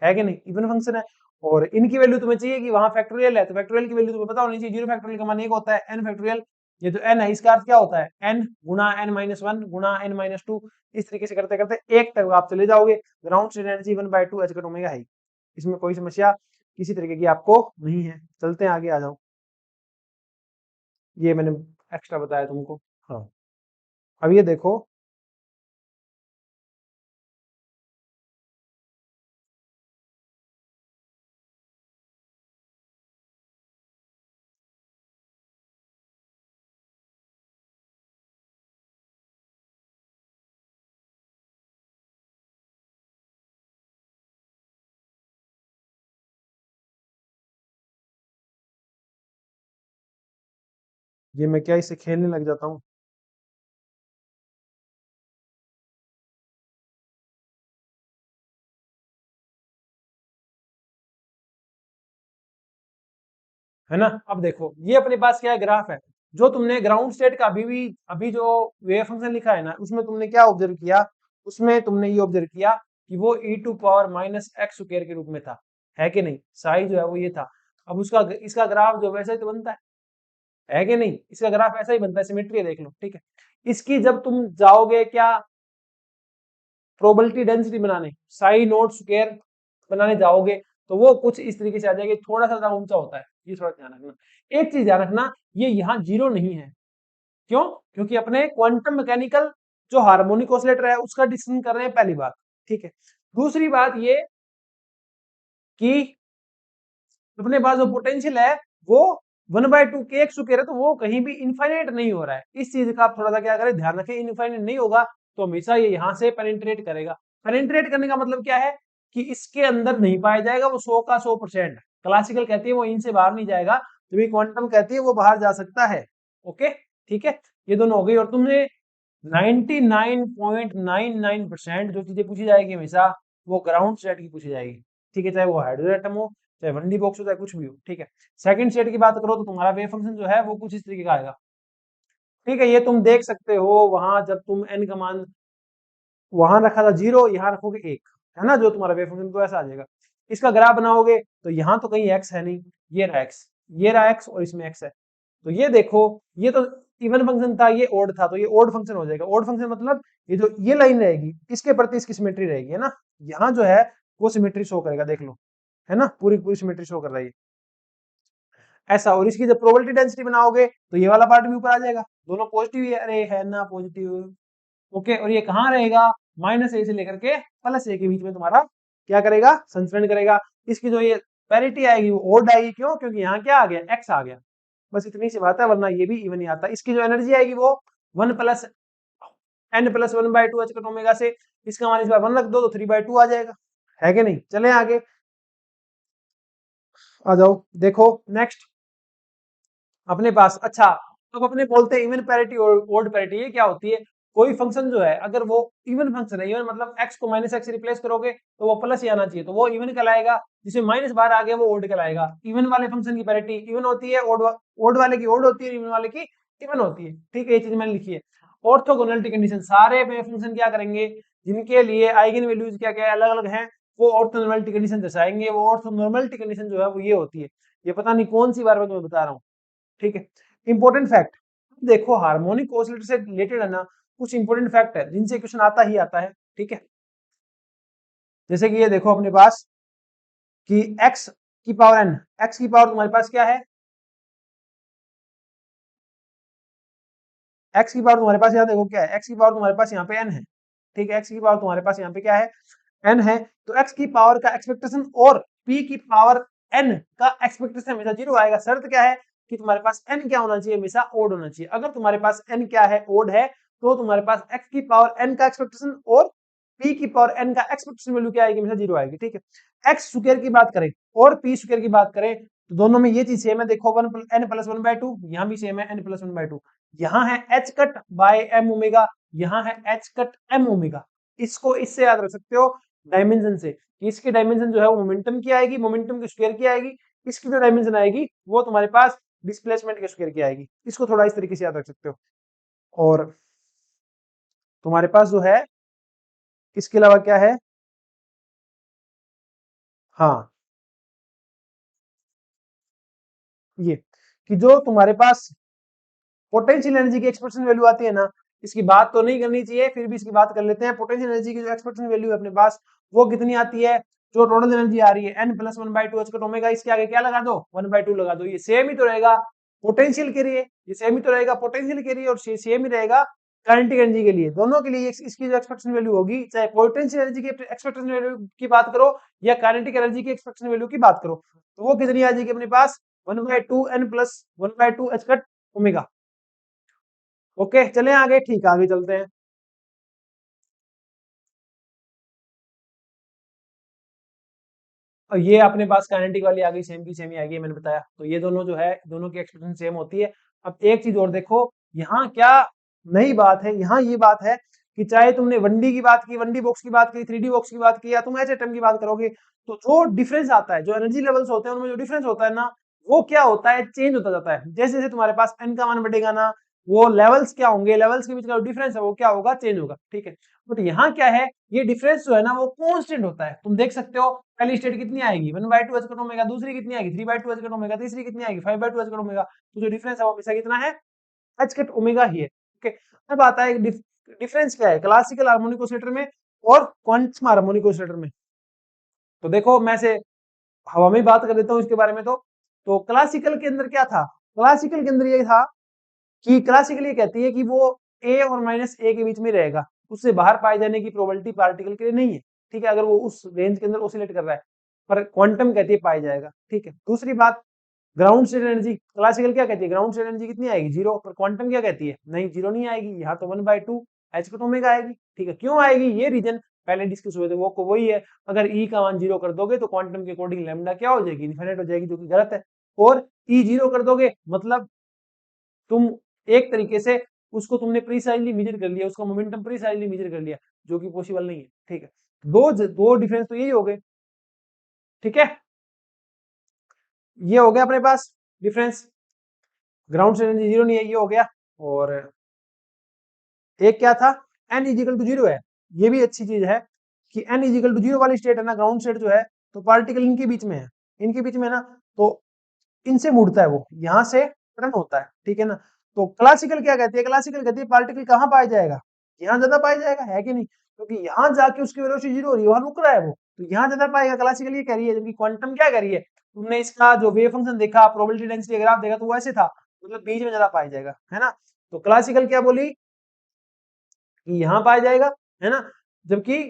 है कि नहीं, इवन फंक्शन है। और इनकी वैल्यू तुम्हें चाहिए कि वहां फैक्टोरियल है, तो फैक्टोरियल की वैल्यू तुम्हें पता होनी चाहिए, जीरो फैक्टोरियल का मान एक होता है एन फैक्टोरियल, ये तो एन है, इसका अर्थ क्या होता है एन गुणा एन माइनस वन गुणा एन माइनस टू, इस तरीके से करते करते एक तक आप चले जाओगे। Ground state energy 1/2 h cut omega है, इसमें कोई समस्या किसी तरीके की आपको नहीं है। चलते हैं आगे, आ जाओ, ये मैंने एक्स्ट्रा बताया तुमको। हाँ, अब ये देखो, ये मैं क्या इससे खेलने लग जाता हूँ। है ना, अब देखो ये अपने पास क्या है, ग्राफ है। जो तुमने ग्राउंड स्टेट का अभी जो वेव फंक्शन लिखा है ना, उसमें तुमने क्या ऑब्जर्व किया, उसमें तुमने ये ऑब्जर्व किया कि वो e to power minus x square के रूप में था, है कि नहीं, साई जो है वो ये था। अब उसका इसका ग्राफ जो वैसे ही तो बनता है कि नहीं, इसका ग्राफ ऐसा ही बनता है, सिमेट्री है, देख लो, ठीक है। इसकी जब तुम जाओगे क्या प्रोबेबिलिटी डेंसिटी बनाने, साई नोट स्क्वायर बनाने जाओगे, तो वो कुछ इस तरीके से आ जाएगी, थोड़ा सा ज्यादा ऊंचा होता है, ये थोड़ा ध्यान रखना। एक चीज ध्यान रखना, ये यहाँ जीरो नहीं है, क्यों, क्योंकि अपने क्वांटम मैकेनिकल जो हार्मोनिक ऑसिलेटर है उसका डिस्कशन कर रहे हैं, पहली बात, ठीक है। दूसरी बात ये कि अपने पास जो पोटेंशियल है वो 1/2 के एक्स स्क्वायर है, तो वो कहीं भी इनफाइनाइट नहीं हो रहा है, इस चीज का आप थोड़ा सा क्या करें, ध्यान रखें, इनफाइनाइट नहीं होगा तो हमेशा ये यहाँ से पेनिट्रेट करेगा। पेनिट्रेट करने का मतलब क्या है कि इसके अंदर नहीं पाया जाएगा, वो 100 का 100%। क्लासिकल कहती है वो इनसे बाहर नहीं जाएगा, तो ये क्वांटम कहती है वो बाहर जा सकता है। ओके, ठीक है, ये दोनों हो गई। और तुमने 99.99% जो चीजें पूछी जाएगी हमेशा वो ग्राउंड स्टेट की पूछी जाएगी, ठीक है, चाहे वो हाइड्रोजन एटम हो, चाहे 1D बॉक्स हो, चाहे कुछ भी हो, ठीक है। सेकंड स्टेट की बात करो तो तुम्हारा वेव फंक्शन जो है वो कुछ इस तरीके का आएगा, ठीक है। ये तुम देख सकते हो, वहां जब तुम एन का मान वहां रखा था जीरो, यहाँ रखोगे एक, है ना, जो तुम्हारा वेव फंक्शन तो ऐसा आ जाएगा। इसका ग्राफ बनाओगे तो यहाँ तो कहीं एक्स है नहीं, ये रहा एक्स, ये रहा एक्स, और इसमें एक्स है, तो ये देखो, ये तो इवन फंक्शन था, ये ओड था, तो ये ओड फंक्शन हो जाएगा। ओड फंक्शन मतलब ये जो ये लाइन रहेगी इसके प्रति इसकी सिमेट्री रहेगी, है ना, यहाँ जो है वो सिमेट्री शो करेगा, देख लो, है ना, पूरी पूरी सिमेट्री शो कर रही है ऐसा। और इसकी जब प्रोबेबिलिटी डेंसिटी बनाओगे तो ये वाला पार्ट भी ऊपर आ जाएगा, दोनों पॉजिटिव ही है, अरे है ना पॉजिटिव। ओके, और ये कहाँ रहेगा, माइनस ए से लेकर के प्लस ए के बीच में तुम्हारा क्या करेगा, संचरण करेगा। इसकी जो ये पैरिटी आएगी वो ओड आएगी, क्यों, क्योंकि यहाँ क्या आ गया, एक्स आ गया, बस इतनी सी बात है, वरना ये भी इवन ही आता। इसकी जो एनर्जी आएगी वो 1 + n + 1/2 एच कट ओमेगा से, इसका मान इस बार 1 रख दो तो 3/2 आ जाएगा, है कि नहीं। चले आगे, आ जाओ, देखो नेक्स्ट अपने पास। अच्छा, अब अपने बोलते हैं इवन पैरिटी और ओड पैरिटी, ये क्या होती है, कोई फंक्शन जो है अगर वो इवन फंक्शन है, इवन मतलब एक्स को माइनस एक्स रिप्लेस करोगे तो वो प्लस ही आना चाहिए, तो वो इवन कहलाएगा, जिसमें माइनस बाहर आ गया वो ओड कहलाएगा। इवन वाले फंक्शन की पैरिटी इवन होती है, ओड वाले की ओड होती है, इवन वाले की इवन होती है, ठीक है, ये चीज मैंने लिखी है। ऑर्थोगोनलिटी कंडीशन, सारे फंक्शन क्या करेंगे जिनके लिए आइगन वैल्यूज क्या क्या अलग अलग हैं, वो ऑर्थोनॉर्मलिटी कंडीशन दर्शाएंगे। वो ऑर्थोनॉर्मलिटी कंडीशन जो है वो ये होती है, ये पता नहीं कौन सी बार मैं तुम्हें बता रहा हूँ, ठीक है। इंपॉर्टेंट फैक्ट, देखो हार्मोनिक ऑसिलेटर से रिलेटेड है ना, कुछ इंपॉर्टेंट फैक्ट है जिनसे क्वेश्चन आता ही आता है, ठीक है। जैसे कि ये देखो अपने पास कि x की पावर n, x की पावर तुम्हारे पास क्या है, x की पावर तुम्हारे पास यहाँ देखो क्या है, x की पावर तुम्हारे पास यहाँ पे n है, ठीक है, x की पावर तुम्हारे पास यहाँ पे क्या है, n है। तो x की पावर का एक्सपेक्टेशन और p की पावर n का एक्सपेक्टेशन हमेशा जीरो आएगा। शर्त क्या है कि तुम्हारे पास n क्या होना चाहिए, हमेशा ओड होना चाहिए। अगर तुम्हारे पास n क्या है, ओड है, तो तुम्हारे पास x की पावर n का एक्सपेक्टेशन और p की पावर n का एक्सपेक्टेशन वैल्यू क्या आएगी, हमेशा जीरो आएगी, ठीक है। x स्क्वायर की बात करें और p स्क्वायर की बात करें तो दोनों में ये चीज सेम है, देखो n + 1/2, यहाँ भी सेम है n + 1/2, यहाँ है h cut by m omega, यहाँ है h कट m ओमेगा। इसको इससे याद रख सकते हो डायमेंशन से, कि इसकी डायमेंशन जो है वो मोमेंटम की आएगी, मोमेंटम की स्क्वायर की आएगी, इसकी जो डायमेंशन आएगी वो तुम्हारे पास डिस्प्लेसमेंट के स्क्वायर की आएगी। इसको थोड़ा इस तरीके से याद रख सकते हो। और तुम्हारे पास जो है इसके अलावा क्या है, हाँ ये कि जो तुम्हारे पास पोटेंशियल एनर्जी की एक्सप्रेशन वैल्यू आती है ना, इसकी बात तो नहीं करनी चाहिए, फिर भी इसकी बात कर लेते हैं। पोटेंशियल एनर्जी की जो एक्सप्रेशन वैल्यू है अपने पास, वो कितनी आती है, जो टोटल एनर्जी आ रही है N plus one by two H omega, इसके आगे क्या लगा दो, वन बाई टू लगा दो। ये सेम ही तो रहेगा पोटेंशियल के लिए, ये सेम ही तो रहेगा पोटेंशियल के लिए, और सेम ही रहेगा काइनेटिक एनर्जी के लिए। दोनों के लिए इसकी जो एक्सपेक्टेशन वैल्यू होगी, चाहे पोटेंशियल एनर्जी की एक्सपेक्टेशन वैल्यू की बात करो या काइनेटिक एनर्जी की एक्सपेक्टेशन वैल्यू की बात करो, तो वो कितनी आ जाएगी अपने पास, one by two n plus one by two h cut omega. Okay चले आगे, ठीक आगे चलते हैं। और ये अपने पास काइनेटिक वाली आ गई, सेम की सेम ही आ गई, मैंने बताया। तो ये दोनों जो है, दोनों की एक्सप्रेशन सेम होती है। अब एक चीज और देखो, यहाँ क्या नई बात है, यहाँ ये बात है कि चाहे तुमने 1D की बात की, 1D बॉक्स की बात की, 3D बॉक्स की बात की, या तुम एच एटम की बात करोगे, तो जो डिफरेंस आता है, जो एनर्जी लेवल्स होते हैं उनमें जो डिफरेंस होता है ना, वो क्या होता है, चेंज होता जाता है। जैसे जैसे तुम्हारे पास एन का मान बढ़ेगा ना, वो लेवल्स क्या होंगे, लेवल्स के बीच का जो डिफरेंस है वो क्या होगा, चेंज होगा, ठीक है। बट यहाँ क्या है, ये डिफरेंस जो है ना वो कांस्टेंट होता है। तुम देख सकते हो पहली स्टेट कितनी आएगी, one by two h cut omega, दूसरी कितनी आएगी, three by two h cut omega, तीसरी कितनी आएगी, five by two h cut omega. तो जो डिफरेंस है वो हमेशा कितना है, एच कट ओमेगा ही है। ओके, अब आता है डिफरेंस क्या है क्लासिकल हार्मोनिक ऑसिलेटर में और क्वांटम हार्मोनिक ऑसिलेटर में। तो देखो मैं से हवा में बात कर देता हूँ इसके बारे में। तो क्लासिकल के अंदर क्या था, क्लासिकल के अंदर ये था कि क्लासिकल ये कहती है कि वो ए और माइनस ए के बीच में रहेगा, उससे बाहर पाए जाने की प्रोबेबिलिटी पार्टिकल के लिए नहीं है, ठीक है, अगर वो उस रेंज के अंदर ऑसिलेट कर रहा है। पर क्वांटम कहती है पाया जाएगा, ठीक है। दूसरी बात, ग्राउंड स्टेट एनर्जी, क्लासिकल क्या कहती है, ग्राउंड स्टेट एनर्जी कितनी आएगी, जीरो। पर क्वांटम क्या कहती है, नहीं जीरो नहीं आएगी, यहाँ तो one by two h cut omega आएगी, ठीक है। क्यों आएगी, ये रीजन पहले डिस्कस हुए थे, वो को वही है, अगर ई का मान जीरो कर दोगे तो क्वांटम के अकॉर्डिंग लैम्डा क्या हो जाएगी, इनफिनिट हो जाएगी, जो कि गलत है। और ई जीरो कर दोगे मतलब तुम एक तरीके से उसको तुमने प्रीसाइजली मेजर कर लिया, उसका मोमेंटम प्रीसाइजली मेजर कर लिया, जो कि पॉसिबल नहीं है, ठीक है। दो डिफरेंस तो यही हो गए, ठीक है। ये हो गया अपने पास डिफरेंस, ग्राउंड से एनर्जी जीरो नहीं है, ये हो गया। और एक क्या था, एन इजिकल टू जीरो है। ये भी अच्छी चीज है कि एन इजिकल टू जीरो वाली स्टेट है ना, ग्राउंड स्टेट जो है, तो पार्टिकल इनके बीच में है, इनके बीच में है ना, तो इनसे मुड़ता है, वो यहां से टर्न होता है, ठीक है ना। तो क्लासिकल क्या कहती है, क्लासिकल कहती है पार्टिकल कहाँ पाया जाएगा, यहाँ ज्यादा पाया जाएगा, है कि नहीं, क्योंकि यहाँ जाके उसकी वेलोसिटी जीरो हो रही है, वहां रुक रहा है वो, तो यहाँ ज्यादा पाएगा, क्लासिकल ये कह रही है। जबकि क्वांटम क्या कह रही है, तुमने इसका जो वेव फंक्शन देखा, प्रोबेबिलिटी डेंसिटी ग्राफ देखा, तो वो ऐसे था, मतलब बीच में ज्यादा पाया जाएगा, है ना। तो क्लासिकल क्या बोली कि यहाँ पाया जाएगा, है ना। जबकि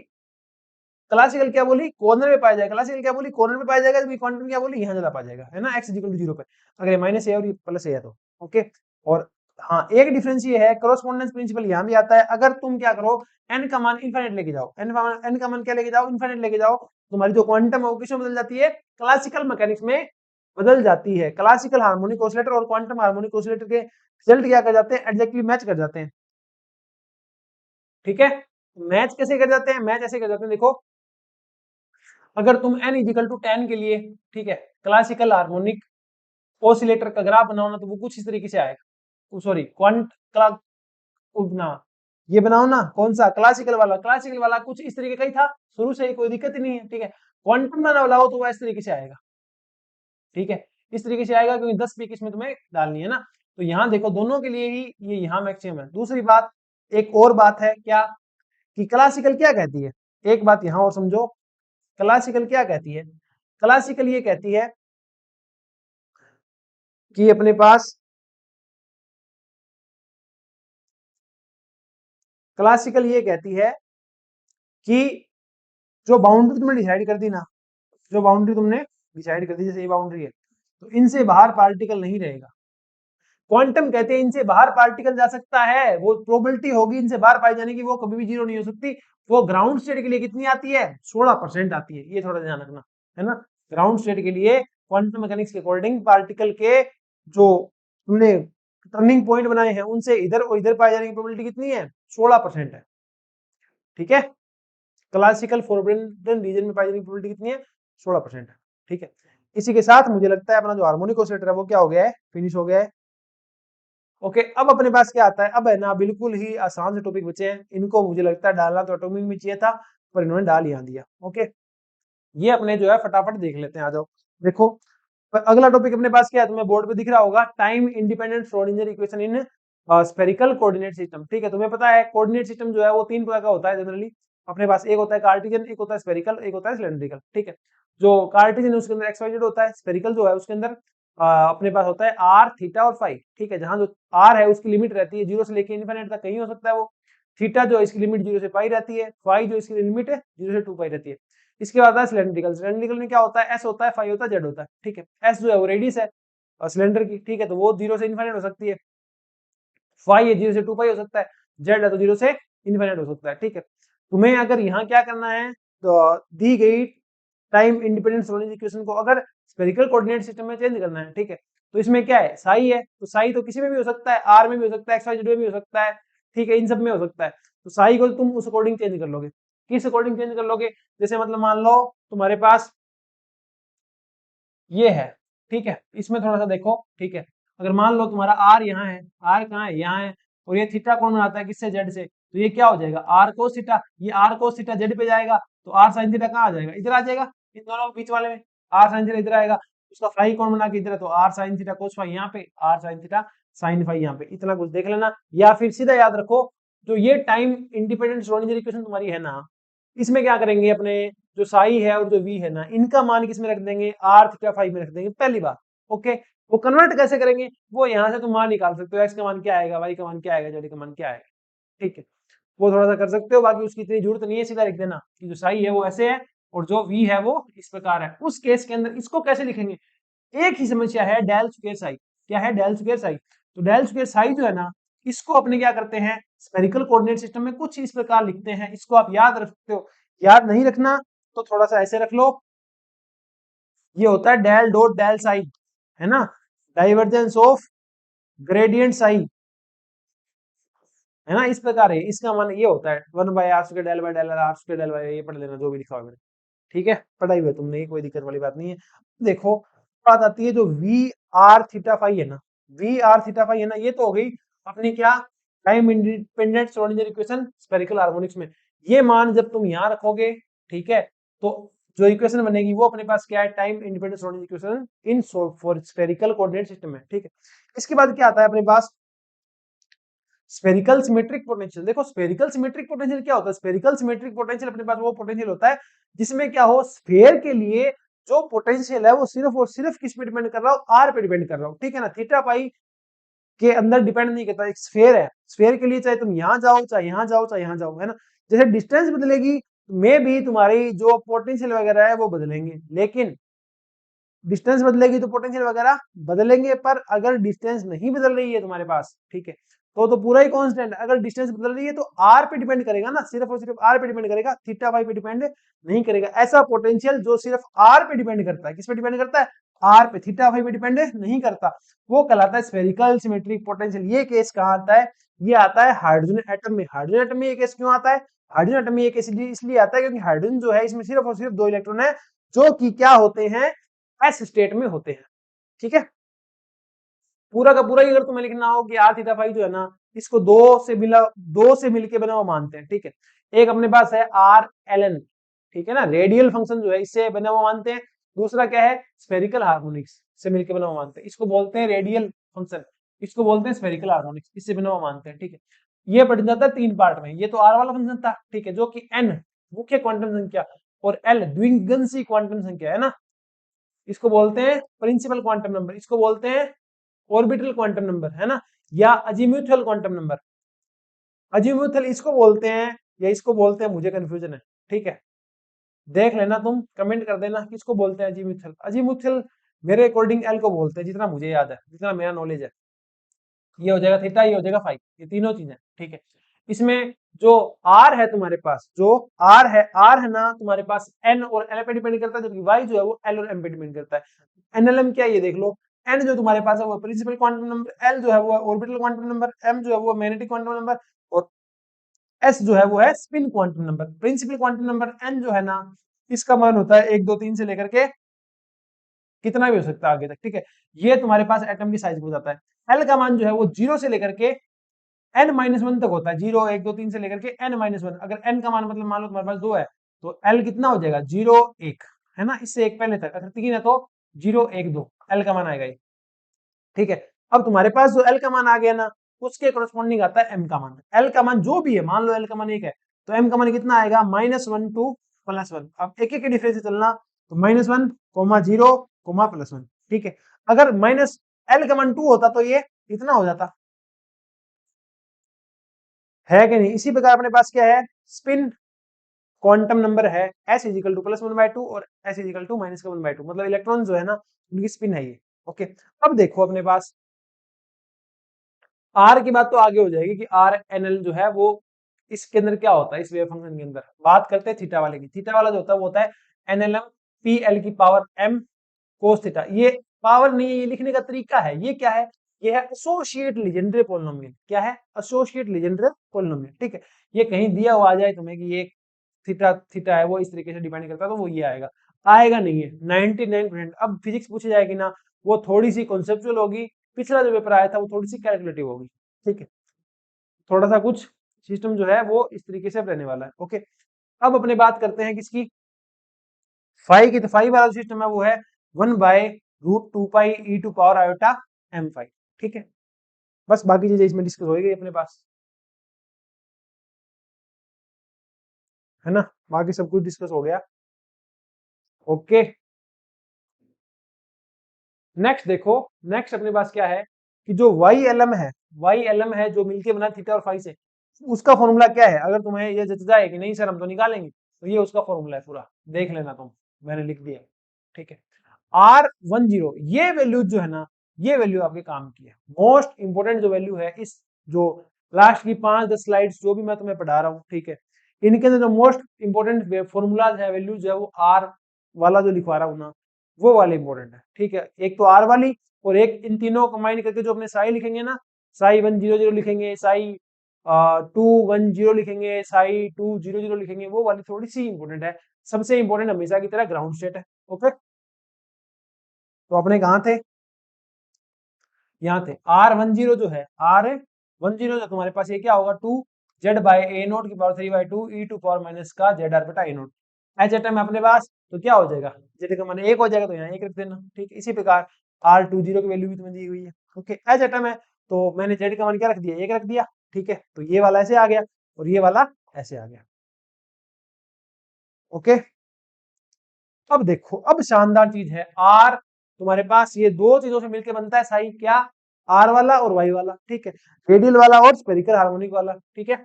क्लासिकल क्या बोली, कॉर्नर में पाया जाएगा, क्लासिकल क्या बोली, कॉर्नर में पाया जाएगा। जबकि क्वांटम क्या बोली, यहाँ ज्यादा पाया जाएगा, है ना, एक्स इक्वल टू जीरो पे, अगर ये माइनस है और ये प्लस है तो, ओके। और हाँ एक डिफरेंस ये है, कॉरेस्पॉन्डेंस प्रिंसिपल यहाँ भी आता है, अगर तुम क्या करो, एन का मान इनफाइनाइट लेके जाओ, एन का मान क्या लेके जाओ, इनफाइनाइट लेके जाओ, तुम्हारी जो क्वांटम है वो किसमें बदल जाती है, क्लासिकल मैकेनिक्स में बदल जाती है। क्लासिकल हार्मोनिक ऑसिलेटर और क्वांटम हार्मोनिक ऑसिलेटर के रिजल्ट क्या कर जाते हैं, एग्जैक्टली मैच कर जाते हैं, ठीक है। मैच कैसे कर जाते हैं, मैच ऐसे कर जाते हैं, देखो अगर तुम n इजिकल टू 10 के लिए, ठीक है, क्लासिकल हार्मोनिक ऑसिलेटर का ग्राफ बनाओ ना, तो वो कुछ इस तरीके से आएगा, सॉरी क्वांट क्ला ना, ये बनाओ ना, कौन सा, क्लासिकल वाला, क्लासिकल वाला कुछ इस तरीके का ही था शुरू से ही, कोई दिक्कत ही नहीं है, ठीक है। क्वांटम बना लाओ तो वो इस तरीके से आएगा, ठीक है, इस तरीके से आएगा, क्योंकि 10 पीक इसमें तुम्हें डालनी है ना। तो यहाँ देखो दोनों के लिए ही ये यहाँ मैक्सिमम है। दूसरी बात, एक और बात है क्या, कि क्लासिकल क्या कहती है, एक बात यहाँ और समझो, क्लासिकल क्या कहती है, क्लासिकल ये कहती है कि अपने पास, क्लासिकल ये कहती है कि जो बाउंड्री तुमने डिसाइड कर दी ना, जो बाउंड्री तुमने डिसाइड कर दी, जैसे ये बाउंड्री है, तो इनसे बाहर पार्टिकल नहीं रहेगा। क्वांटम कहते हैं इनसे बाहर पार्टिकल जा सकता है, वो प्रोबेबिलिटी होगी इनसे बाहर पाए जाने की, वो कभी भी जीरो नहीं हो सकती। वो ग्राउंड स्टेट के लिए कितनी आती है, 16% आती है, ये थोड़ा ध्यान रखना, है ना। ग्राउंड स्टेट के लिए क्वांटम मैकेनिक्स के अकॉर्डिंग पार्टिकल के जो तुमने टर्निंग पॉइंट बनाए हैं, उनसे इधर और इधर पाए जाने की प्रोबेबिलिटी कितनी है, 16% है, ठीक है। क्लासिकल फॉरबिडन रीजन में पाई जाने की प्रोबेबिलिटी कितनी है, 16% है, ठीक है। इसी के साथ मुझे लगता है अपना जो हार्मोनिक ऑसिलेटर है वो क्या हो गया है, फिनिश हो गया है। ओके, अब अपने पास क्या आता है, अब है ना बिल्कुल ही आसान से टॉपिक बचे हैं, इनको मुझे लगता है डालना तो एटॉमिक में चाहिए था, पर इन्होंने डाल यहाँ दिया। ओके, ये अपने जो है फटाफट देख लेते हैं, आ जाओ देखो। अगला टॉपिक अपने पास क्या है, तुम्हें बोर्ड पे दिख रहा होगा, time independent Schrodinger equation in spherical coordinate system. ठीक है, तुम्हें पता है कोऑर्डिनेट सिस्टम जो है वो तीन प्रकार का होता है जनरली अपने पास, एक होता है कार्टेशियन, एक होता है स्फेरिकल, एक होता है सिलेंड्रिकल। ठीक है, जो कार्टेशियन है उसके अंदर एक्स वाई जेड होता है, स्फेरिकल जो है उसके अंदर अपने पास होता है आर थीटा और फाई। ठीक है, जहां जो आर है उसकी लिमिट रहती है जीरो से लेके इन्फिनिट तक कहीं हो सकता है वो, थीटा जो है इसकी लिमिट जीरो से पाई रहती है, फाई जो इसकी लिमिट है जीरो से 2 पाई रहती है। इसके बाद है सिलेंड्रिकल, सिलेंड्रिकल में क्या होता है, एस होता है, फाई होता है, जेड होता है। ठीक है, एस जो है वो रेडियस है सिलेंडर की। ठीक है, तो वो जीरो से इन्फिनिट हो सकती है, फाई है जीरो से 2 पाई हो सकता है, जेड है तो जीरो से इन्फिनिट हो सकता है। ठीक है, तुम्हें अगर यहाँ क्या करना है, तो दी गई टाइम इंडिपेंडेंट सोल्यूशन इक्वेशन को अगर स्फेरिकल कोऑर्डिनेट सिस्टम में चेंज करना है, ठीक है, तो इसमें क्या है, साई है, तो साई तो किसी में भी हो सकता है, आर में भी हो सकता है, एक्स वाई जेड में भी हो सकता है। ठीक है, इन सब में हो सकता है, तो साई को तुम उस अकॉर्डिंग चेंज कर लोगे। किस अकॉर्डिंग चेंज कर लोगे, जैसे मतलब मान लो तुम्हारे पास ये है, ठीक है, इसमें थोड़ा सा देखो। ठीक है, अगर मान लो तुम्हारा आर यहाँ है, आर कहाँ है, यहाँ है, और ये थीटा कौन बनाता है, किससे, जेड से, तो ये क्या हो जाएगा, आर कोस थीटा, ये आर कोस थीटा जेड पे जाएगा, तो आर साइन थीटा कहाँ आ जाएगा, इधर आ जाएगा, इन दोनों के बीच वाले में आर साइन थीटा इधर आएगा, उसका फाई कौन बना के इधर है, तो R sine theta cos phi यहाँ पे, R sine theta sine phi यहाँ पे, इतना कुछ देख लेना। या फिर सीधा याद रखो, जो ये टाइम इंडिपेंडेंट श्रोडिंगर इक्वेशन तुम्हारी है ना, इसमें क्या करेंगे अपने, जो साई है और जो वी है ना, इनका मान किस में रख देंगे, आर थीटा फाई में रख देंगे पहली बार। ओके, वो कन्वर्ट कैसे करेंगे, वो यहाँ से तुम मान निकाल सकते हो, एक्स का मान क्या आएगा, वाई का मान क्या आएगा, जेड का मान क्या आएगा। ठीक है, वो थोड़ा सा कर सकते हो, बाकी उसकी इतनी जरूरत नहीं है, सीधा लिख देना कि जो साई है वो ऐसे है और जो वी है वो इस प्रकार है। उस केस के अंदर इसको कैसे लिखेंगे, एक ही समस्या है, डेल स्क्वायर साई। क्या है, डेल स्क्वायर साई, तो डेल स्क्वायर साई जो है ना, इसको अपने क्या करते हैं, स्फेरिकल कोऑर्डिनेट सिस्टम में कुछ इस प्रकार लिखते हैं, इसको आप याद रख सकते हो। याद नहीं रखना तो थोड़ा सा ऐसे रख लो, ये होता है डेल डॉट डेल साई, है ना, डाइवर्जेंस ऑफ ग्रेडियंट साई, है ना, इस प्रकार है, इसका मान ये होता है 1 by R square del by del R square del by, ये पढ़ लेना जो भी लिखा हुआ है मैंने। ठीक है, पढ़ाई हुई है तुमने, कोई दिक्कत वाली बात नहीं है। देखो बात आती है जो वी आर थीटा फाई है ना, वी आर थीटा फाई है ना, ये तो हो गई अपनी क्या, time independent Schrodinger equation spherical harmonics में। ये मान जब तुम यहाँ रखोगे, ठीक है, तो जो इक्वेशन बनेगी वो अपने पास क्या है, time independent Schrodinger equation in for spherical coordinate system है। ठीक है, इसके बाद क्या आता है अपने पास, स्फेरिकल सिमेट्रिक पोटेंशियल। देखो स्फेरिकल सिमेट्रिक पोटेंशियल क्या होता है, स्फेरिकल सिमेट्रिक पोटेंशियल अपने पास वो पोटेंशियल होता है जिसमें क्या हो, स्फेयर के लिए जो पोटेंशियल है वो सिर्फ और सिर्फ किस पे डिपेंड कर रहा हो, आर पे डिपेंड कर रहा हो। ठीक है ना, थीटा पाई के अंदर डिपेंड नहीं करता, एक स्फेयर है, स्फेयर के लिए चाहे तुम यहाँ जाओ चाहे यहाँ जाओ चाहे यहाँ जाओ, है ना, जैसे डिस्टेंस बदलेगी में भी तुम्हारी जो पोटेंशियल वगैरह है वो बदलेंगे, लेकिन डिस्टेंस बदलेगी तो पोटेंशियल वगैरह बदलेंगे, पर अगर डिस्टेंस नहीं बदल रही है तुम्हारे पास, ठीक है, तो पूरा ही कांस्टेंट। अगर डिस्टेंस बदल रही है तो आर पे डिपेंड करेगा ना, सिर्फ और सिर्फ आर पे डिपेंड करेगा, थीटा फाई पे डिपेंड नहीं करेगा। ऐसा पोटेंशियल जो सिर्फ आर पे डिपेंड करता है, किस पे डिपेंड करता है, आर पे, थीटा फाई पे डिपेंड नहीं करता, वो कहलाता है स्फेरिकल सिमेट्रिक पोटेंशियल। ये केस कहाँ आता है, ये आता है हाइड्रोजन एटम में। हाइड्रोजन एटम में ये केस क्यों आता है, हाइड्रोजन एटम में ये केस इसलिए आता है क्योंकि हाइड्रोजन जो है इसमें सिर्फ और सिर्फ 2 इलेक्ट्रॉन है जो कि क्या होते हैं, एस स्टेट में होते हैं। ठीक है, पूरा का पूरा ही अगर तुम्हें लिखना हो कि आर थीटा फाई जो है ना, इसको दो से मिलके बना हुआ मानते हैं। ठीक है, एक अपने पास है आर एल एन, ठीक है ना, रेडियल फंक्शन जो है इससे बना हुआ मानते हैं। दूसरा क्या है, स्फेरिकल हार्मोनिक्स से मिलके बना हुआ मानते हैं, इसको बोलते हैं रेडियल फंक्शन, इसको बोलते हैं स्फेरिकल हार्मोनिक्स, इससे बना हुआ मानते हैं। ठीक है, ये बढ़ जाता है 3 पार्ट में, ये तो आर वाला फंक्शन था, ठीक है, जो कि एन मुख्य क्वांटम संख्या और एल द्विगुणसी क्वांटम संख्या है ना, इसको बोलते हैं प्रिंसिपल क्वांटम नंबर, इसको बोलते हैं ऑर्बिटल क्वांटम नंबर, है ना, या अजीमुथल क्वांटम नंबर। अजीमुथल इसको बोलते हैं या इसको बोलते हैं, मुझे कंफ्यूजन है। ठीक है, देख लेना तुम, कमेंट कर देना किसको बोलते हैं अजीमुथल। अजीमुथल मेरे अकॉर्डिंग एल को बोलते हैं, जितना मुझे याद है, जितना मेरा नॉलेज है। ये हो जाएगा थीटा, ये हो जाएगा फाई, ये तीनों चीजें। ठीक है, इसमें जो आर है तुम्हारे पास, जो आर है ना तुम्हारे पास, एन और एल पे डिपेंड करता है, जबकि वाई जो है वो एल और एम पे डिपेंड करता है। एनएलएम क्या है ये देख लो, एन जो तुम्हारे पास है वो प्रिंसिपल क्वांटम नंबर, एल जो है वो ऑर्बिटल क्वांटम नंबर, एम जो है वो मैग्नेटिक क्वांटम नंबर, और एस जो है वो है spin quantum number. Principal quantum number N जो है ना, इसका मान होता है 1 2 3 से लेकर के कितना भी हो सकता है आगे तक, ठीक है। ये तुम्हारे पास एटम की साइज हो जाता है। एल का मान जो है वो 0 से लेकर के n-1 तक होता है। 0 1 2 3 से लेकर के n-1। अगर n का मान मतलब मान लो तुम्हारे पास 2 है तो l कितना हो जाएगा, 0 1, है ना, इससे एक पहले तक। अगर 3 है तो 0 1 2 l का मान आएगा ये, ठीक है। अब तुम्हारे पास जो l का मान आ गया ना, उसके कोरस्पॉन्डिंग आता है m का मान। l का मान जो भी है, मान लो l का मान 1 है तो m का मान कितना आएगा, -1 टू +1। अब एक एक के डिफरेंस से चलना, तो -1 0 +1, ठीक है। अगर माइनस l का मान 2 होता तो ये इतना हो जाता, है कि नहीं। इसी प्रकार अपने पास क्या है, स्पिन क्वांटम नंबर है s इज इक्वल टू +1/2 और s इज इक्वल टू -1/2, मतलब इलेक्ट्रॉन जो है ना उनकी स्पिन है ये, ओके। अब देखो अपने पास r की बात तो आगे हो जाएगी कि r nl जो है वो इसके अंदर क्या होता है, इस वेव फंक्शन के अंदर। बात करते हैं थीटा वाले की। थीटा वाला जो होता है वो होता है nlm pl की पावर m cos थीटा। ये पावर नहीं है, ये लिखने का तरीका है। ये क्या है, ये है एसोसिएट लीजेंड्रे पोलिनोमियल। क्या है, एसोसिएट लीजेंड्रे पोलिनोमियल, ठीक है। ये कहीं दिया हुआ आ जाए तुम्हें कि ये थीटा थीटा है वो इस तरीके से डिपेंड करता है तो वो ये आएगा, आएगा नहीं है 99%। अब फिजिक्स पूछी जाएगी ना, वो थोड़ी सी कॉन्सेप्चुअल होगी। पिछला जो पेपर आया था वो थोड़ी सी कैलकुलेटिव होगी, ठीक है। थोड़ा सा कुछ सिस्टम जो है वो इस तरीके से रहने वाला है, ओके। अब अपने बात करते हैं किसकी, फाई की। तो फाई वाला सिस्टम है वो है 1/√2π e⁻⁴ m फाई, ठीक है। बस बाकी चीजें इसमें डिस्कस होगी अपने पास, है ना, बाकी सब कुछ डिस्कस हो गया, ओके। नेक्स्ट देखो, नेक्स्ट अपने पास क्या है कि जो वाई एल एम है, वाई एल एम है जो मिलके बना थीटा और फाई से, उसका फॉर्मूला क्या है। अगर तुम्हें ये जच जाए कि नहीं सर हम तो निकालेंगे, तो ये उसका फॉर्मूला है, पूरा देख लेना तुम, मैंने लिख दिया, ठीक है। R10 ये वैल्यू जो है ना, ये वैल्यू आपके काम की है। मोस्ट इंपोर्टेंट जो वैल्यू है इस जो लास्ट की 5-10 स्लाइड्स जो भी मैं तुम्हें पढ़ा रहा हूँ, ठीक है, इनके अंदर जो मोस्ट इंपोर्टेंट फॉर्मूलाज है, वैल्यू जो है वो आर वाला जो लिखवा रहा हूँ ना, वो वाले इंपॉर्टेंट है, ठीक है। एक तो आर वाली और एक इन तीनों कंबाइन करके जो अपने साई लिखेंगे ना, साई 100 लिखेंगे, साई 210 लिखेंगे, साई 200 लिखेंगे, वो वाली थोड़ी सी इंपॉर्टेंट है। सबसे इंपॉर्टेंट हमेशा की तरह ग्राउंड स्टेट है, ओके। तो अपने कहाँ थे, यहाँ थे। R10 जो है, R10 जो तुम्हारे पास ये क्या होगा, 2z/a0 की पावर 3/2 e⁻⁻ का zr/a0। एच एटम है अपने पास तो क्या हो जाएगा, z का मान 1 हो जाएगा तो यहाँ 1 रख देना, ठीक। इसी प्रकार R20 की वैल्यू भी तुम्हें दी हुई है, ओके। एच एटम है तो मैंने z का मान क्या रख दिया, 1 रख दिया, ठीक है। तो ये वाला ऐसे आ गया और ये वाला ऐसे आ गया, ओके। अब देखो, अब शानदार चीज है, आर तुम्हारे पास ये दो चीजों से मिलकर बनता है साई, क्या, आर वाला और वाई वाला, ठीक है, रेडियल वाला और स्फेरिकल हार्मोनिक वाला, ठीक है।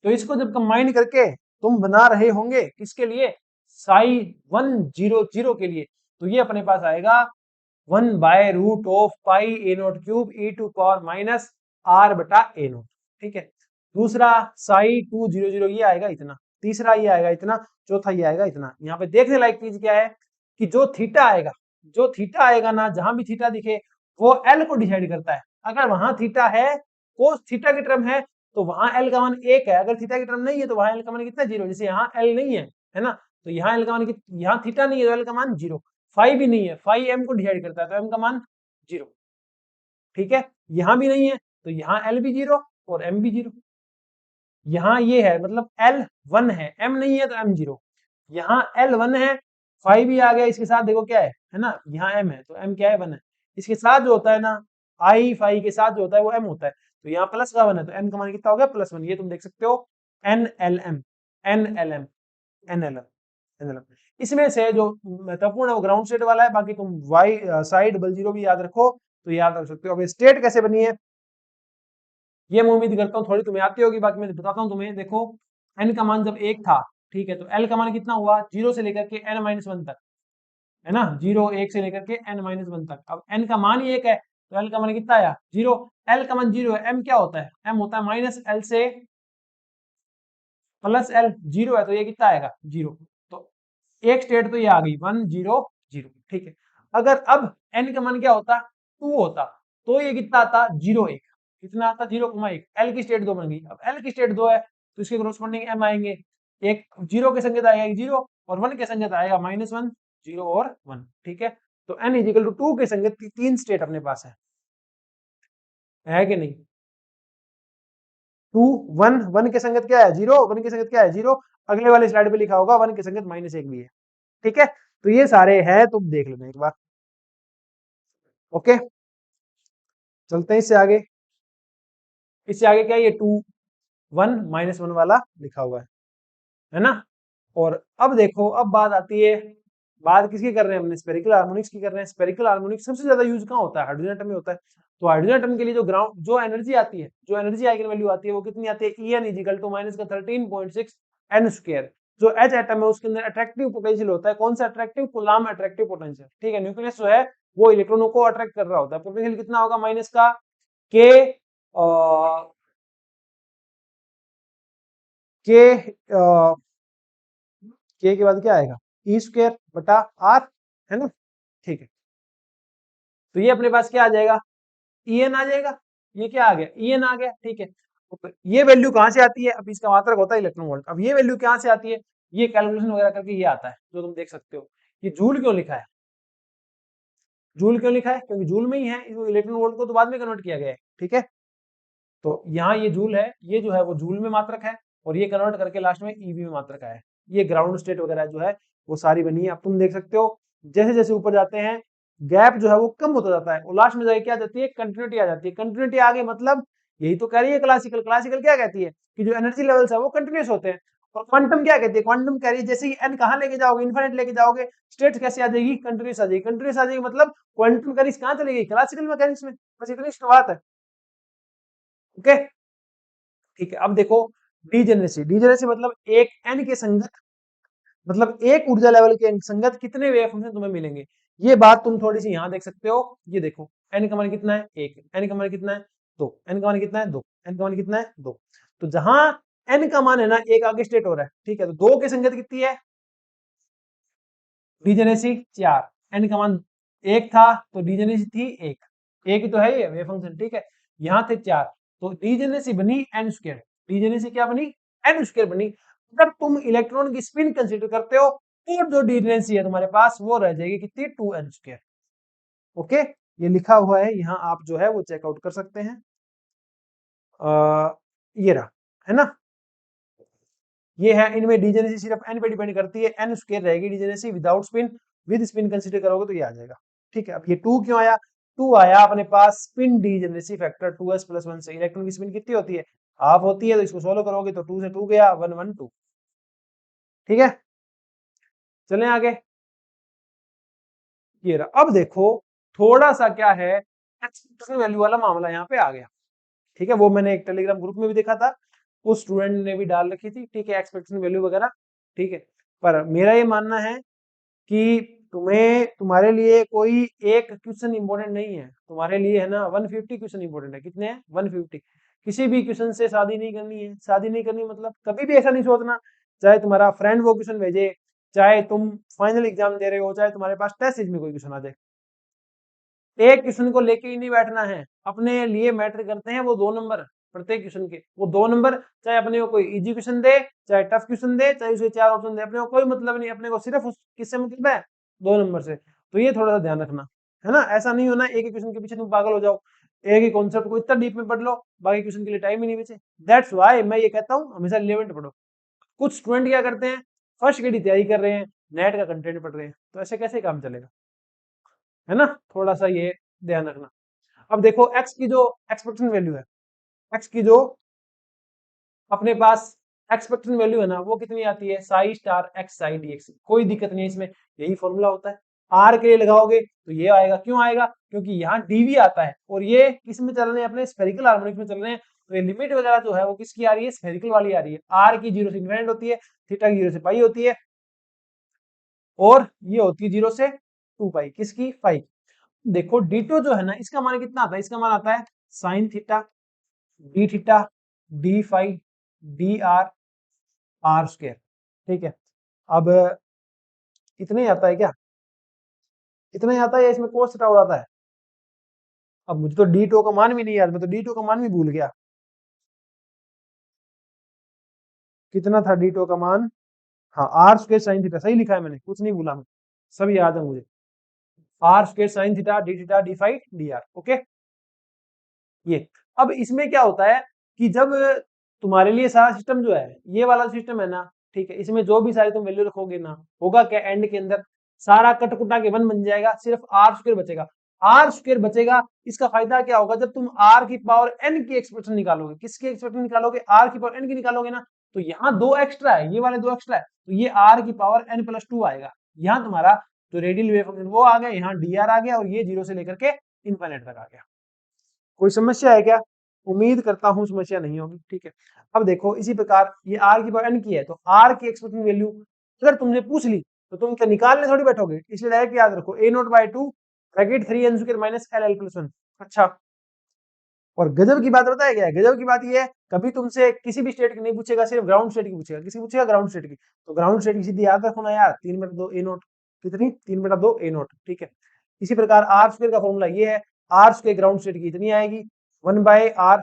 तो इसको जब कंबाइन करके तुम बना रहे होंगे किसके लिए, साई 100 के लिए, तो ये अपने पास आएगा 1/√πa0³ e⁻⁻r/a0, ठीक है। दूसरा साई 200 ये आएगा इतना, तीसरा ये आएगा इतना, चौथा ये आएगा इतना। यहाँ पे देखने लायक चीज क्या है कि जो थीटा आएगा, जो थीटा आएगा ना, जहां भी थीटा दिखे वो एल को डिसाइड करता है। अगर वहां थीटा है, कोस थीटा की टर्म है, तो वहां एल का मान 1 है। अगर थीटा की टर्म नहीं है तो वहां एल का मान कितना, 0। जैसे यहाँ एल नहीं है ना, तो यहाँ एल का मान, यहाँ थीटा नहीं है तो एल का मान 0। फाई भी नहीं है, फाई एम को डिसाइड करता है तो एम का मान 0, ठीक है। यहाँ भी नहीं है तो यहाँ एल भी 0 और एम भी 0। यहाँ ये है मतलब एल 1 है, एम नहीं है तो एम 0। यहाँ एल 1 है, फाइव भी आ गया इसके साथ, देखो क्या है ना, यहाँ एम है तो एम क्या है, 1 है। इसके साथ जो होता है ना, आई फाइव के साथ जो होता है वो एम होता है, तो यहाँ प्लस का 1 है तो एम का मान कितना हो गया, +1। ये तुम देख सकते हो, N L M, N L M, N L M, N L M. इसमें से जो महत्वपूर्ण है वो ग्राउंड स्टेट वाला है। बाकी तुम वाई साइड 00 भी याद रखो तो याद रख सकते हो। अब स्टेट कैसे बनी है ये मैं उम्मीद करता हूँ थोड़ी तुम्हें आती होगी, बाकी मैं बताता हूँ तुम्हें। देखो एन का मान जब 1 था, ठीक है, तो एल का मान कितना हुआ, 0 से लेकर के n-1 तक, है ना, 0 1 से लेकर के n-1 तक। अब n का मान ही 1 है तो l का मान कितना आया, 0। l का मान 0 है, m क्या होता है, m होता है -l से +l, 0 है तो ये कितना आएगा, 0। तो एक स्टेट तो ये आ गई 1 0 0, ठीक है। अगर अब n का मान क्या होता, 2 होता, तो ये कितना आता, 0 1, कितना आता, 0,1। l की स्टेट 2 बन गई। अब l की स्टेट 2 है तो इसके कोरस्पॉन्डिंग m आएंगे, एक 0 के संगत आएगा 0 और 1 के संगत आएगा -1 0 और 1, ठीक है। तो n इजिकल टू 2 के संगत 3 स्टेट अपने पास है कि नहीं? 2 1 1 के संगत क्या है 0, 1 के संगत क्या है 0, अगले वाले स्लाइड पे लिखा होगा 1 के संगत -1 भी है, ठीक है। तो ये सारे हैं, तुम देख लेना एक बार। ओके, चलते हैं इससे आगे। इससे आगे क्या है, ये 2 1 -1 वाला लिखा हुआ है ना। और अब देखो, अब बात आती है, बात किसकी कर रहे हैं हमने, स्फेरिकल हार्मोनिक्स की कर रहे हैं। स्फेरिकल हार्मोनिक्स सबसे ज्यादा यूज कहाँ होता है, हाइड्रोजन एटम में होता है। तो हाइड्रोजन एटम के लिए जो ग्राउंड जो एनर्जी आती है, जो एनर्जी आइगन वैल्यू आती है, वो कितनी आती है, En इजिकल टू माइनस का 13.6 n स्क्वायर। जो H एटम है उसके अंदर अट्रैक्टिव पोटेंशियल होता है, कौन सा अट्रैक्टिव, कूलाम्ब अट्रैक्टिव पोटेंशियल, ठीक है। न्यूक्लियस जो है वो इलेक्ट्रॉनों को अट्रैक्ट कर रहा होता है। पोटेंशियल कितना होगा, माइनस का के के के बाद क्या आएगा, ई स्क्वायर बटा आर, है ना, ठीक है। तो ये अपने पास क्या आ जाएगा, En आ जाएगा। ये क्या आ गया, En आ गया, ठीक है। तो ये वैल्यू कहां से आती है, अब इसका मात्रक होता है इलेक्ट्रॉन वोल्ट। अब ये वैल्यू कहां से आती है, ये कैलकुलेशन वगैरह करके ये आता है, जो तुम देख सकते हो। ये जूल क्यों लिखा है, जूल क्यों लिखा है, क्योंकि जूल में ही है, इलेक्ट्रॉन वोल्ट को तो बाद में कन्वर्ट किया गया है, ठीक है। तो यहाँ ये जूल है, ये जो है वो जूल में मात्रक है, और ये कन्वर्ट करके लास्ट में ईवी में मात्रक है। ये ग्राउंड स्टेट वगैरह जो है वो सारी बनी है। अब तुम देख सकते हो, जैसे जैसे ऊपर जाते हैं गैप जो है वो कम होता जाता है, और लास्ट में जाके क्या आ जाती है, कंटिन्यूटी आ जाती है। कंटिन्यूटी आ गई मतलब यही तो कह रही है क्लासिकल। क्लासिकल क्या कहती है कि जो एनर्जी लेवल्स है वो कंटिन्यूस होते हैं। और क्वांटम क्या कहती है, क्वांटम कह रही है जैसे ही एन कहां लेके जाओगे, इन्फिनिट लेके जाओगे, स्टेट कैसे आ जाएगी, कंटिन्यूस आ जाएगी। कंटिन्यूस आ जाएगी मतलब क्वांटम मैकेनिक्स कहां चलेगी, क्लासिकल मैकेनिक्स में। बस इतनी सी बात है, ओके, ठीक है। अब देखो, डीजेनरेसी, डीजेनरेसी मतलब एक एन के संगत, मतलब एक ऊर्जा लेवल के संगत कितने वेव फंक्शन तुम्हें मिलेंगे। ये बात तुम थोड़ी सी यहाँ देख सकते हो। ये देखो, एन का मान कितना है, एक, एन का मान कितना है, दो, एन का मान कितना है, दो, एन का मान कितना है, दो। तो जहां एन का मान है ना, एक आगे स्टेट हो रहा है, ठीक है। तो दो के संगत कितनी है, डीजेनरेसी 4, एन का मान एक था तो डीजेनरेसी थी एक ही तो है ये वेव फंक्शन, ठीक है। यहाँ थे 4, तो डीजेनरेसी बनी एन स्क्वायर। डीजेनरेसी क्या बनी, एन स्क्वायर बनी। अगर तुम इलेक्ट्रॉन की स्पिन कंसीडर करते हो तो जो डीजेनरेसी है तुम्हारे पास वो रह जाएगी कितनी, 2n स्क्वायर, ओके। ये लिखा हुआ है यहाँ, आप जो है वो चेकआउट कर सकते हैं। ये रहा, है ना, ये है। इनमें डीजेनेसी सिर्फ एन पे डिपेंड करती है, एन स्क्वायर रहेगी degeneracy without spin. With spin consider करोगे तो ये आ जाएगा, ठीक है। अब ये 2 क्यों आया, 2 आया अपने पास स्पिन डीजेनेसी फैक्टर 2s + 1 से। इलेक्ट्रॉन की स्पिन कितनी होती है, हाफ होती है, तो इसको सोल्व करोगे तो 2 से 2 गया, 1 1 2, ठीक है। चलें आगे, ये रहा। अब देखो थोड़ा सा क्या है, एक्सपेक्टेशन वैल्यू वाला मामला यहाँ पे आ गया, ठीक है। वो मैंने एक टेलीग्राम ग्रुप में भी देखा था, उस स्टूडेंट ने भी डाल रखी थी, ठीक है, एक्सपेक्टेशन वैल्यू वगैरह, ठीक है। पर मेरा ये मानना है कि तुम्हें, तुम्हारे लिए कोई एक क्वेश्चन इंपॉर्टेंट नहीं है, तुम्हारे लिए है ना 150 क्वेश्चन इंपॉर्टेंट है। कितने हैं, 150। किसी भी क्वेश्चन से शादी नहीं करनी है। शादी नहीं करनी मतलब कभी भी ऐसा नहीं सोचना, चाहे तुम्हारा फ्रेंड वो क्वेश्चन भेजे, चाहे तुम फाइनल एग्जाम दे रहे हो, चाहे तुम्हारे पास टेस्ट सीरीज में कोई क्वेश्चन आ जाए, एक क्वेश्चन को लेके ही नहीं बैठना है। अपने लिए मैटर करते हैं वो 2 नंबर प्रत्येक क्वेश्चन के, वो 2 नंबर, चाहे अपने को कोई इजी क्वेश्चन दे, चाहे टफ क्वेश्चन दे, चाहे उसे 4 ऑप्शन दे, अपने को कोई मतलब नहीं। अपने को सिर्फ उस किससे मतलब है, 2 नंबर से। तो ये थोड़ा सा ध्यान रखना, है ना। ऐसा नहीं होना एक ही क्वेश्चन के पीछे तुम पागल हो जाओ, एक ही कॉन्सेप्ट को इतना डीप में पढ़ लो, बाकी क्वेश्चन के लिए टाइम ही नहीं बचे। दैट्स वाई मैं ये कहता हूँ हमेशा रिलेवेंट पढ़ो। कुछ स्टूडेंट क्या करते हैं, फर्स्ट की तैयारी कर रहे हैं, नेट का कंटेंट पढ़ रहे हैं, तो ऐसे कैसे काम चलेगा, है ना। थोड़ा सा ये ध्यान रखना। अब देखो एक्स की जो एक्सपेक्टेशन वैल्यू है, एक्स की जो अपने पास एक्सपेक्टेशन वैल्यू है ना, वो कितनी आती है, Sai star x Sai D x. कोई दिक्कत नहीं है इसमें, यही फॉर्मूला होता है। आर के लिए लगाओगे तो ये आएगा, क्यों आएगा, क्योंकि यहाँ डीवी आता है, और ये किस में चल रहे हैं, अपने स्फेरिकल हार्मोनिक्स में चल रहे हैं। तो ये लिमिट वगैरह जो है वो किसकी आ रही है, स्फेरिकल वाली आ रही है। आर की 0 से इन्फिनिट होती है, थीटा की 0 से पाई होती है, और ये होती है 0 से 2 पाई, किसकी, फाई। देखो डीटो जो है ना, इसका मान कितना आता है, इसका मान आता है sine theta D theta D phi D R R square, ठीक है। अब इतना ही आता है क्या, इतना ही आता है या इसमें कोस थीटा हो जाता है। अब मुझे तो डी टू का मान भी नहीं याद, मैं तो डी टू का मान भी भूल गया। कितना था डी टू का मान, हाँ आर स्क्वायर साइन थीटा, सही लिखा है मैंने, कुछ नहीं भूला मैं। सब याद है मुझे, R square sine theta D theta D phi D R. Okay, ये अब इसमें क्या होता है कि जब तुम्हारे लिए सारा सिस्टम जो है ये वाला सिस्टम है ना, ठीक है, इसमें जो भी सारी तुम वैल्यू रखोगे ना, होगा क्या एंड के अंदर सारा कट कुटा के 1 बन जाएगा, सिर्फ आर स्क्वायर बचेगा। आर स्क्वायर बचेगा, इसका फायदा क्या होगा, जब तुम आर की पावर एन की एक्सप्रेशन निकालोगे, किसकी एक्सप्रेशन निकालोगे, आर की पावर एन की निकालोगे ना, तो यहाँ दो एक्स्ट्रा है, ये वाले दो एक्स्ट्रा है, तो ये आर की पावर एन प्लस 2 आएगा। यहाँ तुम्हारा जो रेडियल वेव फंक्शन वो आ गया, यहाँ डी आर आ गया, और ये 0 से लेकर के इनफाइनाइट तक आ गया। कोई समस्या है क्या? उम्मीद करता हूं समस्या नहीं होगी। ठीक है, अब देखो इसी प्रकार ये आर की पावर एन की है, तो आर की एक्सपेक्टेड वैल्यू अगर तुमने पूछ ली तो तुम क्या निकालने थोड़ी बैठोगे, इसलिए डायरेक्ट याद रखो a nought by 2 bracket 3 n square minus l L plus 1। अच्छा, और गजब की बात पता है क्या है, गजब की बात ये है, कभी तुमसे किसी भी स्टेट की नहीं पूछेगा, सिर्फ ग्राउंड स्टेट की पूछेगा, किसी पूछेगा ग्राउंड स्टेट की, तो ग्राउंड स्टेट की सीधी याद रखो ना यार, 3/2 ए नोट, कितनी 3/2 ए नोट। ठीक है, इसी प्रकार आर स्क्वायर का फॉर्मूला ये है, आर स्क्वायर ग्राउंड स्टेट की इतनी आएगी, 1/r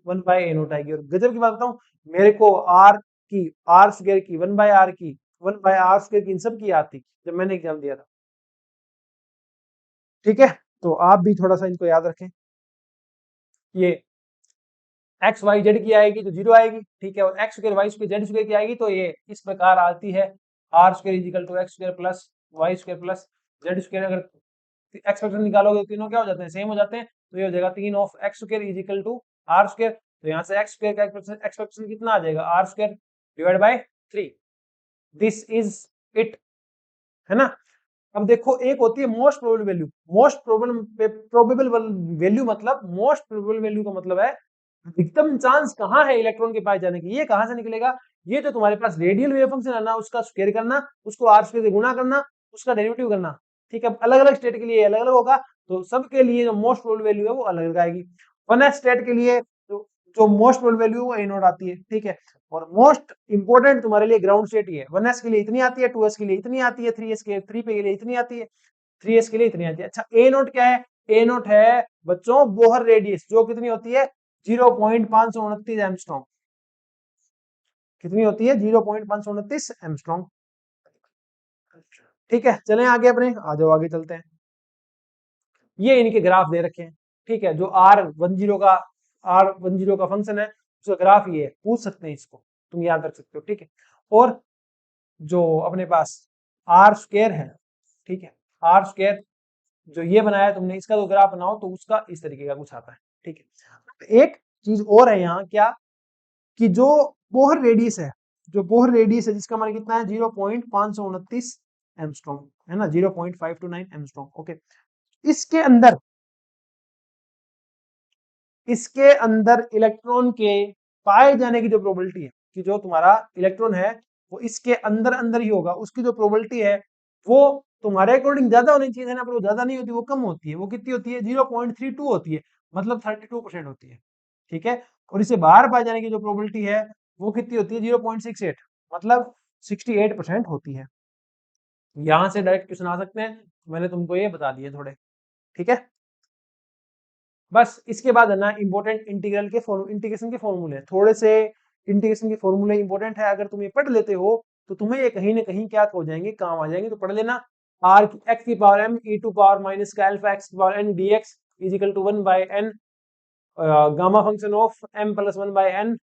1/a नोट आएगी। और गजब की बात बताऊं, मेरे को आर स्क्वायर की 1/r की 1/r स्क्वायर की इन सब की याद थी जब मैंने एग्जाम दिया था। ठीक है, तो आप भी थोड़ा सा इनको याद रखें। ये एक्स वाई जेड की आएगी तो 0 आएगी, ठीक है, और X square Y square Z square की आएगी तो ये इस प्रकार आती है, R square is equal to X square plus Y square plus Z square. अगर एक्सप्रेशन निकालोगे तो तीनों क्या हो जाते हैं, सेम हो जाते हैं, तो ये हो जाएगा 3 of X square is equal to R square, तो यहाँ से एक्स स्क्वायर का एक्सप्रेशन कितना आ जाएगा, R square divide by 3। This is it, है ना। अब देखो एक होती है most probable value, most probable value मतलब मोस्ट प्रोबेबल वैल्यू का मतलब है अधिकतम चांस कहाँ है इलेक्ट्रॉन के पास जाने की, ये कहां से निकलेगा, ये तो तुम्हारे पास रेडियल वेव फंक्शन है ना, उसका स्क्वायर करना, उसको आर स्क्वायर से गुणा करना, उसका डेरिवेटिव करना। ठीक है, अलग अलग स्टेट के लिए अलग अलग होगा, तो सबके लिए जो मोस्ट प्रोबेबल वैल्यू है वो अलग अलग आएगी। 1s स्टेट के लिए जो मोस्ट प्रोबेबल वैल्यू है वो ए नोट आती है। ठीक है, और मोस्ट इंपोर्टेंट तुम्हारे लिए ग्राउंड स्टेट ही है, 1s के लिए इतनी आती है, 2s के लिए इतनी आती है, 3s के 3 पे के लिए इतनी आती है, 3s के लिए इतनी आती है। अच्छा, ए नोट क्या है, ए नोट है बच्चों बोहर रेडियस, जो कितनी होती है 0.529 एमस्ट्रॉन्ग, कितनी होती है 0.529 एमस्ट्रॉन्ग। ठीक है, चलें आगे अपने, आ जाओ आगे चलते हैं। ये इनके ग्राफ दे रखे हैं, ठीक है, जो R10 का फंक्शन है उसका ग्राफ ये है, पूछ सकते हैं इसको, तुम याद रख सकते हो। ठीक है, और जो अपने पास आर स्क्वायर है, ठीक है, आर स्क्वायर जो ये बनाया तुमने, इसका जो ग्राफ बनाओ तो उसका इस तरीके का कुछ आता है। ठीक है, एक चीज और है यहाँ क्या, कि जो बोहर रेडियस है, जो बोहर रेडियस है जिसका मान कितना है 0.529 एमस्ट्रॉन्ग, है ना, 0.529 एमस्ट्रॉन्ग। ओके, इसके अंदर इसके अंदर इलेक्ट्रॉन के पाए जाने की जो प्रोबेबिलिटी है, कि जो तुम्हारा इलेक्ट्रॉन है वो इसके अंदर अंदर ही होगा, उसकी जो प्रोबेबिलिटी है वो तुम्हारे अकॉर्डिंग ज्यादा होनी चाहिए ना, पर वो ज्यादा नहीं होती, वो कम होती है। वो कितनी होती है 0.32 होती है, मतलब 32% होती है। ठीक है, और इसे बाहर पाए जाने की जो प्रोबेबिलिटी है वो कितनी होती है 0.68, मतलब 68% होती है। यहां से डायरेक्ट क्वेश्चन आ सकते हैं, मैंने तुमको ये बता दिए थोड़े। ठीक है, बस इसके बाद है ना इंपॉर्टेंट इंटीग्रेशन के फॉर्मूले, थोड़े से इंटीग्रेशन के फॉर्मूले इंपॉर्टेंट है, अगर तुम ये पढ़ लेते हो तो तुम्हें ये कहीं ना कहीं क्या हो जाएंगे, काम आ जाएंगे, तो पढ़ लेना। आर एक्स की power M E to power minus का अल्फा एक्स की power N D X is equal to 1/n gamma function of m plus 1/n,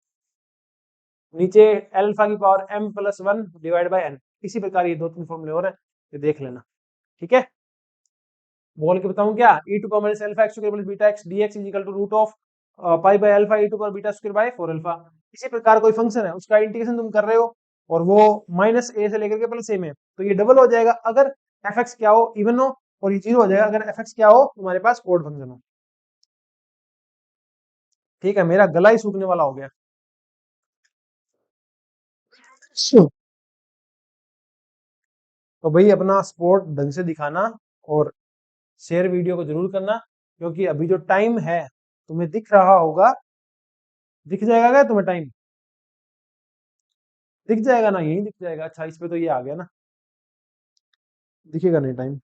नीचे अल्फा की power m plus 1 divide by n। इसी प्रकार ये दो तीन फॉर्मूले और हैं, ये देख लेना। ठीक है, बोल के बताऊं क्या, e to power minus alpha X square plus beta X dx is equal to root of pi by alpha e to power beta square by 4 alpha. इसी प्रकार कोई फंक्शन है उसका इंटीग्रेशन तुम कर रहे हो और वो माइनस a से लेकर के प्लस a में, तो ये डबल हो जाएगा अगर fx क्या हो, इवन हो, और ये 0 हो जाएगा अगर fx क्या हो तुम्हारे पास ऑड फंक्शन हो। ठीक है, मेरा गला ही सूखने वाला हो गया। तो भाई अपना स्पोर्ट ढंग से दिखाना और शेयर वीडियो को जरूर करना, क्योंकि अभी जो टाइम है तुम्हें दिख रहा होगा, दिख जाएगा क्या तुम्हें टाइम, दिख जाएगा ना, यही दिख जाएगा। अच्छा, इस पे तो ये आ गया ना, दिखेगा नहीं टाइम,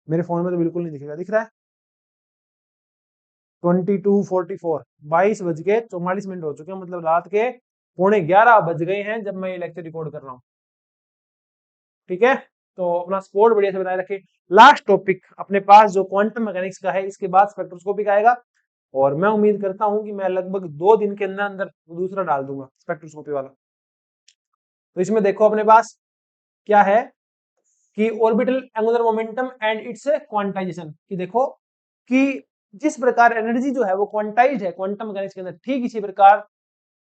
मेरे फोन में तो बिल्कुल नहीं दिखेगा, दिख रहा है 22:44, 22:44 हो चुके हैं, मतलब रात के 11:15 बज गए हैं जब मैं ये लेक्चर रिकॉर्ड कर रहा हूँ। ठीक है, तो अपना स्कोर बढ़िया से बनाए रखे। लास्ट टॉपिक अपने पास जो क्वांटम मैकेनिक्स का है, इसके बाद स्पेक्ट्रोस्कोपिक आएगा, और मैं उम्मीद करता हूं कि मैं लगभग 2 दिन के अंदर अंदर दूसरा डाल दूंगा स्पेक्ट्रोस्कोपी वाला। तो इसमें देखो अपने पास क्या है कि orbital angular momentum and it's quantization, कि देखो कि जिस प्रकार एनर्जी जो है वो क्वांटाइज्ड है क्वांटम मैकेनिक्स के अंदर, ठीक इसी प्रकार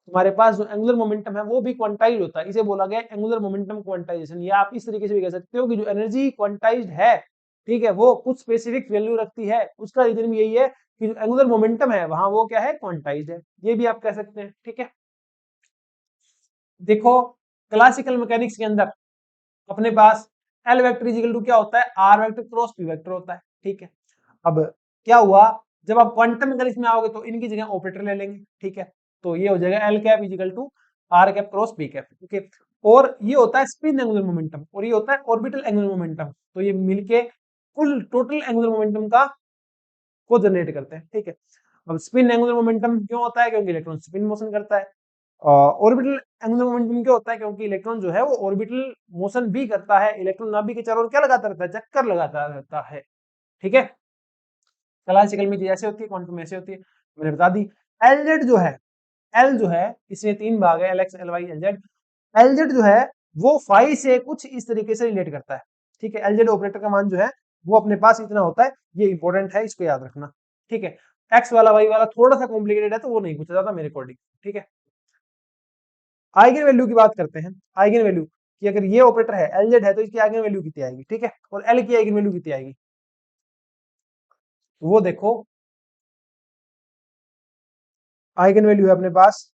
तुम्हारे पास जो एंगुलर मोमेंटम है वो भी क्वांटाइज होता है। इसे बोला गया एंगुलर मोमेंटम क्वांटाइजेशन, या आप इस तरीके से भी कह सकते हो कि जो एनर्जी क्वांटाइज्ड है, ठीक है, वो कुछ स्पेसिफिक वैल्यू रखती है, उसका रीजन भी यही है कि जो एंगुलर मोमेंटम है वहां वो क्या है, क्वांटाइज्ड है। ये भी आप कह सकते हैं, ठीक है। देखो क्लासिकल मैकेनिक्स के अंदर अपने पास l vector is equal to क्या होता है, r vector cross p vector होता है, ठीक है। अब क्या हुआ, जब आप क्वांटम मैकेनिक्स में आओगे तो इनकी जगह ऑपरेटर ले लेंगे, ठीक है। तो ये हो जाएगा L cap is equal to R cap cross P cap, okay. और ये होता है स्पिन एंगुलर मोमेंटम, और ये होता है ऑर्बिटल एंगुलर मोमेंटम। तो ये मिलके कुल टोटल एंगुलर मोमेंटम का को जनरेट करते हैं, ठीक है। अब स्पिन एंगुलर मोमेंटम क्यों होता है, क्योंकि इलेक्ट्रॉन स्पिन मोशन करता है। ऑर्बिटल एंगुलर मोमेंटम क्यों होता है, क्योंकि इलेक्ट्रॉन जो है वो ऑर्बिटल मोशन भी करता है, इलेक्ट्रॉन नाभिक के चारों ओर क्या लगाता रहता है, चक्कर लगाता रहता है, ठीक है। क्लासिकल में ऐसे होती है, क्वांटम में ऐसे होती है, मैंने बता दी। एलजेड जो है, एल जो है इसमें 3 भाग है, एल एक्स एल वाई एलजेड। एलजेड जो है वो फाई से कुछ इस तरीके से रिलेट करता है, ठीक है। एलजेड ऑपरेटर का मान जो है वो अपने पास इतना होता है, ये इंपॉर्टेंट है, इसको याद रखना, ठीक है। एक्स वाला वाई वाला थोड़ा सा कॉम्प्लिकेटेड है, तो वो नहीं पूछा जाता मेरे अकॉर्डिंग, ठीक है। आइगन वैल्यू की बात करते हैं। आइगन वैल्यू कि अगर ये ऑपरेटर है एलजेड है तो इसकी आइगन वैल्यू कितनी आएगी, ठीक है। और एल की आइगन वैल्यू कितनी आएगी, वो देखो। आइगन वैल्यू है अपने पास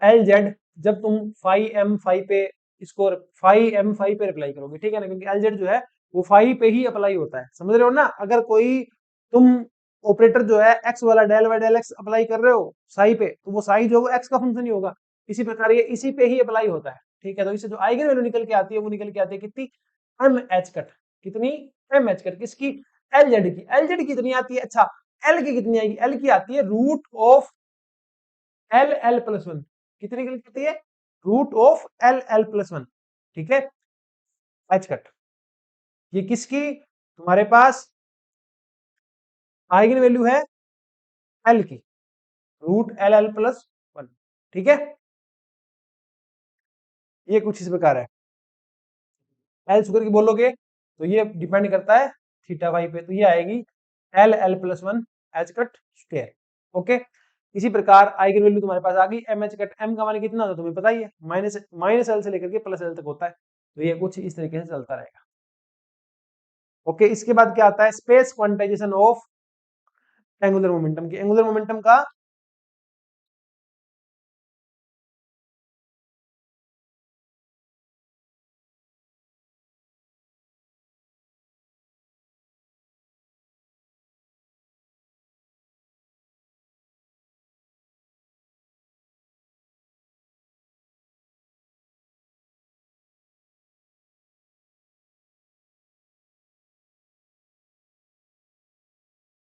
एल जेड, जब तुम फाइव एम फाइव पे इसको फाइव एम फाइव पे अप्लाई करोगे, ठीक है ना, क्योंकि एल जेड जो है वो फाइव पे ही अप्लाई होता है, समझ रहे हो ना। अगर कोई तुम ऑपरेटर जो है एक्स वाला del Y del X apply कर रहे हो साई पे, तो वो साई जो है एक्स का फंक्शन ही होगा। इसी प्रकार ये इसी पे ही अप्लाई होता है, ठीक है। तो इससे जो आइगन वैल्यू निकल के आती है वो निकल के आती है कितनी, एम एच कट, कितनी, एम एच कट, किसकी, एल जेड की। एल जेड कितनी आती है, अच्छा एल की कितनी आएगी, एल की आती है root of L L plus one, कितनी निकल आती है, root of L L plus one, ठीक है। एच कट ये किसकी, तुम्हारे पास आइगन वैल्यू है एल की, root L L plus one, ठीक है। ये कुछ इस प्रकार है। एल शुगर की बोलोगे तो ये डिपेंड करता है थीटा वाई पे, तो ये आएगी L L plus one H cut square, okay. इसी प्रकार आइगन वैल्यू तुम्हारे पास आ गई एम एच कट, एम का मान कितना होता है तुम्हें पता ही है, माइनस माइनस एल से लेकर के प्लस एल तक होता है। तो ये कुछ इस तरीके से चलता रहेगा, ओके। इसके बाद क्या आता है, space quantization of angular momentum की, एंगुलर मोमेंटम का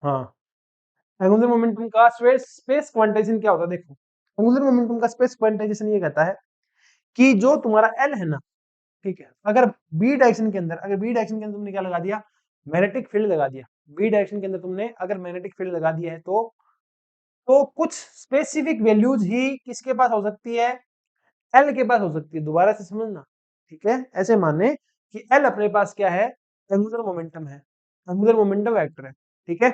हाँ, एंगुलर मोमेंटम का स्पेस क्वांटाइजेशन क्या होता है, देखो एंगुलर मोमेंटम का स्पेस क्वांटाइजेशन ये कहता है कि जो तुम्हारा एल है ना, ठीक है, अगर बी डायरेक्शन के अंदर, अगर बी डायरेक्शन के अंदर तुमने क्या लगा दिया, मैग्नेटिक फील्ड लगा दिया, बी डायरेक्शन के अंदर तुमने अगर मैग्नेटिक फील्ड लगा दिया है, तो कुछ स्पेसिफिक वैल्यूज ही किसके पास हो सकती है, एल के पास हो सकती है। दोबारा से समझना, ठीक है। ऐसे माने कि एल अपने पास क्या है, एंगुलर मोमेंटम है, एंगुलर मोमेंटम वेक्टर है, ठीक है,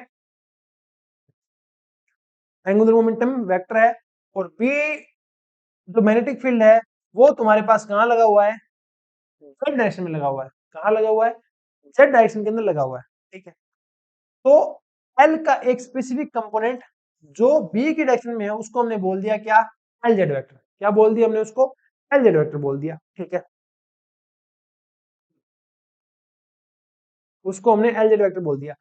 एंगुलर मोमेंटम वेक्टर है। और बी जो मैग्नेटिक फील्ड है वो तुम्हारे पास कहाँ लगा हुआ है, जेड डायरेक्शन में लगा हुआ है। कहाँ लगा हुआ है, जेड डायरेक्शन के अंदर लगा हुआ है, ठीक है। तो एल का एक स्पेसिफिक कंपोनेंट जो बी की डायरेक्शन में है उसको हमने बोल दिया क्या, एल जेड वेक्टर। क्या बोल दिया हमने उसको, एल जेड वेक्टर बोल दिया, ठीक है। उसको हमने एल जेड वेक्टर बोल दिया।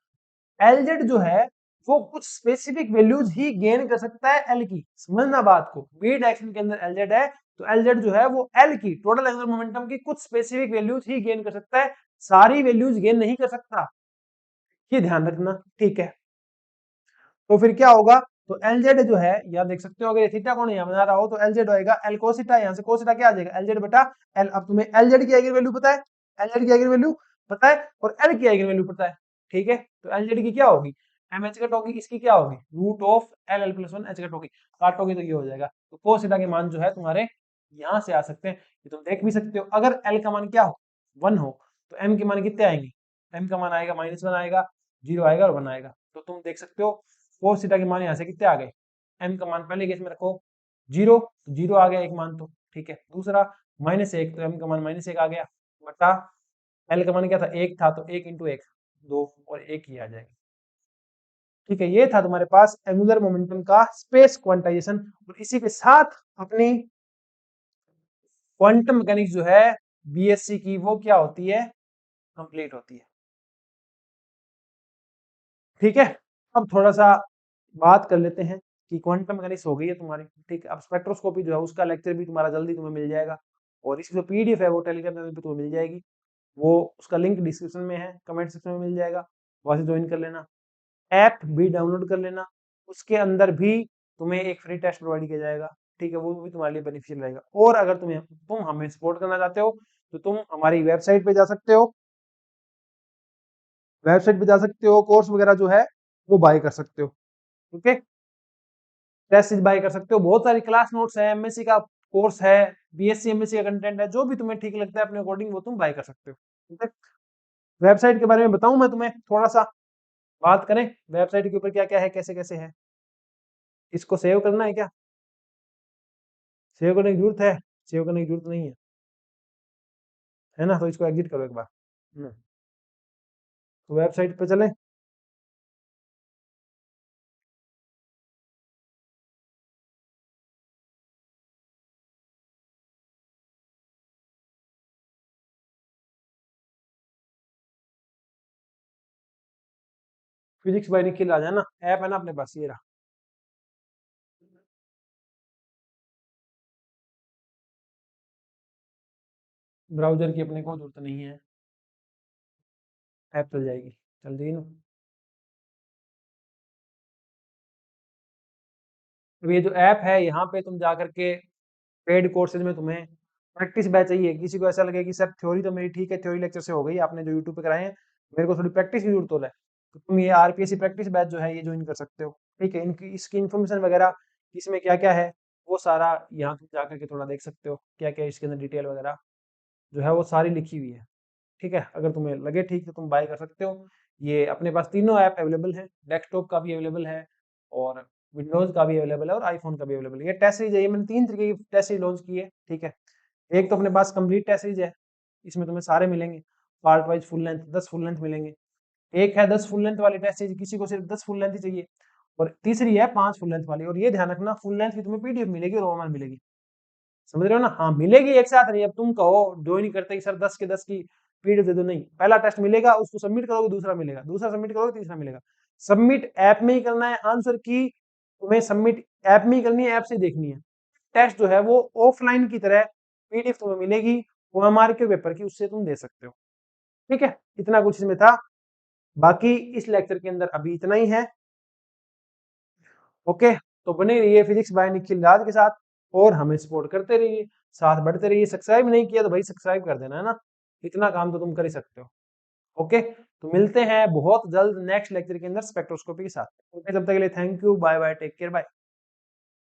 एल जेड जो है वो कुछ स्पेसिफिक वैल्यूज ही गेन कर सकता है एल की, समझना बात को। बी डायरेक्शन के अंदर एल जेड है, तो एल जेड जो है वो एल की टोटल एंगुलर मोमेंटम की कुछ स्पेसिफिक वैल्यूज ही गेन कर सकता है, सारी वैल्यूज गेन नहीं कर सकता, ये ध्यान रखना, ठीक है। तो फिर क्या होगा, तो एलजेड जो है यहाँ देख सकते हो, अगर ये थीटा कोण यहाँ बना रहा हो तो एलजेड होएगा एल कोस थीटा, यहाँ से कोस थीटा क्या आ जाएगा एलजेड बटा एल। अब तुम्हें एलजेड की आइगन वैल्यू पता है, एलजेड की आइगन वैल्यू पता है और एल की आइगन वैल्यू पता है, ठीक है। तो एलजेड की क्या होगी एम एच कट होगी, इसकी क्या होगी root of L L plus one H cut होगी, काटोगे तो ये हो जाएगा। तो कोस थीटा के मान जो है तुम्हारे यहाँ से आ सकते हैं, ये तुम देख भी सकते हो। अगर एल का मान क्या हो 1 हो तो एम के मान कितने आएंगे, एम का मान आएगा -1 आएगा, 0 आएगा और 1 आएगा। तो तुम देख सकते हो कोस थीटा के मान यहाँ से कितने आ गए, एम का मान पहले केस में रखो 0, तो 0 आ गया एक मान, तो ठीक है। दूसरा -1 तो एम का मान -1 आ गया बटा एल का मान क्या था 1 था, तो 1 इंटू 1 2 और 1 ही आ जाएगा, ठीक है। ये था तुम्हारे पास एंगुलर मोमेंटम का स्पेस क्वांटाइजेशन। और इसी के साथ अपनी क्वांटम मैकेनिक्स जो है बीएससी की वो क्या होती है कंप्लीट होती है, ठीक है। अब थोड़ा सा बात कर लेते हैं कि क्वांटम मैकेनिक्स हो गई है तुम्हारी, ठीक है। अब स्पेक्ट्रोस्कोपी जो है उसका लेक्चर भी तुम्हारा जल्दी तुम्हें मिल जाएगा, और इसकी जो पीडीएफ है वो टेलीग्राम चैनल पे तुम्हें मिल जाएगी, वो उसका लिंक डिस्क्रिप्शन में है, कमेंट सेक्शन में मिल जाएगा, वहां से ज्वाइन कर लेना। ऐप भी डाउनलोड कर लेना, उसके अंदर भी तुम्हें एक फ्री टेस्ट प्रोवाइड किया जाएगा, ठीक है, वो भी तुम्हारे लिए बेनिफिशियल रहेगा। और अगर तुम हमें सपोर्ट करना चाहते हो तो तुम हमारी वेबसाइट पे जा सकते हो, कोर्स वगैरह जो है वो बाय कर सकते हो, ओके। टेस्ट सीरीज बाय कर सकते हो, बहुत सारी क्लास नोट्स है, एमएससी का कोर्स है, बीएससी एमएससी का कंटेंट है, जो भी तुम्हें ठीक लगता है अपने अकॉर्डिंग वो तुम बाय कर सकते हो, ठीक है। वेबसाइट के बारे में बताऊं मैं तुम्हें थोड़ा सा, बात करें वेबसाइट के ऊपर क्या क्या है कैसे कैसे है। इसको सेव करना है क्या, सेव करने की जरूरत है, सेव करने की जरूरत नहीं है ना, तो इसको एग्जिट करो एक बार। तो वेबसाइट पे चलें, फिजिक्स बाय निखिल आ जाना, ऐप है ना अपने पास, ये रहा। ब्राउजर की अपने को जरूरत नहीं है, ऐप चल जाएगी, चल जाएगी ना। अब ये जो ऐप है यहाँ पे तुम जा करके पेड कोर्सेज में तुम्हें प्रैक्टिस बैच चाहिए, किसी को ऐसा लगे कि सर थ्योरी तो मेरी ठीक है, थ्योरी लेक्चर से हो गई आपने जो यूट्यूब पे कराए हैं, मेरे को थोड़ी प्रैक्टिस की जरूरत हो रहा है, तो तुम ये आरपीएससी प्रैक्टिस बैच जो है ये ज्वाइन कर सकते हो, ठीक है। इनकी इसकी इन्फॉर्मेशन वगैरह इसमें क्या क्या है वो सारा यहाँ तुम जा करके थोड़ा देख सकते हो, क्या क्या इसके अंदर डिटेल वगैरह जो है वो सारी लिखी हुई है, ठीक है। अगर तुम्हें लगे ठीक तो तुम बाय कर सकते हो। ये अपने पास तीनों ऐप अवेलेबल है, डेस्कटॉप का भी अवेलेबल है और विंडोज का भी अवेलेबल है और आईफोन का भी अवेलेबल है। ये टेस्ट सीरीज है, ये मैंने 3 तरीके की टेस्ट सीरीज लॉन्च की है, ठीक है। एक तो अपने पास कंप्लीट टेस्ट सीरीज है, इसमें तुम्हें सारे मिलेंगे part wise full length, 10 full length मिलेंगे। एक है 10 फुल लेंथ वाली टेस्ट सीरीज, किसी को सिर्फ 10 फुल लेंथ ही चाहिए। और तीसरी है 5 फुल लेंथ वाली, और ये ध्यान रखना फुल लेंथ की तुम्हें पीडीएफ मिलेगी और ओएमआर मिलेगी, समझ रहे हो ना। हाँ मिलेगी एक साथ नहीं, अब तुम कहो ज्वाइन करते कि सर 10 के 10 की पीडीएफ दे दो, नहीं, पहला टेस्ट मिलेगा उसको सबमिट करोगे दूसरा मिलेगा, दूसरा सबमिट करोगे तीसरा मिलेगा। सबमिट ऐप में ही करना है, आंसर की तुम्हें सबमिट ऐप में ही करनी है, ऐप से देखनी है। टेस्ट जो है वो ऑफलाइन की तरह पीडीएफ तुम्हें मिलेगी ओएमआर के पेपर की, उससे तुम दे सकते हो, ठीक है। इतना कुछ इसमें था, बाकी इस लेक्चर के अंदर अभी इतना ही है, ओके। तो बने रहिए फिजिक्स बाय निखिल राज के साथ और हमें सपोर्ट करते रहिए, साथ बढ़ते रहिए। सब्सक्राइब नहीं किया तो भाई सब्सक्राइब कर देना, है ना, इतना काम तो तुम कर ही सकते हो, ओके। तो मिलते हैं बहुत जल्द नेक्स्ट लेक्चर के अंदर स्पेक्ट्रोस्कोपी के साथ, ओके। तब तक के लिए thank you, bye bye, take care, bye.